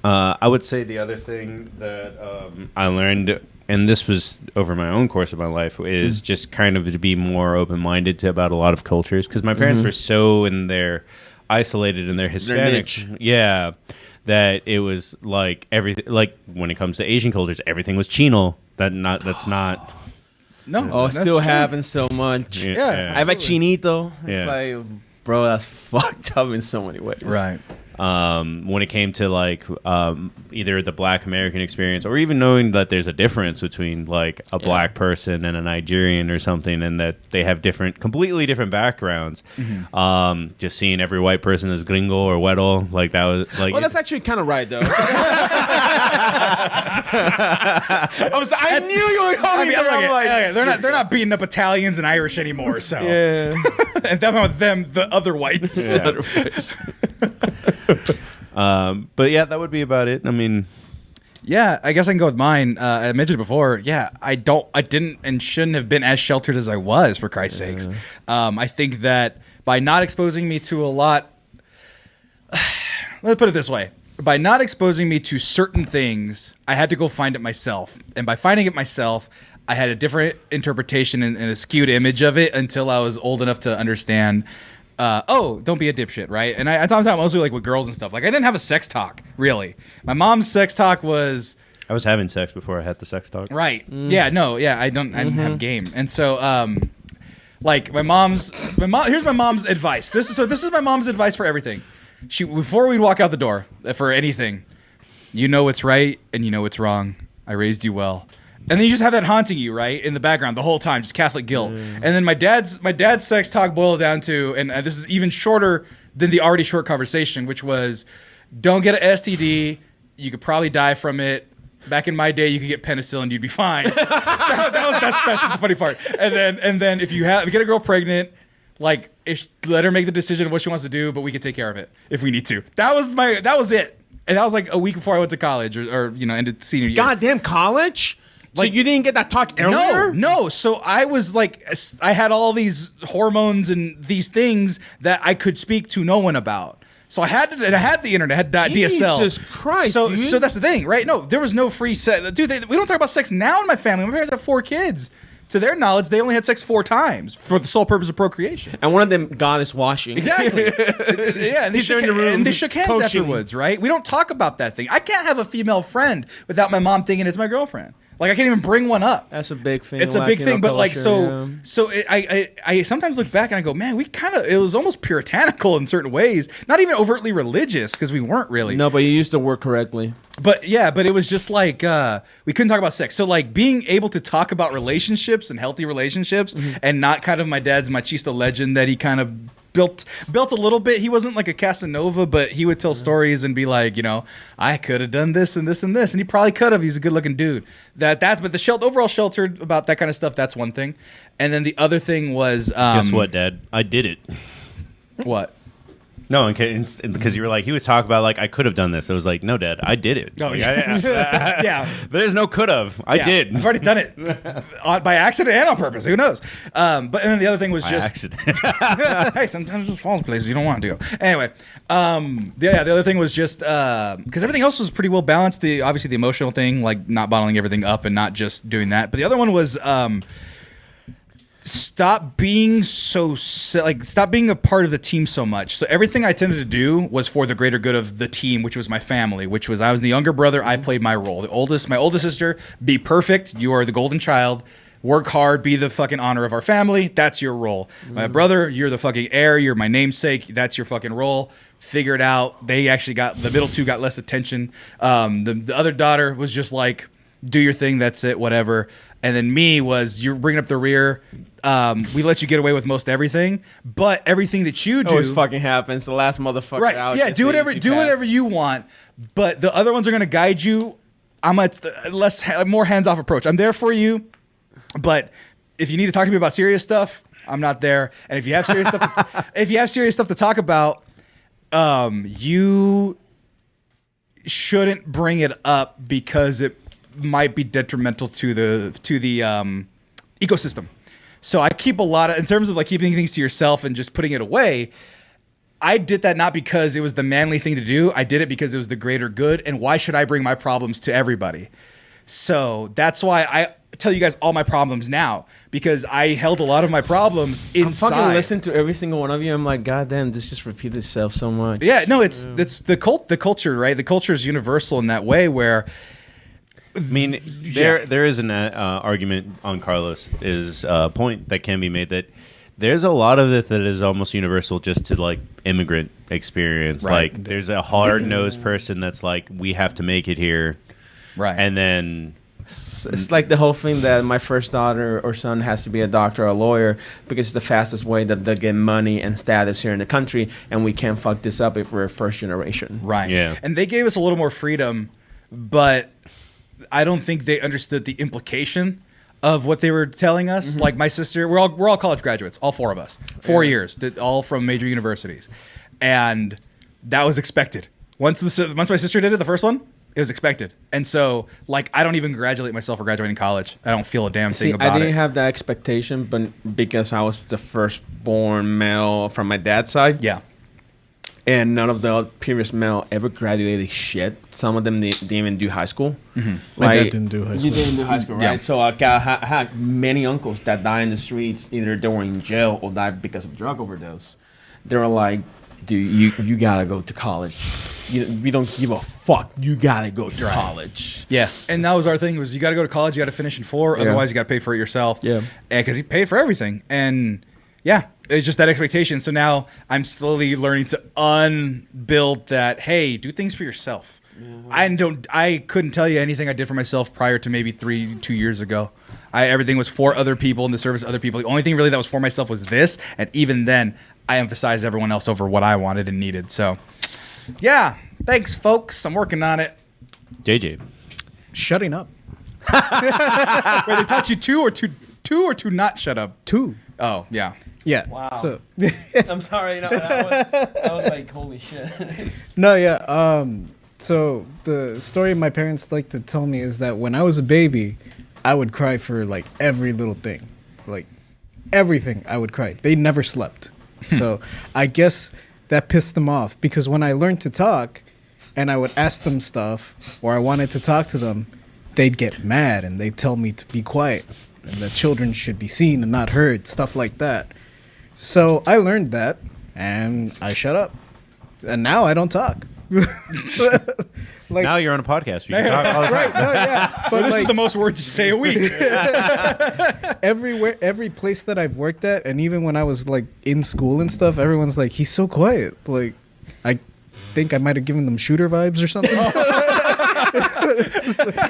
I would say the other thing that I learned and this was over my own course of my life, is just kind of to be more open-minded to about a lot of cultures, because my parents were so isolated in their Hispanic, that it was like everything. Like when it comes to Asian cultures, everything was Chino. That's not. No, Oh, it that's still true. happens so much. Yeah. I have a chinito. It's Yeah. like, bro, that's fucked up in so many ways. Right. When it came to like either the Black American experience, or even knowing that there's a difference between like a Black person and a Nigerian or something, and that they have completely different backgrounds. Just seeing every white person as gringo or güero, like that was like. Well, that's actually kind of right, though. I knew you were I going mean, to look, I'm like, they're not beating up Italians and Irish anymore. So yeah. and them with them, the other whites. Yeah. But yeah, that would be about it. I mean, Yeah, I guess I can go with mine. I mentioned before. Yeah, I didn't and shouldn't have been as sheltered as I was, for Christ's sakes. I think that by not exposing me to a lot, let's put it this way. By not exposing me to certain things, I had to go find it myself. And by finding it myself, I had a different interpretation and a skewed image of it until I was old enough to understand, don't be a dipshit, right? And I talk mostly like with girls and stuff. Like I didn't have a sex talk, really. My mom's sex talk was... I was having sex before I had the sex talk. Right. Yeah, no, yeah, I didn't have game. And so like here's my mom's advice. This is my mom's advice for everything. Before we'd walk out the door for anything, you know what's right and you know what's wrong. I raised you well. And then you just have that haunting you, right, in the background the whole time, just Catholic guilt. And then my dad's sex talk boiled down to, and this is even shorter than the already short conversation, which was, don't get an STD. You could probably die from it. Back in my day, you could get penicillin, you'd be fine. That's just the funny part. And then if you get a girl pregnant, like let her make the decision of what she wants to do, but we can take care of it if we need to. That was it. And that was like a week before I went to college or ended senior year. Goddamn college? Like, so you didn't get that talk earlier? No. So I was like, I had all these hormones and these things that I could speak to no one about. So I had the internet, I had DSL. Jesus Christ, so dude. So that's the thing, right? No, there was no free sex. Dude, we don't talk about sex now in my family. My parents have 4 kids. To their knowledge, they only had sex 4 times for the sole purpose of procreation. And one of them goddess washing. Exactly. Yeah, and they shook hands coaching. afterwards, right? We don't talk about that thing. I can't have a female friend without my mom thinking it's my girlfriend. Like I can't even bring one up. That's a big thing. It's a big thing, but like culture, I sometimes look back and I go, man, it was almost puritanical in certain ways. Not even overtly religious because we weren't really. No, but you used the word correctly. But yeah, but it was just like we couldn't talk about sex. So like being able to talk about relationships and healthy relationships, and not kind of my dad's machista legend that he kind of built a little bit. He wasn't like a Casanova, but he would tell stories and be like, I could have done this and this and this, and he probably could have. He's a good looking dude. But the overall sheltered about that kind of stuff. That's one thing, and then the other thing was guess what, Dad? I did it. What? No, because you were like, he would talk about like, I could have done this. I was like, no, Dad, I did it. Oh, yeah. Yeah. There's no could have. I did. I've already done it by accident and on purpose. Who knows? But then the other thing was By just accident. hey, sometimes it just falls places you don't want to go. Anyway, the other thing was just because everything else was pretty well balanced. Obviously the emotional thing, like not bottling everything up and not just doing that. But the other one was stop being a part of the team so much. So everything I tended to do was for the greater good of the team, which was my family, which was I was the younger brother. I played my role. My oldest sister, be perfect. You are the golden child. Work hard, be the fucking honor of our family. That's your role. My brother, you're the fucking heir. You're my namesake. That's your fucking role. Figure it out. They actually the middle 2 got less attention. The other daughter was just like, do your thing. That's it. Whatever. And then me was, you're bringing up the rear. We let you get away with most everything, but everything that you do always fucking happens. The last motherfucker right? out. Yeah, do whatever you want, but the other ones are gonna guide you. I'm more hands off approach. I'm there for you, but if you need to talk to me about serious stuff, I'm not there. And if you have serious stuff, to talk about, you shouldn't bring it up because it might be detrimental to the ecosystem. So I keep a lot of, in terms of like keeping things to yourself and just putting it away, I did that not because it was the manly thing to do. I did it because it was the greater good. And why should I bring my problems to everybody? So that's why I tell you guys all my problems now, because I held a lot of my problems inside. I'm fucking listening to every single one of you. I'm like, God damn, this just repeats itself so much. Yeah, no, it's the culture, right? The culture is universal in that way where. I mean, there is an argument on Carlos's point that can be made that there's a lot of it that is almost universal just to like immigrant experience. Right. Like there's a hard-nosed person that's like, we have to make it here. Right. And then it's like the whole thing that my first daughter or son has to be a doctor or a lawyer because it's the fastest way that they get money and status here in the country, and we can't fuck this up if we're first generation. Right. Yeah. And they gave us a little more freedom, but I don't think they understood the implication of what they were telling us. Like my sister, we're all college graduates, all 4 of us, 4 years, all from major universities, and that was expected. Once my sister did it, the first one, it was expected. And so, like, I don't even congratulate myself for graduating college. I don't feel a damn thing about it. I didn't have that expectation, but because I was the firstborn male from my dad's side. Yeah. And none of the previous male ever graduated shit. Some of them didn't even do high school. Mm-hmm. My dad didn't do high school. You didn't do high school, right? Yeah. So I had many uncles that died in the streets. Either they were in jail or died because of drug overdose. They were like, dude, you gotta go to college. We don't give a fuck. You gotta go to college. Yeah, and that was our thing, was you got to go to college, you got to finish in 4, otherwise you got to pay for it yourself. Yeah. And because he paid for everything. And yeah, it's just that expectation. So now I'm slowly learning to unbuild that, hey, do things for yourself. I couldn't tell you anything I did for myself prior to maybe 2 years ago. Everything was for other people, in the service of other people. The only thing really that was for myself was this, and even then, I emphasized everyone else over what I wanted and needed. So, yeah, thanks, folks. I'm working on it. JJ. Shutting up. Wait, they taught you two or to not shut up? 2. Oh, yeah. Yeah. Wow. So I'm sorry. No, that was like, holy shit. no, yeah. So the story my parents like to tell me is that when I was a baby, I would cry for like every little thing, like everything. I would cry. They never slept. So I guess that pissed them off, because when I learned to talk and I would ask them stuff or I wanted to talk to them, they'd get mad and they'd tell me to be quiet and that children should be seen and not heard, stuff like that. So I learned that and I shut up. And now I don't talk. Like, now you're on a podcast. You can talk all the time. Right, no, yeah. But This like, is the most words you say a week. every place that I've worked at, and even when I was like in school and stuff, everyone's like, he's so quiet. Like, I think I might have given them shooter vibes or something.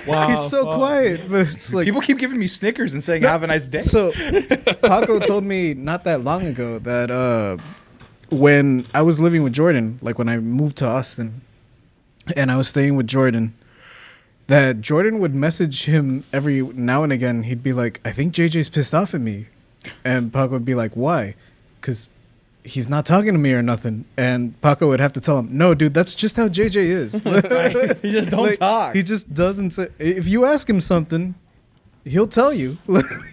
Wow. He's so quiet, but it's like People keep giving me Snickers and saying, have a nice day. So Paco told me not that long ago that when I was living with Jordan, like when I moved to Austin and I was staying with Jordan, that Jordan would message him every now and again. He'd be like, I think JJ's pissed off at me. And Paco would be like, why? Because he's not talking to me or nothing. And Paco would have to tell him, no, dude, that's just how JJ is. Right? He just don't talk. He just doesn't say. If you ask him something, he'll tell you.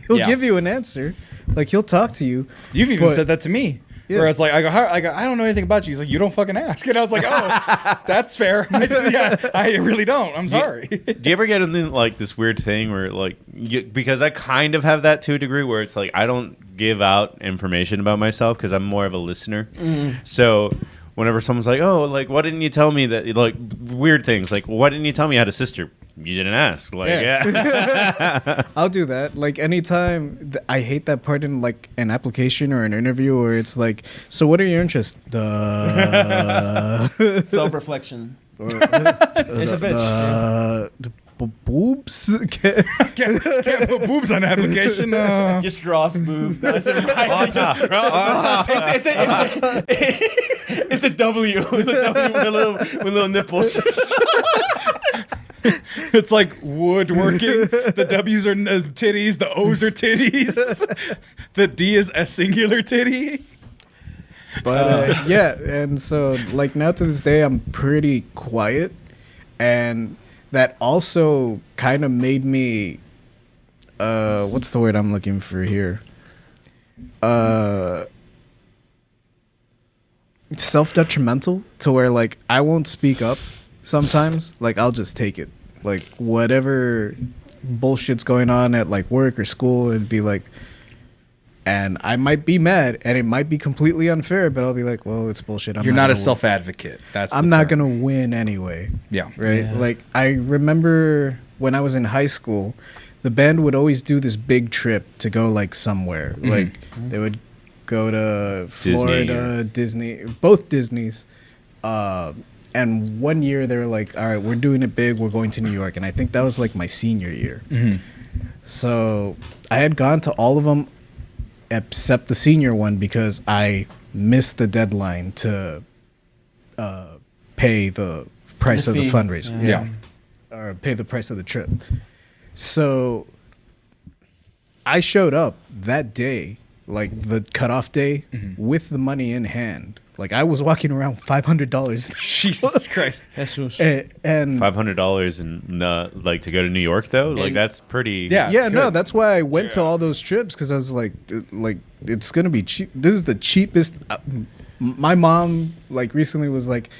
He'll give you an answer. Like, he'll talk to you. You've even said that to me. Yeah. Where it's like, I go, I don't know anything about you. He's like, you don't fucking ask. And I was like, oh, that's fair. I really don't. I'm sorry. Do you ever get into like this weird thing where like, because I kind of have that to a degree where it's like, I don't give out information about myself because I'm more of a listener. So whenever someone's like, oh, like, why didn't you tell me that, like, weird things, like, why didn't you tell me I had a sister? You didn't ask. Like, yeah. I'll do that. Like, anytime I hate that part in like an application or an interview where it's like, so what are your interests? Self-reflection. It's a bitch. Boobs? Can't put boobs on the application. Just draws boobs. It's a W. It's a W with little nipples. It's like woodworking. The W's are titties. The O's are titties. The D is a singular titty. But yeah, and so like now to this day, I'm pretty quiet, and that also kind of made me, what's the word I'm looking for here? Self-detrimental, to where like I won't speak up sometimes. Like I'll just take it Like whatever bullshit's going on at like work or school, it'd be like, and I might be mad, and it might be completely unfair, but I'll be like, well, it's bullshit. You're not a self-advocate. I'm not gonna win anyway. Yeah. Right. Yeah. Like I remember when I was in high school, the band would always do this big trip to go like somewhere. Like they would go to Florida, Disney, both Disneys. And one year they were like, all right, we're doing it big. We're going to New York. And I think that was like my senior year. So I had gone to all of them except the senior one because I missed the deadline to pay the price of the fundraiser. Yeah. Or pay the price of the trip. So I showed up that day, like the cutoff day, with the money in hand. Like I was walking around $500. Jesus Christ. Jesus. And $500 and like to go to New York though, like that's pretty. Yeah. yeah, It's no, good. that's why I went to all those trips because I was like it's gonna be cheap. This is the cheapest. My mom like recently was like,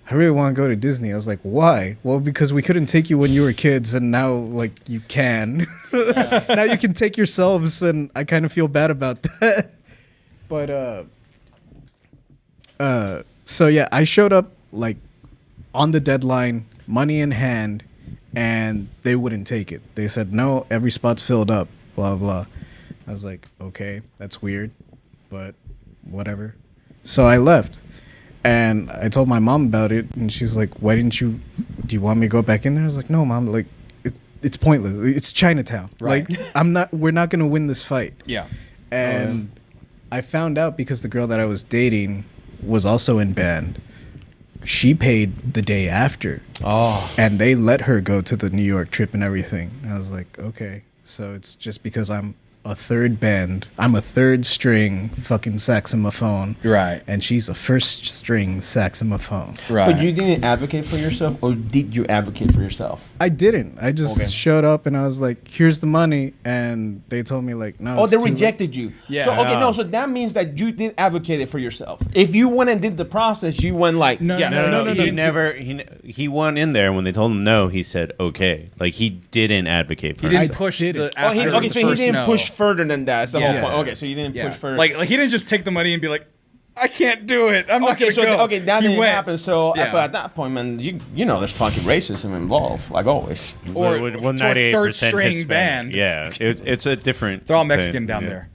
I really want to go to Disney. I was like, why? Well, because we couldn't take you when you were kids, and now like you can. Now you can take yourselves, and I kind of feel bad about that. But so yeah, I showed up like on the deadline, money in hand, and they wouldn't take it. They said, no, every spot's filled up, blah, blah. I was like, okay, that's weird, but whatever. So I left, and I told my mom about it, and she's like, why didn't you, do you want me to go back in there? I was like, no, Mom, like, it's pointless. It's Chinatown. Right. Like, we're not going to win this fight. Yeah. And I found out because the girl that I was dating was also in band. She paid the day after. Oh. And they let her go to the New York trip and everything. And I was like, okay. So it's just because I'm a third band. I'm a third string fucking saxophone. Right. And she's a first string saxophone. Right. But you didn't advocate for yourself, or did you advocate for yourself? I didn't. I just Okay. showed up and I was like, here's the money. And they told me like, no. Oh, it's they too late. rejected you. Yeah. So okay, No. no. So that means that you did advocate it for yourself. If you went and did the process, you went like, No, yes. no, no, He never. He went in there when they told him no. He said okay. Like he didn't advocate for He didn't himself. push didn't. the. Oh, After okay, the so he first didn't no. push further than that. That's the Yeah. whole point. Okay, so you didn't Yeah. push further. Like he didn't just take the money and be like, I can't do it. I'm not okay, gonna so go. okay, that He didn't went. happen. So, Yeah. but at that point, man, you know, there's fucking racism involved, like always. Or Well, towards 98% third string Hispanic. band. Yeah, it's a different. They're all thing. Mexican down Yeah. there.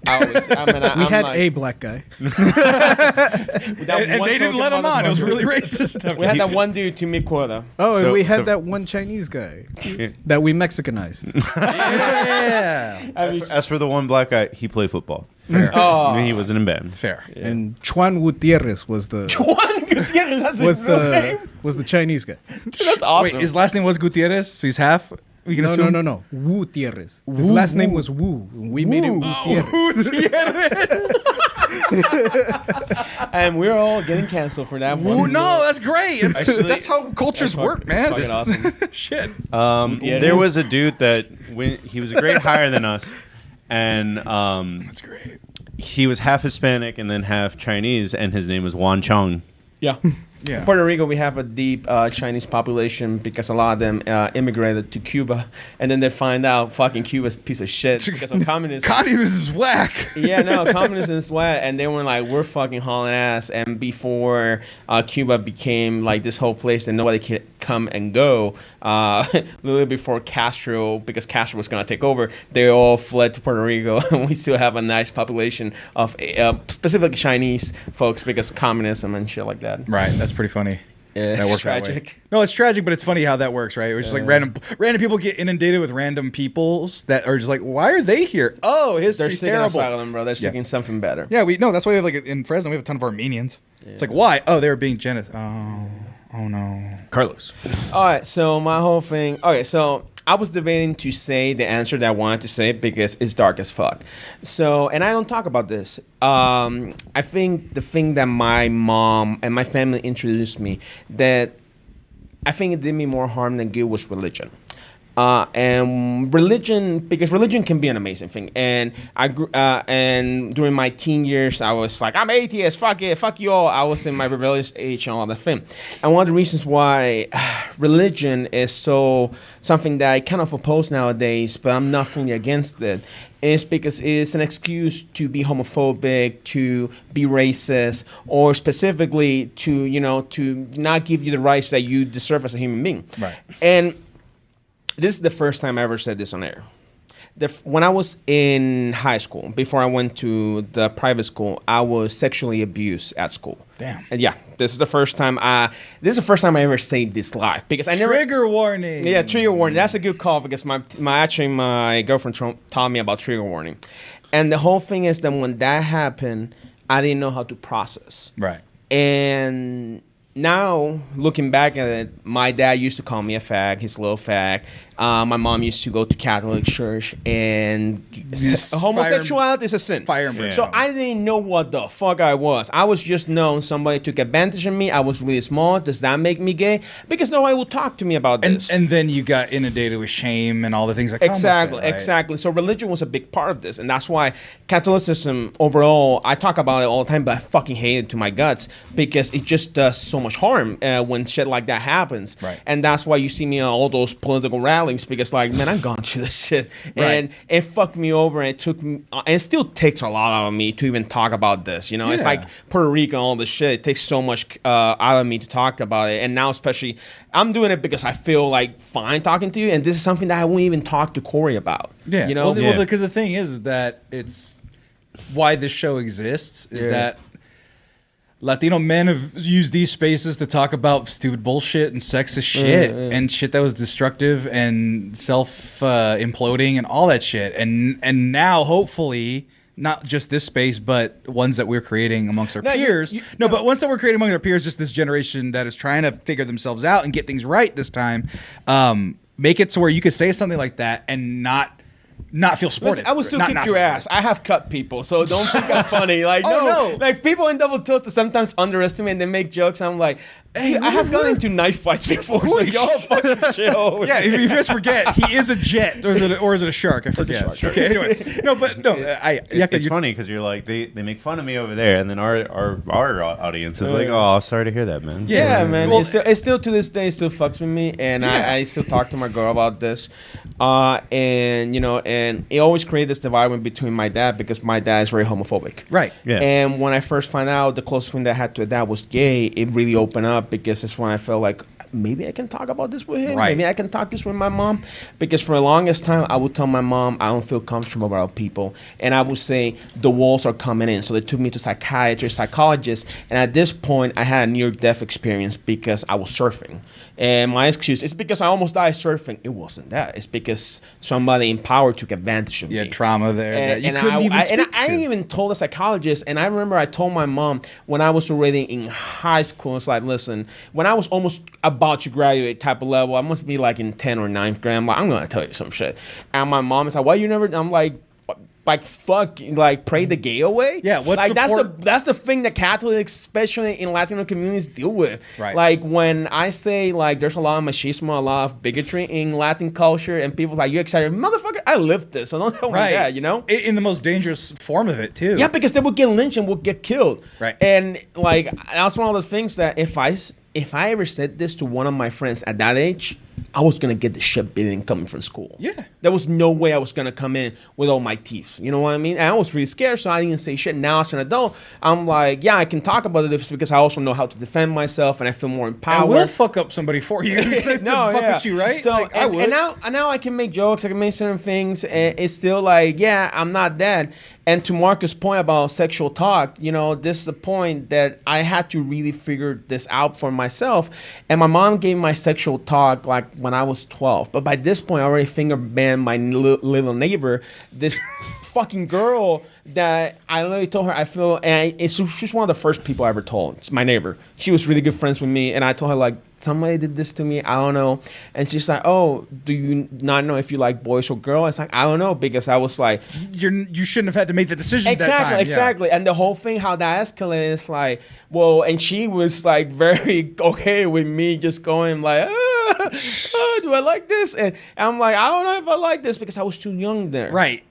We had a black guy. And they didn't let him on. It was really racist. We had that one dude to me quota. Oh, and So- we had so- that one Chinese guy Yeah. that we Mexicanized. Yeah. As for the one black guy, he played football. Oh, He wasn't in band. Fair. And Juan Gutierrez was the Juan Gutierrez, that's his real name? was the Chinese guy. That's awesome. Wait, his last name was Gutierrez, so he's half. We can assume. No. Gutierrez. His last name was Wu. We made him Gutierrez. And we're all getting canceled for that one. Ooh, no, that's great. That's how cultures That's work, man. fucking awesome. Shit. There was a dude that when he was a grade higher than us, and That's great. he was half Hispanic and then half Chinese, and his name was Wan Chong. Yeah. Yeah. Puerto Rico, we have a deep Chinese population because a lot of them immigrated to Cuba, and then they find out fucking Cuba's a piece of shit because of communism. Communism's whack. Yeah, no, communism is wet, and they were like, we're fucking hauling ass. And before Cuba became like this whole place that nobody could come and go, a little before Castro, because Castro was gonna take over, they all fled to Puerto Rico, and we still have a nice population of specifically Chinese folks because communism and shit like that. Right. That's pretty funny. It's That works that way. tragic. No, it's tragic, but it's funny how that works, right? It's just like random people get inundated with random peoples that are just like, why are they here? Oh, They're history's seeking terrible. asylum, bro. They're seeking something better. Yeah, that's why we have like in Fresno we have a ton of Armenians. It's like why? Oh, they were being genocide. Oh no. Carlos. All right, so my whole thing. Okay, so I was debating to say the answer that I wanted to say because it's dark as fuck. So, and I don't talk about this. I think the thing that my mom and my family introduced me that I think it did me more harm than good was religion. And religion, because religion can be an amazing thing. And I grew, and during my teen years, I was like, I'm atheist, fuck it, fuck you all. I was in my rebellious age and all that thing. And one of the reasons why religion is so something that I kind of oppose nowadays, but I'm not fully against it, is because it's an excuse to be homophobic, to be racist, or specifically to, to not give you the rights that you deserve as a human being. Right. And this is the first time I ever said this on air. When I was in high school, before I went to the private school, I was sexually abused at school. Damn. And yeah, this is the first time I ever say this live, because I never. Trigger warning. Yeah, trigger warning. That's a good call, because my girlfriend taught me about trigger warning, and the whole thing is that when that happened, I didn't know how to process. Right. And now, looking back at it, my dad used to call me a fag. He's a little fag. My mom used to go to Catholic church, and homosexuality is a sin. Fire and So I didn't know what the fuck I was. I was just known somebody took advantage of me. I was really small. Does that make me gay? Because nobody would talk to me about this. And then you got inundated with shame and all the things that come with it, right? Exactly. So religion was a big part of this, and that's why Catholicism overall, I talk about it all the time, but I fucking hate it to my guts, because it just does so much harm when shit like that happens. Right. And that's why you see me on all those political rallies, because like, man, I've gone through this shit, and it fucked me over, and it took me, and it still takes a lot out of me to even talk about this. It's like Puerto Rico and all this shit. It takes so much out of me to talk about it, and now especially I'm doing it because I feel like fine talking to you, and this is something that I won't even talk to Corey about. Yeah. Well, because the thing is that it's why this show exists is that Latino men have used these spaces to talk about stupid bullshit and sexist shit and shit that was destructive and self-imploding and all that shit. And now, hopefully, not just this space, but ones that we're creating amongst our peers. But ones that we're creating amongst our peers, just this generation that is trying to figure themselves out and get things right this time, make it to where you could say something like that and not feel sported. Listen, I would still kick your ass. I have cut people, so don't think I'm funny. Like, no. Like, people in Double Toast sometimes underestimate and they make jokes. I'm like, hey, I have gotten into knife fights before, so y'all fucking chill. Yeah, if you just forget, he is a jet, or is it a shark? I forget. It's a shark. Okay, anyway. It's funny because you're like, they make fun of me over there, and then our audience is like, oh, sorry to hear that, man. Yeah, man. Well, it's still to this day, it still fucks with me, and I still talk to my girl about this. And it always created this divide between my dad, because my dad is very homophobic. Right. Yeah. And when I first found out the closest thing that I had to a dad was gay, it really opened up, because it's when I felt like maybe I can talk about this with him. Right. Maybe I can talk this with my mom. Because for the longest time, I would tell my mom I don't feel comfortable around people. And I would say the walls are coming in. So they took me to psychiatrists, psychologists. And at this point, I had a near-death experience because I was surfing. And my excuse is because I almost died surfing. It wasn't that. It's because somebody in power took advantage of me. You had trauma there that you couldn't even speak to. I even told a psychologist, and I remember I told my mom when I was already in high school, it's like, listen, when I was almost about to graduate type of level, I must be like in 10th or 9th grade. I'm like, I'm going to tell you some shit. And my mom is like, why you never, I'm like fuck, like pray the gay away. Yeah, what's like support? that's the thing that Catholics, especially in Latino communities, deal with. Right. Like when I say like there's a lot of machismo, a lot of bigotry in Latin culture, and people like, you excited, motherfucker? I lived this, so don't tell me that. In the most dangerous form of it too. Yeah, because they would get lynched and would get killed. Right. And like that's one of the things that if I ever said this to one of my friends at that age, I was going to get the shit beating coming from school. Yeah. There was no way I was going to come in with all my teeth. You know what I mean? And I was really scared, so I didn't say shit. Now as an adult, I'm like, yeah, I can talk about this because I also know how to defend myself and I feel more empowered. I will fuck up somebody for you. With you, right? So, like, I would. And now I can make jokes, I can make certain things, and it's still like, yeah, I'm not dead. And to Marcus' point about sexual talk, this is the point that I had to really figure this out for myself. And my mom gave my sexual talk like when I was 12. But by this point, I already finger banged my little neighbor, this fucking girl that I literally told her I feel, and she's one of the first people I ever told. It's my neighbor. She was really good friends with me, and I told her like, somebody did this to me, I don't know. And she's like, oh, do you not know if you like boys or girls? It's like, I don't know, because I was like, you shouldn't have had to make the decision exactly. And the whole thing, how that escalated, is like, well, and she was like very okay with me just going like, Do I like this? And I'm like, I don't know if I like this because I was too young there. Right.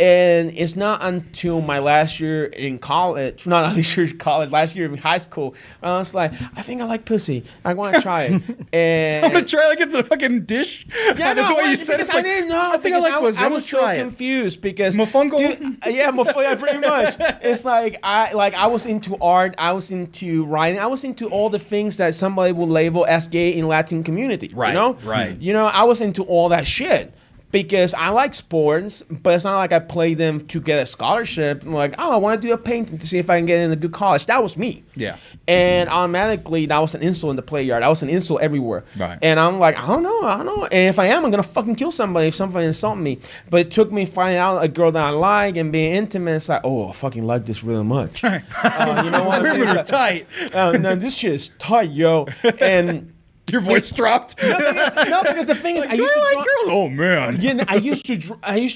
And it's not until my last year in college, last year in high school, I was like, I think I like pussy. I want to try it. And I'm gonna try like it's a fucking dish. yeah, no, the way you said it's I like, didn't know. I think I like pussy. I I'm was gonna try so it. confused because Mofongo? yeah, pretty much. It's like I was into art, I was into writing, I was into all the things that somebody would label as gay in Latin community. Right, You know? right. You know, I was into all that shit. Because I like sports, but it's not like I play them to get a scholarship. I'm like, oh, I want to do a painting to see if I can get in a good college. That was me. Yeah. And automatically, that was an insult in the play yard. That was an insult everywhere. Right. And I'm like, I don't know. And if I am, I'm going to fucking kill somebody if somebody insults me. But it took me finding out a girl that I like and being intimate. It's like, oh, I fucking like this really much. You know what? Women are tight. No, this shit is tight, yo. And... Your voice dropped. No, because the thing is, I used to like draw, girls? Oh man. yeah, I used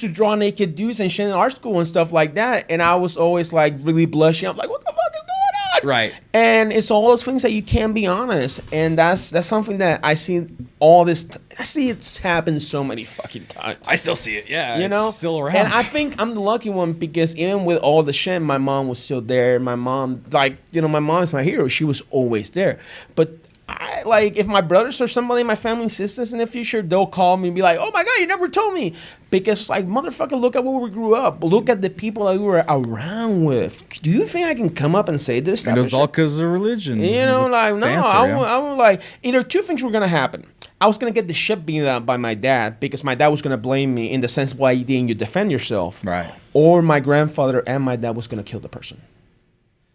to draw naked dudes and shit in art school and stuff like that, and I was always like really blushing. I'm like, what the fuck is going on? Right. And it's all those things that you can't be honest, and that's something that I see all this. I see it's happened so many fucking times. I still see it. Yeah. You know, it's still around. and I think I'm the lucky one because even with all the shit, my mom was still there. My mom, like, you know, my mom is my hero. She was always there, but. I, like, if my brothers or somebody in my family insists this in the future, they'll call me and be like, oh my God, you never told me. Because, like, motherfucker, look at where we grew up. Look at the people that we were around with. Do you think I can come up and say this? And it was all because of religion. You know, like, no, Answer, I was like, either two things were going to happen. I was going to get the shit beaten out by my dad because my dad was going to blame me in the sense, why didn't you defend yourself? Right. Or my grandfather and my dad was going to kill the person.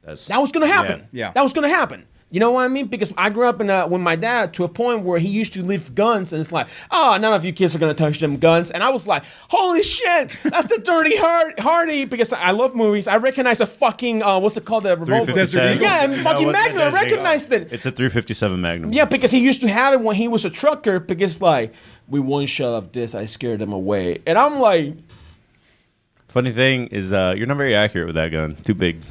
That was going to happen. Yeah. That was going to happen. You know what I mean? Because I grew up with my dad to a point where he used to lift guns, and it's like, oh, none of you kids are gonna touch them guns. And I was like, holy shit, that's the Dirty Hardy. Because I love movies. I recognize a fucking what's it called? The revolver. Yeah, fucking Magnum. I recognized it. It's a 357 Magnum. Yeah, because he used to have it when he was a trucker. Because like, with one shot of this, I scared them away. And I'm like. Funny thing is, you're not very accurate with that gun. Too big.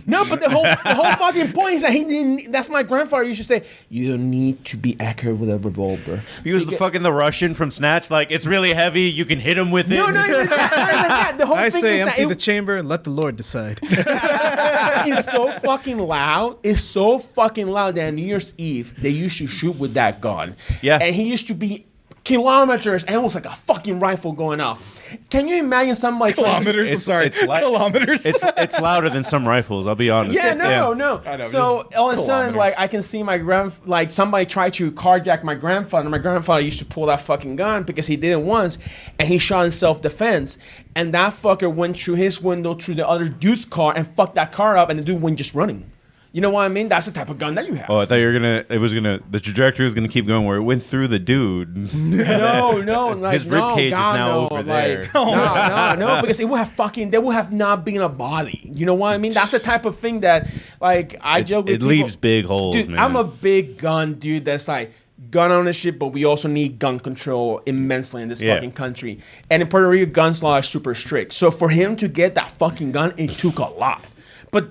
No, but the whole fucking point is that he didn't. That's my grandfather used to say. You don't need to be accurate with a revolver. He was the Russian from Snatch. Like, it's really heavy. You can hit him with it. No, not even that. The whole I thing say is empty that the chamber and let the Lord decide. it's so fucking loud. It's so fucking loud that on New Year's Eve they used to shoot with that gun. Yeah, and he used to be kilometers, and it was like a fucking rifle going off. Can you imagine somebody kilometers? Kilometers. It's louder than some rifles. I'll be honest. Yeah, no. I know, so all of a sudden, kilometers. like I can see like somebody tried to carjack my grandfather. My grandfather used to pull that fucking gun because he did it once, and he shot in self-defense. And that fucker went through his window through the other dude's car and fucked that car up, and the dude went just running. You know what I mean? That's the type of gun that you have. Oh, I thought the trajectory was gonna keep going where it went through the dude. No, like, his rib cage is now over like, there. No, because it would have there would have not been a body. You know what I mean? That's the type of thing that, like, I joke with it people. leaves big holes, dude, man. I'm a big gun dude that's like, gun ownership, but we also need gun control immensely in this fucking country. And in Puerto Rico, guns law is super strict. So for him to get that fucking gun, it took a lot. But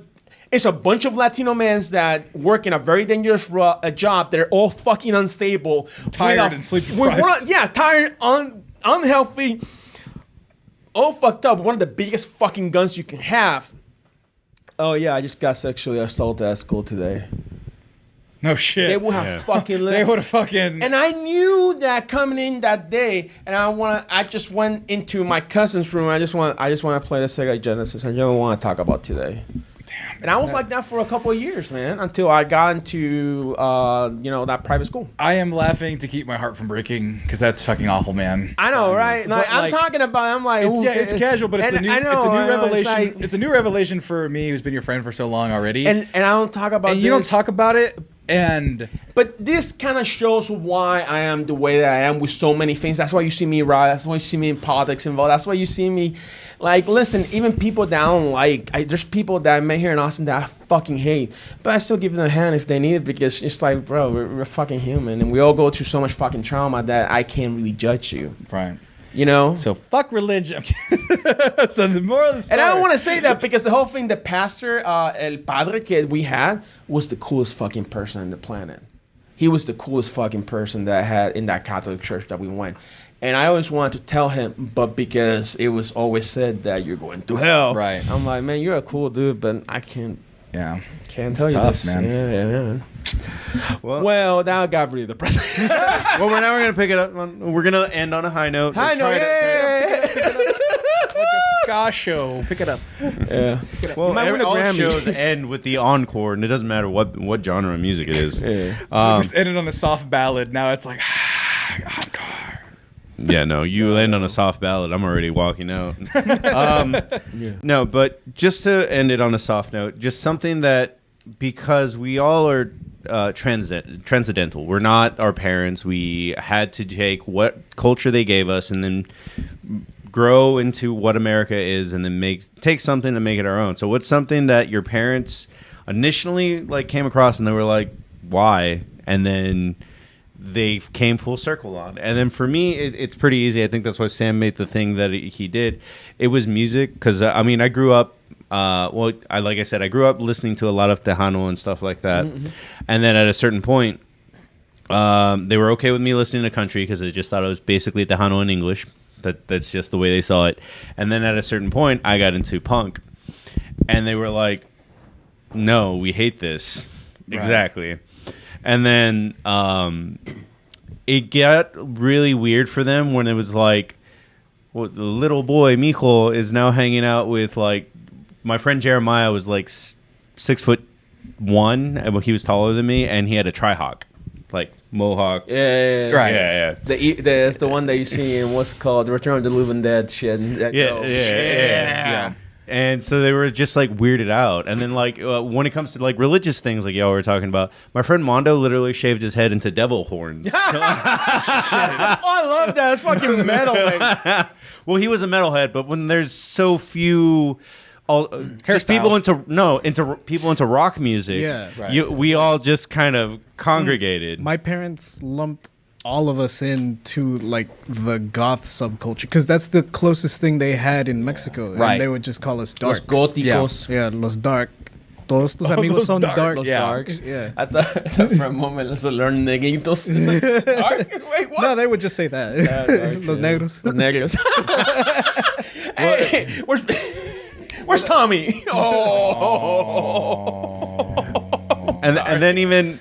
it's a bunch of Latino men that work in a very dangerous job. They're all fucking unstable, tired and sleep deprived. Tired, unhealthy, all fucked up. One of the biggest fucking guns you can have. Oh yeah, I just got sexually assaulted at school today. No shit. They would have fucking. They would have fucking. And I knew that coming in that day, and I just went into my cousin's room. I just want to play the Sega Genesis. I don't want to talk about today. And I was like that for a couple of years, man, until I got into, that private school. I am laughing to keep my heart from breaking because that's fucking awful, man. I know, right? Like, I'm talking about. I'm like, it's casual, but it's a new revelation. It's a new revelation for me, who's been your friend for so long already. And I don't talk about. And you don't talk about it. But this kind of shows why I am the way that I am with so many things. That's why you see me rise. That's why you see me in politics involved. That's why you see me, like, listen, even people that I don't like, there's people that I met here in Austin that I fucking hate. But I still give them a hand if they need it because it's like, bro, we're fucking human. And we all go through so much fucking trauma that I can't really judge you. Right. You know? So fuck religion. So the moral of the story. And I don't want to say that because the whole thing, the pastor, El Padre that we had was the coolest fucking person on the planet. he was the coolest fucking person that I had in that Catholic church that we went. And I always wanted to tell him, but because it was always said that you're going to hell. Right. I'm like, man, you're a cool dude, but I can't It's tell you tough, this. man. Yeah, man. Well, Now I got really depressed. well, we're gonna pick it up. We're gonna end on a high note. I know, Like a ska show. Pick it up. yeah. Well, You might win a all Grammy. shows end with the encore, and it doesn't matter what genre of music it is. Yeah. Just ended on a soft ballad. Now it's like encore. Yeah, no, you end on a soft ballad. I'm already walking out. No, but just to end it on a soft note, just something that, because we all are transcendental. We're not our parents. We had to take what culture they gave us and then grow into what America is, and then take something and make it our own. So what's something that your parents initially like came across and they were like, why? And then they came full circle on. And then for me, it's pretty easy. I think that's why Sam made the thing that he did. It was music, because I mean, I grew up like I said, I grew up listening to a lot of Tejano and stuff like that. Mm-hmm. And then at a certain point, they were okay with me listening to country because they just thought it was basically Tejano in English. That's just the way they saw it. And then at a certain point, I got into punk. And they were like, no, we hate this. Right. Exactly. And then it got really weird for them when it was like, well, the little boy, Mijo, is now hanging out with, like, my friend Jeremiah was like 6'1", and he was taller than me, and he had a tri-hawk, like mohawk. Yeah. Right. Yeah. It's the one that you see in what's called Return of the Living Dead shit. Yeah. And so they were just like weirded out. And then like when it comes to like religious things like y'all were talking about, my friend Mondo literally shaved his head into devil horns. I love that. It's fucking metal. Well, he was a metalhead, but when there's so few just people into rock music, we all just kind of congregated. My parents lumped all of us into like the goth subculture because that's the closest thing they had in Mexico. Right. And they would just call us dark. Los góticos. Yeah, los dark. Todos tus amigos son dark. Los Yeah. darks. Yeah. I thought for a moment, let's learn negritos. Dark? Wait, what? No, they would just say that. Los negros. Los negros. Hey, where's Tommy? Oh. And then even,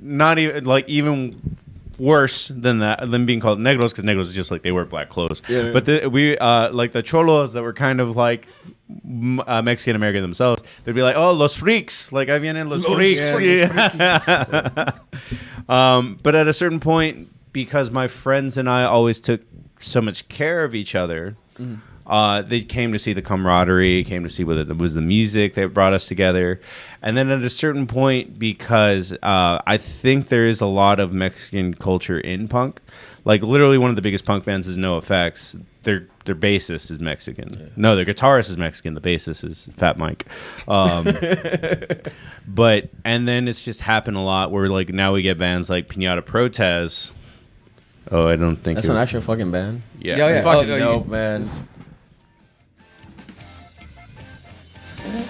not even, like, even worse than that, than being called negros, because negros is just like they wear black clothes. Yeah. But we like the cholos that were kind of like Mexican American themselves, they'd be like, oh, los freaks, like ahí vienen los freaks. Yeah. But at a certain point, because my friends and I always took so much care of each other, they came to see the camaraderie, came to see whether it was the music that brought us together. And then at a certain point, because I think there is a lot of Mexican culture in punk, like literally one of the biggest punk bands is NoFX. Their bassist is Mexican. Yeah. No, their guitarist is Mexican. The bassist is Fat Mike. But and then it's just happened a lot where like now we get bands like Piñata Protest. Oh, I don't think that's an actual fucking band. Yeah, it's fucking dope, man.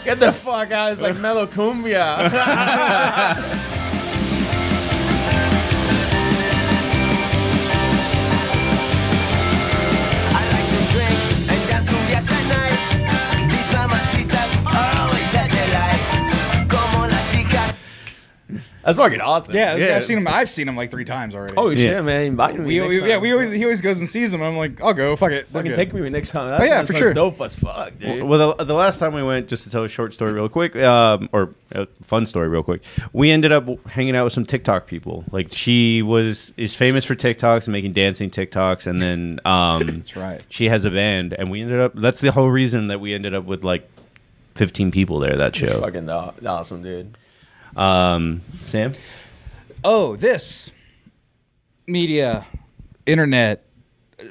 Get the fuck out! It's like mellow cumbia. That's fucking awesome. Yeah, I've seen him. I've seen him like 3 times already. Holy shit, man! Invite me. He always goes and sees him. I'm like, I'll go. Fuck it. Fucking take me next time. That's for sure. Dope as fuck, dude. Well, the last time we went, just to tell a short story real quick, or a fun story real quick, we ended up hanging out with some TikTok people. Like she is famous for TikToks and making dancing TikToks, and then that's right. She has a band, and we ended up. That's the whole reason that we ended up with like 15 people there that show. It's fucking awesome, dude. Sam. Oh, this media, internet,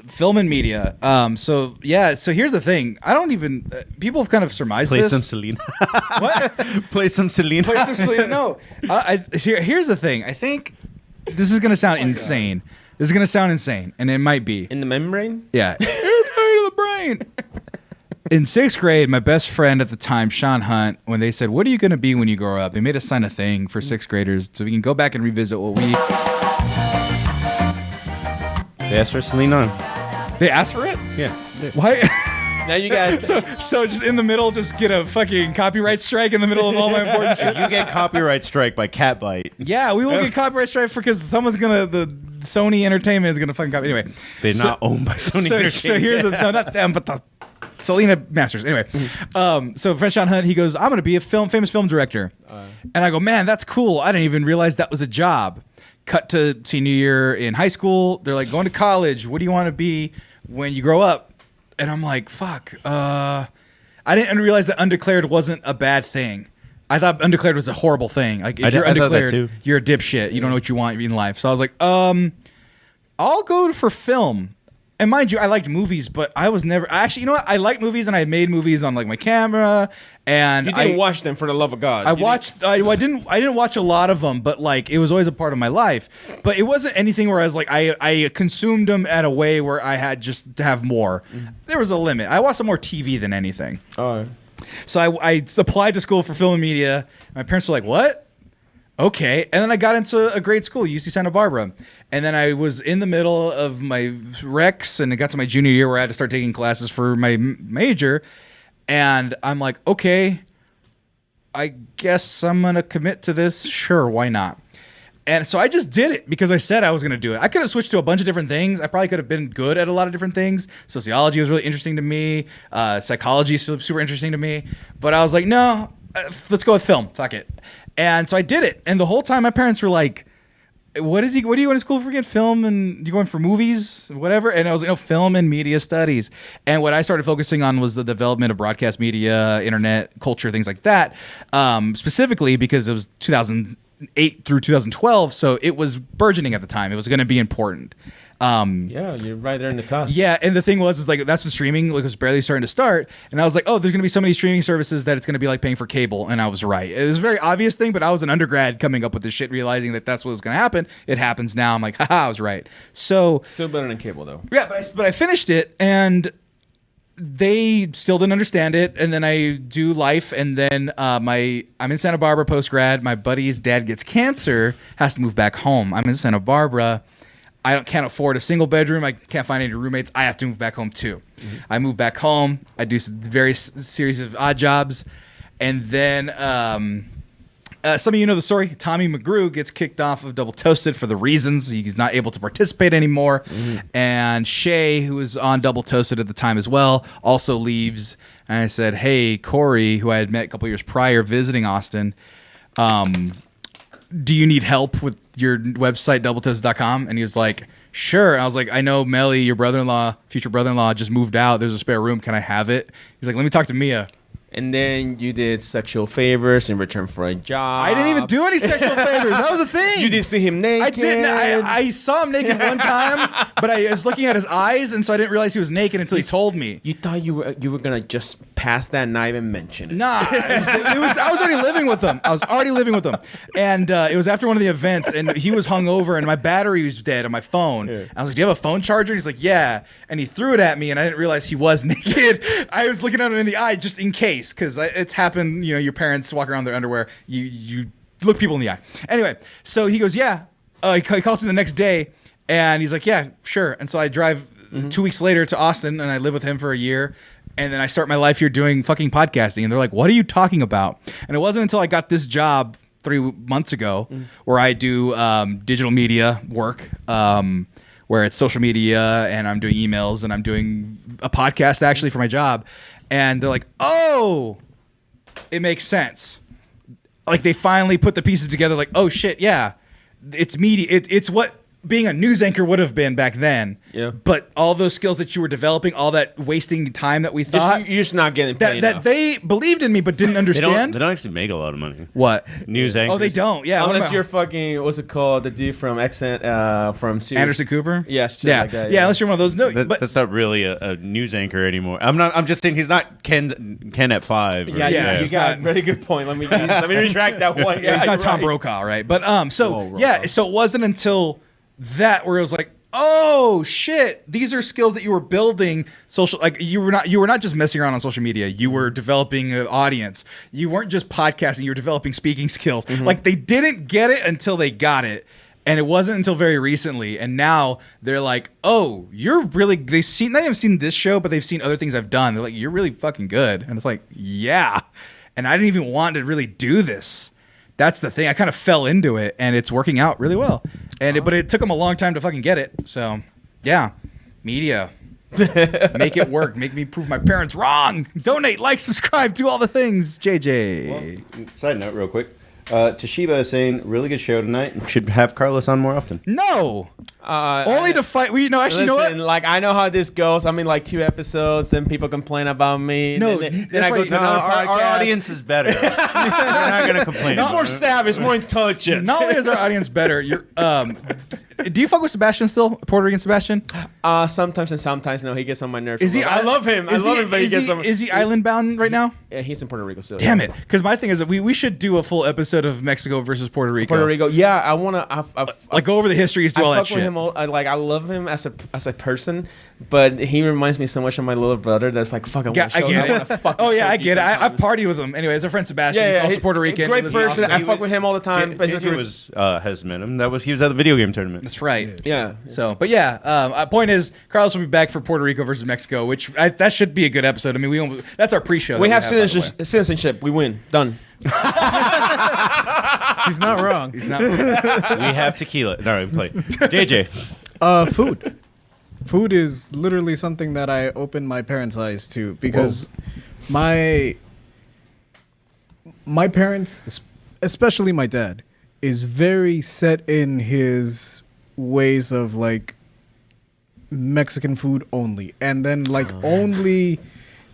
film and media. So here's the thing. I don't even. People have kind of surmised Play this. some Selena. What? Play some Selena. Play some Selena. No. Here's the thing. I think this is gonna sound insane. God. This is gonna sound insane, and it might be in the membrane. Yeah. It's into the brain. in 6th grade, my best friend at the time, Sean Hunt, when they said, "What are you going to be when you grow up?" They made us sign a thing for 6th graders so we can go back and revisit what we. They asked for Celine on. They asked for it? Yeah. Why? Now you guys. So just in the middle, just get a fucking copyright strike in the middle of all my important shit. You get copyright strike by Catbite. Yeah, we will get copyright strike because someone's gonna the Sony Entertainment is gonna fucking copy. Anyway, They're not owned by Sony Entertainment. So here's no, not them, but the Selena Masters. Anyway, so friend Sean Hunt, he goes, "I'm gonna be a famous film director," and I go, "Man, that's cool. I didn't even realize that was a job." Cut to senior year in high school. They're like, "Going to college. What do you want to be when you grow up?" And I'm like, fuck. I didn't realize that undeclared wasn't a bad thing. I thought undeclared was a horrible thing. Like, if you're undeclared, you're a dipshit. You don't know what you want in life. So I was like, I'll go for film. And mind you, I liked movies, but I was never... Actually, you know what? I liked movies, and I made movies on like my camera, and You didn't watch them for the love of God. I didn't watch a lot of them, but like it was always a part of my life. But it wasn't anything where I was like I consumed them at a way where I had just to have more. There was a limit. I watched some more TV than anything. Oh. So I applied to school for film and media. My parents were like, "What?" Okay. And then I got into a great school, UC Santa Barbara. And then I was in the middle of my recs, and it got to my junior year where I had to start taking classes for my major. And I'm like, okay, I guess I'm going to commit to this. Sure, why not? And so I just did it because I said I was going to do it. I could have switched to a bunch of different things. I probably could have been good at a lot of different things. Sociology was really interesting to me. Psychology is super interesting to me. But I was like, no, let's go with film. Fuck it. And so I did it. And the whole time my parents were like, what are you going to school for again? Film, and you going for movies, whatever? And I was like, no, film and media studies. And what I started focusing on was the development of broadcast media, internet, culture, things like that. Specifically because it was 2008 through 2012. So it was burgeoning at the time. It was going to be important. Yeah, you're right there in the cusp. Yeah, and the thing was like that's when streaming was barely starting to start, and I was like, oh, there's gonna be so many streaming services that it's gonna be like paying for cable, and I was right. It was a very obvious thing, but I was an undergrad coming up with this shit, realizing that that's what was gonna happen. It happens now. I'm like, haha, I was right. So Still better than cable though. yeah, but I finished it, and they still didn't understand it. And then I do life, and then I'm in Santa Barbara post grad. My buddy's dad gets cancer, has to move back home. I'm in Santa Barbara. Can't afford a single bedroom. I can't find any roommates. I have to move back home too. I move back home. I do some various series of odd jobs, and then some of you know the story. Tommy McGrew gets kicked off of Double Toasted for the reasons he's not able to participate anymore, and Shay, who was on Double Toasted at the time as well, also leaves. And I said, "Hey, Corey, who I had met a couple years prior visiting Austin, do you need help with your website, doubletoast.com?" And he was like, "Sure." And I was like, "I know Melly, your future brother-in-law, just moved out. There's a spare room. Can I have it?" He's like, "Let me talk to Mia." And then you did sexual favors in return for a job. I didn't even do any sexual favors. That was the thing. You didn't see him naked. I didn't. I saw him naked one time, but I was looking at his eyes, and so I didn't realize he was naked until he told me. You thought you were gonna just pass that and not even mention it. Nah, I was already living with him. And it was after one of the events, and he was hungover, and my battery was dead on my phone. Yeah. I was like, "Do you have a phone charger?" He's like, "Yeah," and he threw it at me, and I didn't realize he was naked. I was looking at him in the eye just in case. Because it's happened, you know, your parents walk around in their underwear, you look people in the eye. Anyway, so he goes, yeah. He calls me the next day, and he's like, yeah, sure. And so I drive 2 weeks later to Austin, and I live with him for a year. And then I start my life here doing fucking podcasting. And they're like, "What are you talking about?" And it wasn't until I got this job 3 months ago where I do digital media work, where it's social media, and I'm doing emails, and I'm doing a podcast actually for my job. And they're like, "Oh, it makes sense." Like they finally put the pieces together. Like, "Oh shit, yeah, it's media. It's what being a news anchor would have been back then." Yeah. But all those skills that you were developing, all that wasting time that we thought, you're just not getting paid that they believed in me but didn't understand. They don't actually make a lot of money. What? News anchors. Oh, they don't. Yeah. Unless you're fucking, what's it called? The dude from Accent, from Series. Anderson Cooper. Yes. Yeah. Like that, Yeah. Unless you're one of those. No. But that's not really a news anchor anymore. I'm just saying he's not Ken at 5. Yeah. You got a very good point. Let me retract that one. Yeah, he's not Tom Brokaw, right? But so Whoa, yeah. So it wasn't until that where it was like, oh shit, these are skills that you were building social, like you were not just messing around on social media, you were developing an audience. You weren't just podcasting, you were developing speaking skills. Like they didn't get it until they got it. And it wasn't until very recently, and now they're like, "Oh, you're really." They haven't seen this show, but they've seen other things I've done. They're like, "You're really fucking good," and it's like, "Yeah." And I didn't even want to really do this. That's the thing. I kind of fell into it, and it's working out really well. And but it took them a long time to fucking get it. So, yeah, media, make it work. Make me prove my parents wrong. Donate, like, subscribe, do all the things. JJ. Well, side note, real quick. Toshiba is saying, really good show tonight. Should have Carlos on more often. No. Only to fight. Well, actually, Listen, you know what? like I know how this goes. I'm in like 2 episodes, and people complain about me. No, then that's I go right. to another our podcast. audience is better. They're not going to complain. It's about more it. savage, more intelligent. Not only is our audience better, you're. Do you fuck with Sebastian still? Puerto Rican Sebastian? Sometimes and sometimes no. He gets on my nerves. Is he? I love him. I love him, but he gets on. Is he island bound right now? Yeah, he's in Puerto Rico still. Damn it! Because my thing is that we should do a full episode of Mexico versus Puerto Rico. Puerto Rico. Yeah, I wanna. Like go over the histories, do all I that fuck with shit. him. I love him as a person, but he reminds me so much of my little brother. That's like fuck. I Yeah, I get it. Oh yeah, I get it. I've partied with him. Anyways, our friend Sebastian. He's also Puerto Rican. Great He lives in person. Austin. I fuck with him all the time. But JJ has met him. He was at the video game tournament. That's right. yeah. So, but yeah, point is, Carlos will be back for Puerto Rico versus Mexico, which that should be a good episode. I mean, that's our pre-show. We that have by the way. citizenship. We win. Done. He's not wrong. He's not. We have tequila. All right, play. JJ. Food. Food is literally something that I opened my parents' eyes to because my parents, especially my dad, is very set in his ways of like Mexican food only, and then like only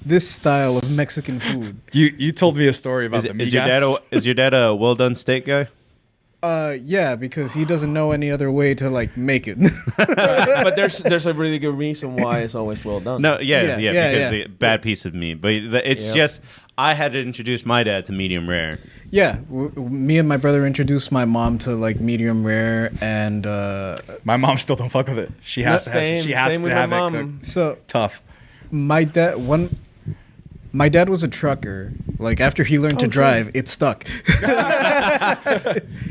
this style of Mexican food. You told me a story about the migas. Is your dad a well done steak guy? Yeah, because he doesn't know any other way to like make it. But there's a really good reason why it's always well done. No, because yeah. the bad piece of meat. But it's just I had to introduce my dad to medium rare. Yeah, me and my brother introduced my mom to like medium rare, and My mom still don't fuck with it. She has to have. She has to have it cooked. so Tough. my dad was a trucker. Like after he learned to drive, it stuck.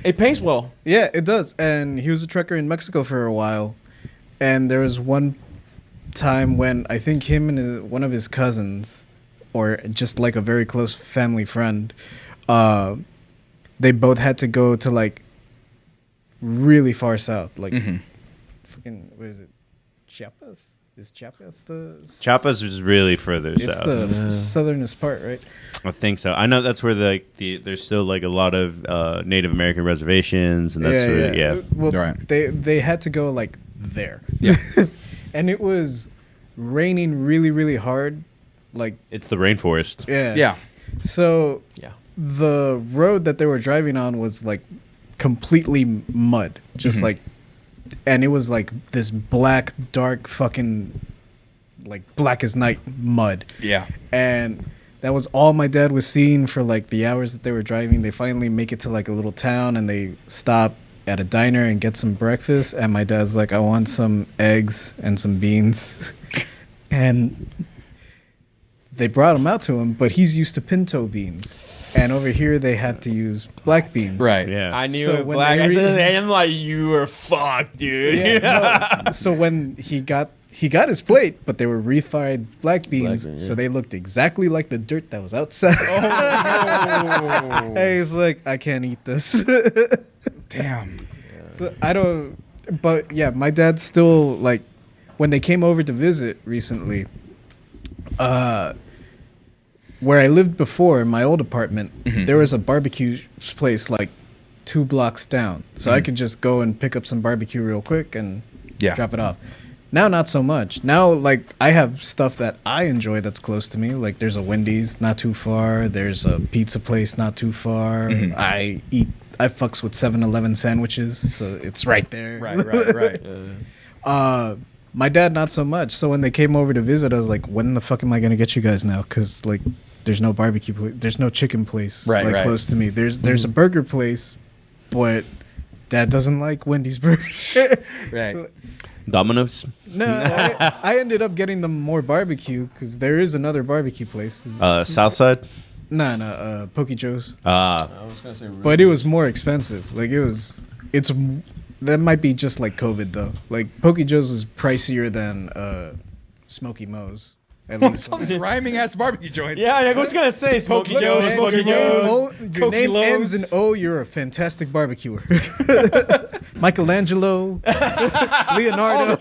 It pays well. Yeah, it does. And he was a trucker in Mexico for a while. And there was one time when I think him and one of his cousins, or just like a very close family friend, they both had to go to like really far south, like fucking what is it, Chiapas? Is Chiapas the Chiapas is really further It's south. the southernest part, right? I think so. I know that's where there's still like a lot of Native American reservations, and that's Well, Right. they had to go like there. Yeah. And it was raining really, really hard. Like it's the rainforest. yeah. Yeah. So Yeah. the road that they were driving on was like completely mud, just like, and it was like this black, dark, fucking like black as night mud. Yeah. And that was all my dad was seeing for like the hours that they were driving. They finally make it to like a little town, and they stop at a diner and get some breakfast. And my dad's like, I want some eggs and some beans. And they brought them out to him, but he's used to pinto beans. And over here they had to use black beans. Right. Yeah. I knew So it when black. they I'm like, you were fucked, dude. Yeah, no. So when he got his plate, but they were refried black beans, bean, yeah. so they looked exactly like the dirt that was outside. And he's like, I can't eat this. Damn. So I don't. But yeah, my dad still like when they came over to visit recently. Where I lived before in my old apartment, there was a barbecue place like 2 blocks down, so I could just go and pick up some barbecue real quick and drop it off. Now, not so much. Now, like I have stuff that I enjoy that's close to me. Like there's a Wendy's not too far. There's a pizza place not too far. I fucks with 7-Eleven sandwiches, so it's right there. Right. My dad, not so much. So when they came over to visit, I was like, when the fuck am I going to get you guys now? Because, like, there's no barbecue place. There's no chicken place Right. close to me. There's a burger place, but Dad doesn't like Wendy's burgers. Right. Domino's. No, I ended up getting them more barbecue because there is another barbecue place. Southside. No, Poke Joe's. Ah. I was gonna say, But it was more expensive. Like it's that might be just like COVID though. Like Poke Joe's is pricier than Smoky Mo's. At least All these rhyming ass barbecue joints. yeah, I was gonna say Smoky Poke Joe's, Joe's, Smoky Smoky Joe's. Joe's. Your name Lowe's. ends in O. You're a fantastic barbecuer. Michelangelo, Leonardo,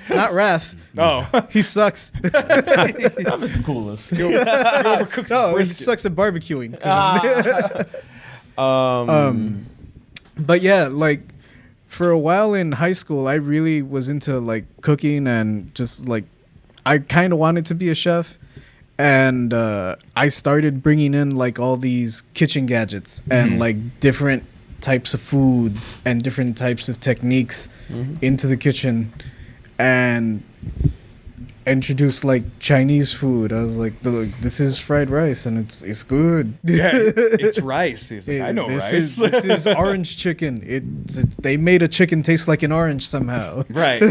not Raph. No. He sucks. That was the coolest. He overcooks No, he brisket. sucks at barbecuing. Um, But yeah, like for a while in high school, I really was into like cooking and just like I kind of wanted to be a chef. And I started bringing in like all these kitchen gadgets and like different types of foods and different types of techniques into the kitchen and introduced like Chinese food. I was like, "Look, this is fried rice and it's good. Yeah, it's rice. He's like, I know this rice. This is orange chicken. They made a chicken taste like an orange somehow. Right.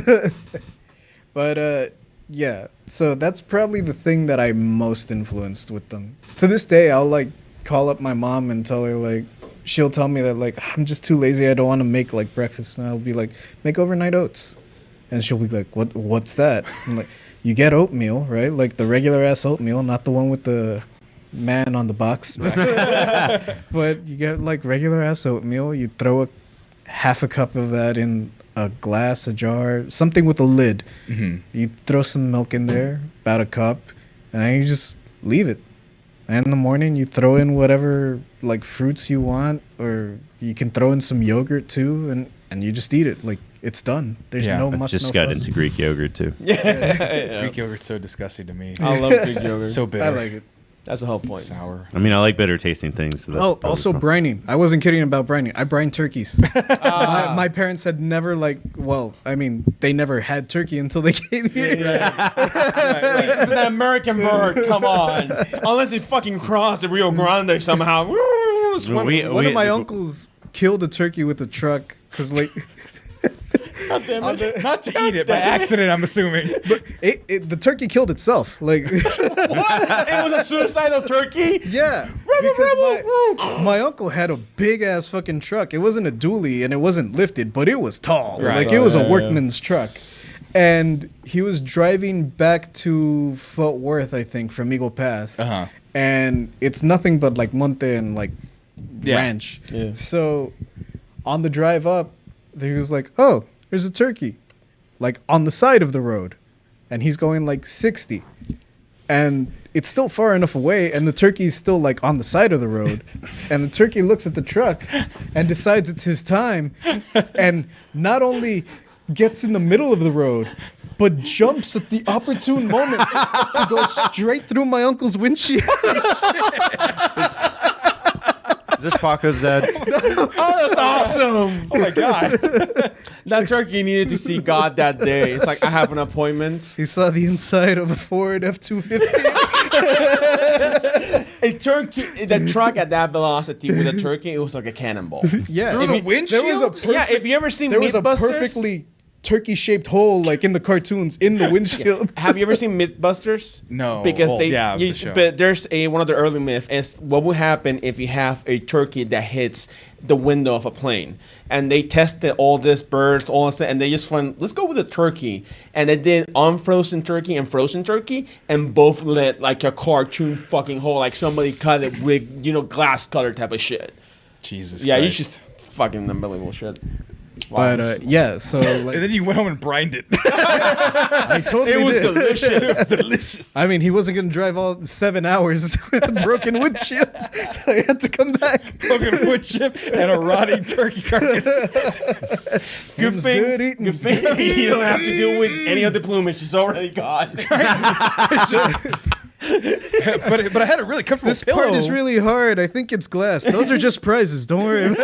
But yeah, so that's probably the thing that I most influenced with them. To this day, I'll like call up my mom and tell her like she'll tell me that like I'm just too lazy. I don't want to make like breakfast, and I'll be like, make overnight oats, and she'll be like, what's that? I'm like, you get oatmeal, right? Like the regular ass oatmeal, not the one with the man on the box. But you get like regular ass oatmeal. You throw half a cup of that in a glass, a jar, something with a lid. You throw some milk in there, about a cup, and then you just leave it. And in the morning, you throw in whatever like fruits you want, or you can throw in some yogurt too, and you just eat it. Like it's done. There's Yeah, no I muss, Just no got fuss. into Greek yogurt too. yeah. Greek yogurt's so disgusting to me. I love Greek yogurt. So bitter. I like it. That's the whole point. Sour. I mean, I like better tasting things. So that's Oh, probably also fine. brining. I wasn't kidding about brining. I brine turkeys. My parents had never I mean, they never had turkey until they came here. This is an American bird. Come on, unless it fucking crossed the Rio Grande somehow. Woo, swim. One of my uncles killed a turkey with a truck because like Not to eat it by accident, I'm assuming. the turkey killed itself. Like What? It was a suicidal turkey. yeah, because my uncle had a big ass fucking truck. It wasn't a dually and it wasn't lifted, but it was tall. Right. Like it was a workman's truck. And he was driving back to Fort Worth, I think, from Eagle Pass. Uh-huh. And it's nothing but like monte and like Yeah. ranch. Yeah. So on the drive up, he was like, "Oh, there's a turkey, like on the side of the road," and he's going like 60, and it's still far enough away, and the turkey is still like on the side of the road, and the turkey looks at the truck and decides it's his time, and not only gets in the middle of the road, but jumps at the opportune moment to go straight through my uncle's windshield. Is this Paco's dad? Oh, that's awesome. Oh my god. That turkey needed to see God that day. It's like, I have an appointment. He saw the inside of a Ford F-250. A turkey, the truck at that velocity with a turkey, it was like a cannonball. Yeah, Through if the you- windshield? There was a perfect, Yeah, if you ever seen there was a Mythbusters, perfectly turkey-shaped hole like in the cartoons in the windshield. Have you ever seen Mythbusters? No. Because Well, they, yeah, you- the show. but there's one of the early myths is what would happen if you have a turkey that hits the window of a plane, and they tested all this birds, all this, and they just went, let's go with a turkey, and they did unfrozen turkey and frozen turkey, and both lit like a cartoon fucking hole, like somebody cut it with glass cutter type of shit. Jesus Yeah, Christ. you should fucking unbelievable shit. But yeah, so And like then you went home and brined it. I totally It was did. delicious. It was delicious. I mean, he wasn't gonna drive all 7 hours with a broken windshield. I had to come back. Broken wood chip and a rotting turkey carcass. Good Them's thing, good eating. good thing you don't have to deal with any of the plumage. It's already gone. but I had a really comfortable This pillow. part is really hard. I think it's glass. Those are just prizes. Don't worry.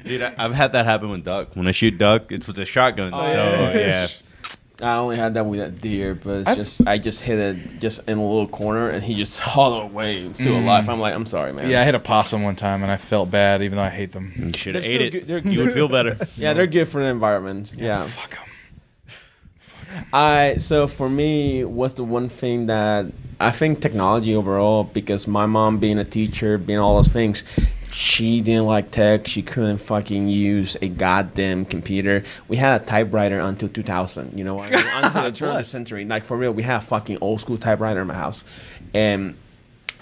Dude, I've had that happen with duck. When I shoot duck, it's with a shotgun. So yeah. I only had that with that deer, but it's I just hit it just in a little corner, and he just hauled away. I'm still alive. I'm like, I'm sorry, man. Yeah, I hit a possum one time, and I felt bad, even though I hate them. You should have They're ate still it. good- You would feel better. Yeah, they're good for the environment. Yeah. Fuck them. So for me, what's the one thing that I think technology overall, because my mom being a teacher, being all those things, she didn't like tech. She couldn't fucking use a goddamn computer. We had a typewriter until 2000. You know what I mean? Until the turn of the century. Like, for real, we had a fucking old school typewriter in my house. And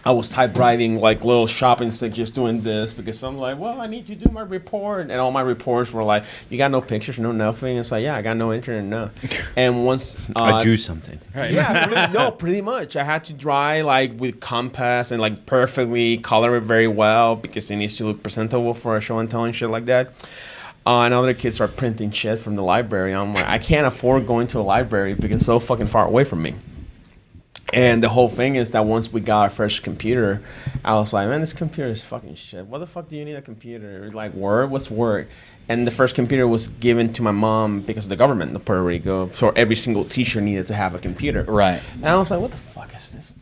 I was typewriting like little shopping stick, just doing this because I'm like, well, I need to do my report, and all my reports were like, you got no pictures, no nothing. It's like, yeah, I got no internet, no. And once I drew something. yeah, pretty much. I had to draw like with compass and like perfectly color it very well because it needs to look presentable for a show and tell and shit like that. And other kids are printing shit from the library. I'm like, I can't afford going to a library because it's so fucking far away from me. And the whole thing is that once we got our first computer, I was like, man, this computer is fucking shit. What the fuck do you need a computer? Like, Word? What's Word? And the first computer was given to my mom because of the government of Puerto Rico. So every single teacher needed to have a computer. Right. And I was like, what the fuck is this?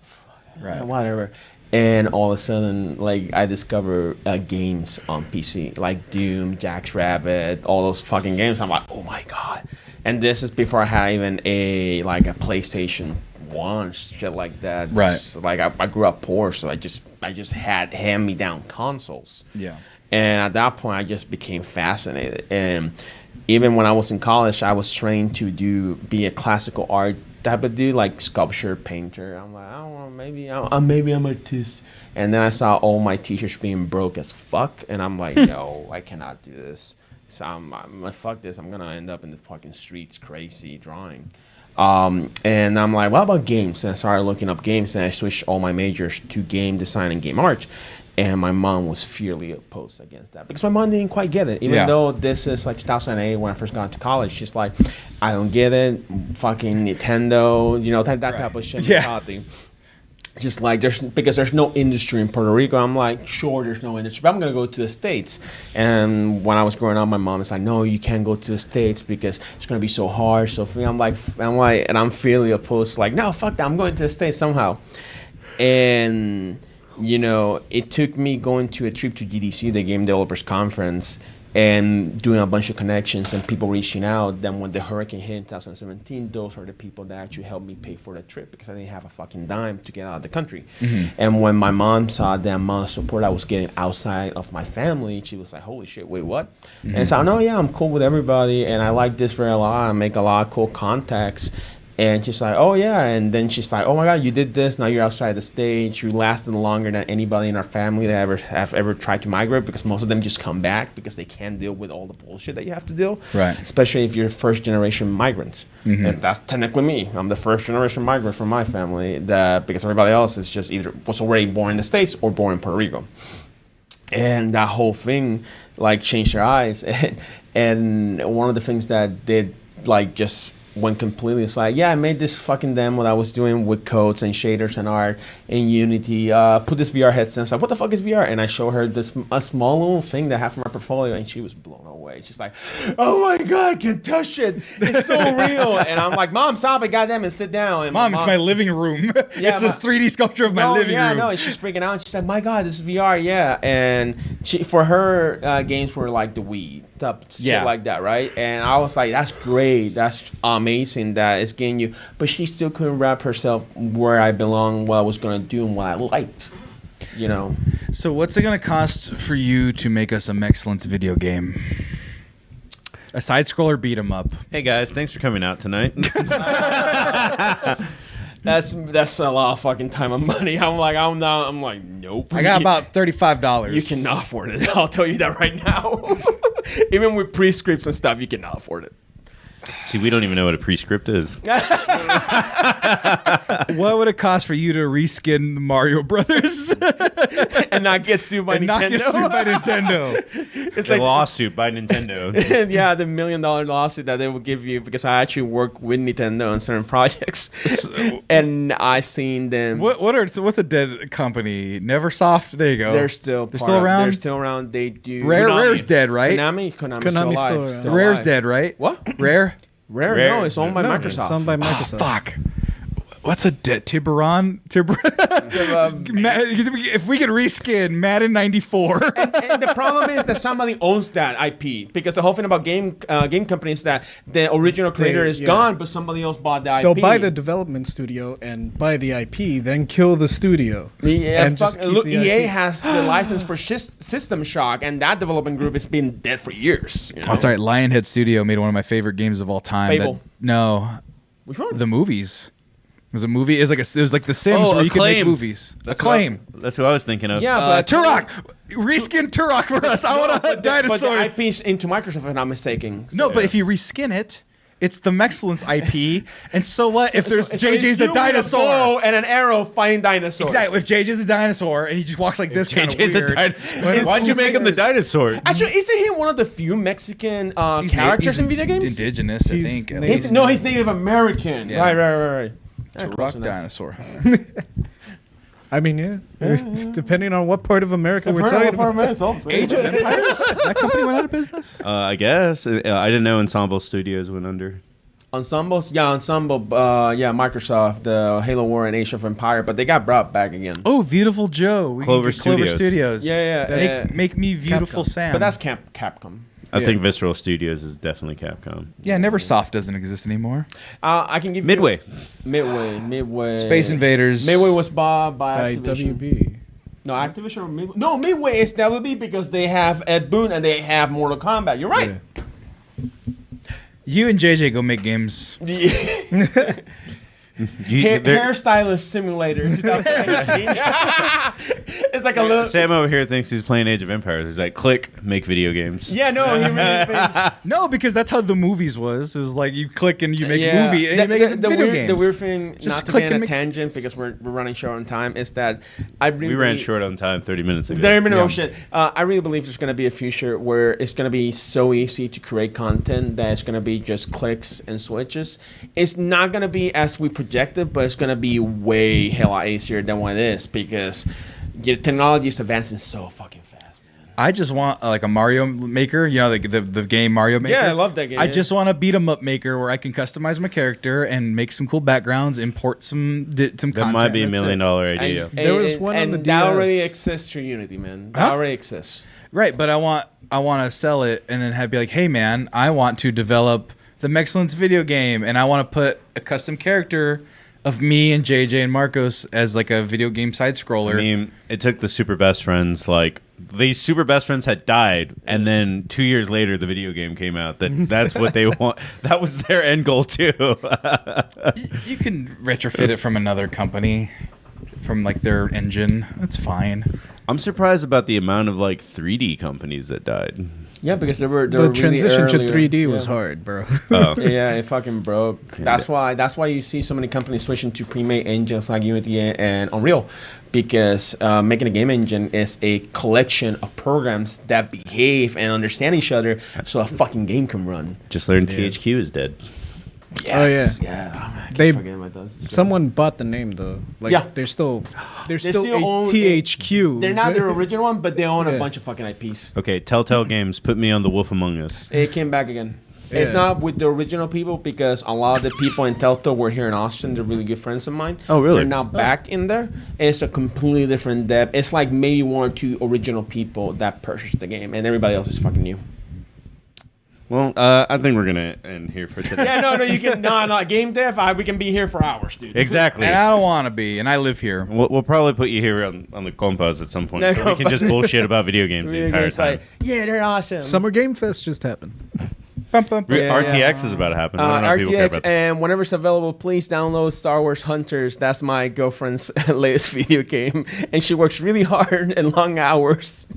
Right. Whatever. And all of a sudden, like, I discovered games on PC, like Doom, Jack's Rabbit, all those fucking games. I'm like, oh my God. And this is before I had even a PlayStation 1, shit like that. Right. Just, like, I grew up poor, so I just had hand-me-down consoles. Yeah. And at that point, I just became fascinated. And even when I was in college, I was trained to be a classical art type of dude, like sculpture, painter. I'm like, I don't know, maybe I'm artist. And then I saw all my teachers being broke as fuck, and I'm like, yo, I cannot do this. So I'm like, fuck this. I'm gonna end up in the fucking streets, crazy drawing. And I'm like, what about games? And I started looking up games, and I switched all my majors to game design and game art. And my mom was fiercely opposed against that because my mom didn't quite get it. Even though this is like 2008 when I first got to college, she's like, I don't get it. Fucking Nintendo, you know, that type of shit. Yeah. Just like because there's no industry in Puerto Rico. I'm like, sure, there's no industry, but I'm gonna go to the States. And when I was growing up, my mom was like, no, you can't go to the States because it's gonna be so hard. So for me, I'm like, and I'm fiercely opposed. Like, no, fuck that. I'm going to the States somehow. And you know, it took me going to a trip to GDC, the Game Developers Conference, and doing a bunch of connections and people reaching out. Then when the hurricane hit in 2017, those are the people that actually helped me pay for the trip because I didn't have a fucking dime to get out of the country. Mm-hmm. And when my mom saw the amount of support I was getting outside of my family, she was like, holy shit, wait, what? Mm-hmm. And so, no, yeah, I'm cool with everybody, and I like this very a lot. I make a lot of cool contacts. And she's like, oh, yeah. And then she's like, oh, my God, you did this. Now you're outside the state. You lasted longer than anybody in our family that have ever tried to migrate because most of them just come back because they can't deal with all the bullshit that you have to deal. Right. Especially if you're first-generation migrants. Mm-hmm. And that's technically me. I'm the first-generation migrant from my family because everybody else is just either was already born in the States or born in Puerto Rico. And that whole thing, like, changed their eyes. And one of the things that did, like, just went completely. It's like, yeah, I made this fucking demo that I was doing with codes and shaders and art in Unity. Put this VR headset. I was like, what the fuck is VR? And I showed her a small little thing that I have from my portfolio, and she was blown away. She's like, oh my God, I can touch it. It's so real. And I'm like, Mom, stop it, goddamn it, sit down. And Mom, it's my living room. Yeah, it's a 3D sculpture of my living room. Yeah, no, and she's freaking out. And she's like, my God, this is VR, yeah. And for her, games were like the Wii. Shit like that, right? And I was like, that's great, that's amazing that it's getting you, but she still couldn't wrap herself where I belong, what I was gonna do, and what I liked, you know. So what's it gonna cost for you to make us a Mexcellence video game? A side scroller beat 'em up. Hey guys, thanks for coming out tonight. That's a lot of fucking time and money. I'm like, nope. I got about $35. You cannot afford it. I'll tell you that right now. Even with pre-scripts and stuff, you cannot afford it. See, we don't even know what a pre-script is. What would it cost for you to reskin Mario Brothers and not get sued by Nintendo? It's like a lawsuit by Nintendo. Yeah, the $1 million lawsuit that they will give you because I actually work with Nintendo on certain projects, and I seen them. What's a dead company? Neversoft. There you go. They're still around. They're still around. They do. Rare's dead, right? Konami's still alive. Rare's dead, right? What? Rare? Rare, Rare. no, it's owned by No, Microsoft. It's owned by Microsoft. Fuck. What's a Tiburon? If we could reskin Madden 94. And the problem is that somebody owns that IP, because the whole thing about game companies is that the original creator is gone, but somebody else bought the IP. They'll buy the development studio and buy the IP, then kill the studio. Yeah, and just keep look, the EA IP. has the license for System Shock, and that development group has been dead for years. You know? That's right. Lionhead Studio made one of my favorite games of all time. Fable. No, Which one? the movies. It was a movie. It was like The Sims, Oh, where you could make Acclaim. movies. That's Acclaim. That's who I was thinking of. Yeah, but Turok. Reskin Turok for us. I want a dinosaurs. But the IP's into Microsoft, if I'm not mistaken. No, but if you reskin it, it's the Mexcellence IP. And so what if there's So JJ's you a with bow dinosaur? and an arrow fighting dinosaurs. Exactly. If JJ's a dinosaur and he just walks like this, kind of JJ's a weird. dinosaur. Why'd you make him the dinosaur? Actually, isn't he one of the few Mexican characters in video games? Indigenous, I He's think. at native. least. He's Native American. Yeah. Right. Turok dinosaur. I mean, yeah. Depending on what part of America we're talking about. Age of Empires? That company went out of business? I guess. I didn't know Ensemble Studios went under. Ensemble, Microsoft, the Halo War and Age of Empire, but they got brought back again. Oh, Beautiful Joe. We can Clover get Clover Studios. Studios. Yeah. Make me beautiful, Capcom. Sam. But that's Capcom. I think Visceral Studios is definitely Capcom. yeah. Neversoft doesn't exist anymore. I can give Midway. you Midway. Space Invaders. Midway was bought by By Activision. WB. No, Activision or Midway? No, Midway is WB because they have Ed Boon and they have Mortal Kombat. You're right. You and JJ go make games. Hairstylist Simulator 2016. It's like a little. Sam over here thinks he's playing Age of Empires. He's like, click, make video games. Yeah, no, he really thinks. No, because that's how the movies was. It was like you click and you make a movie and you make video weird, games. The weird thing, Just not to click be on and a make- tangent because we're running short on time, is that I really We ran believe- short on time 30 minutes ago. There ain't been no Yeah. shit. I really believe there's going to be a future where it's going to be so easy to create content that it's going to be just clicks and switches. It's not going to be as we projected, but it's going to be way hella easier than what it is because your technology is advancing so fucking fast, man. I just want like a Mario Maker, you know, like the game Mario Maker. Yeah, I love that game, I yeah. just want a beat 'em up maker where I can customize my character and make some cool backgrounds, import some content. That might be a $1 That's million it. idea. There was one on and the that DS. already exists through Unity, man. That Huh? already exists. Right, but I want to sell it and then be like, hey man, I want to develop the Mexcellence video game and I want to put a custom character of me and JJ and Marcos as like a video game side scroller. I mean, it took the super best friends, like, these super best friends had died, and then 2 years later, the video game came out. That's what they want. That was their end goal, too. You can retrofit it from another company, from like their engine. That's fine. I'm surprised about the amount of, like, 3D companies that died. Yeah, because they were The really transition to earlier. 3D was Yeah. hard, bro. Oh. Yeah, it fucking broke. That's why you see so many companies switching to pre-made engines like Unity and Unreal, because making a game engine is a collection of programs that behave and understand each other, so a fucking game can run. Just learned THQ is dead. Yes. yeah. Oh, man, I keep They- forgetting about those. Someone bought the name though. Like Yeah. they're still They a own THQ. They're not their original one, but they own a Yeah. bunch of fucking IPs. Okay, Telltale Games, put me on The Wolf Among Us. It came back again. It's Yeah. not with the original people because a lot of the people in Telltale were here in Austin. They're really good friends of mine. Oh, really? They're now back in there. It's a completely different depth. It's like maybe one or two original people that purchased the game, and everybody else is fucking new. Well, I think we're going to end here for today. Yeah, no, you can. No, game dev. We can be here for hours, dude. Exactly. And I don't want to be, and I live here. We'll probably put you here on the compas at some point, No, so we can just bullshit about video games the Really entire good time. site. Yeah, they're awesome. Summer Game Fest just happened. Bum, bum, bum. Yeah. RTX is about to happen. I don't know if people care RTX, about that. and whenever it's available, please download Star Wars Hunters. That's my girlfriend's latest video game, and she works really hard and long hours.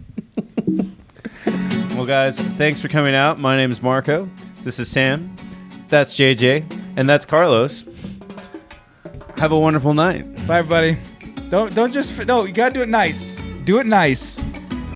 Well, guys, thanks for coming out. My name is Marco. This is Sam. That's JJ. And that's Carlos. Have a wonderful night. Bye, everybody. Don't just no. You gotta do it nice. Do it nice.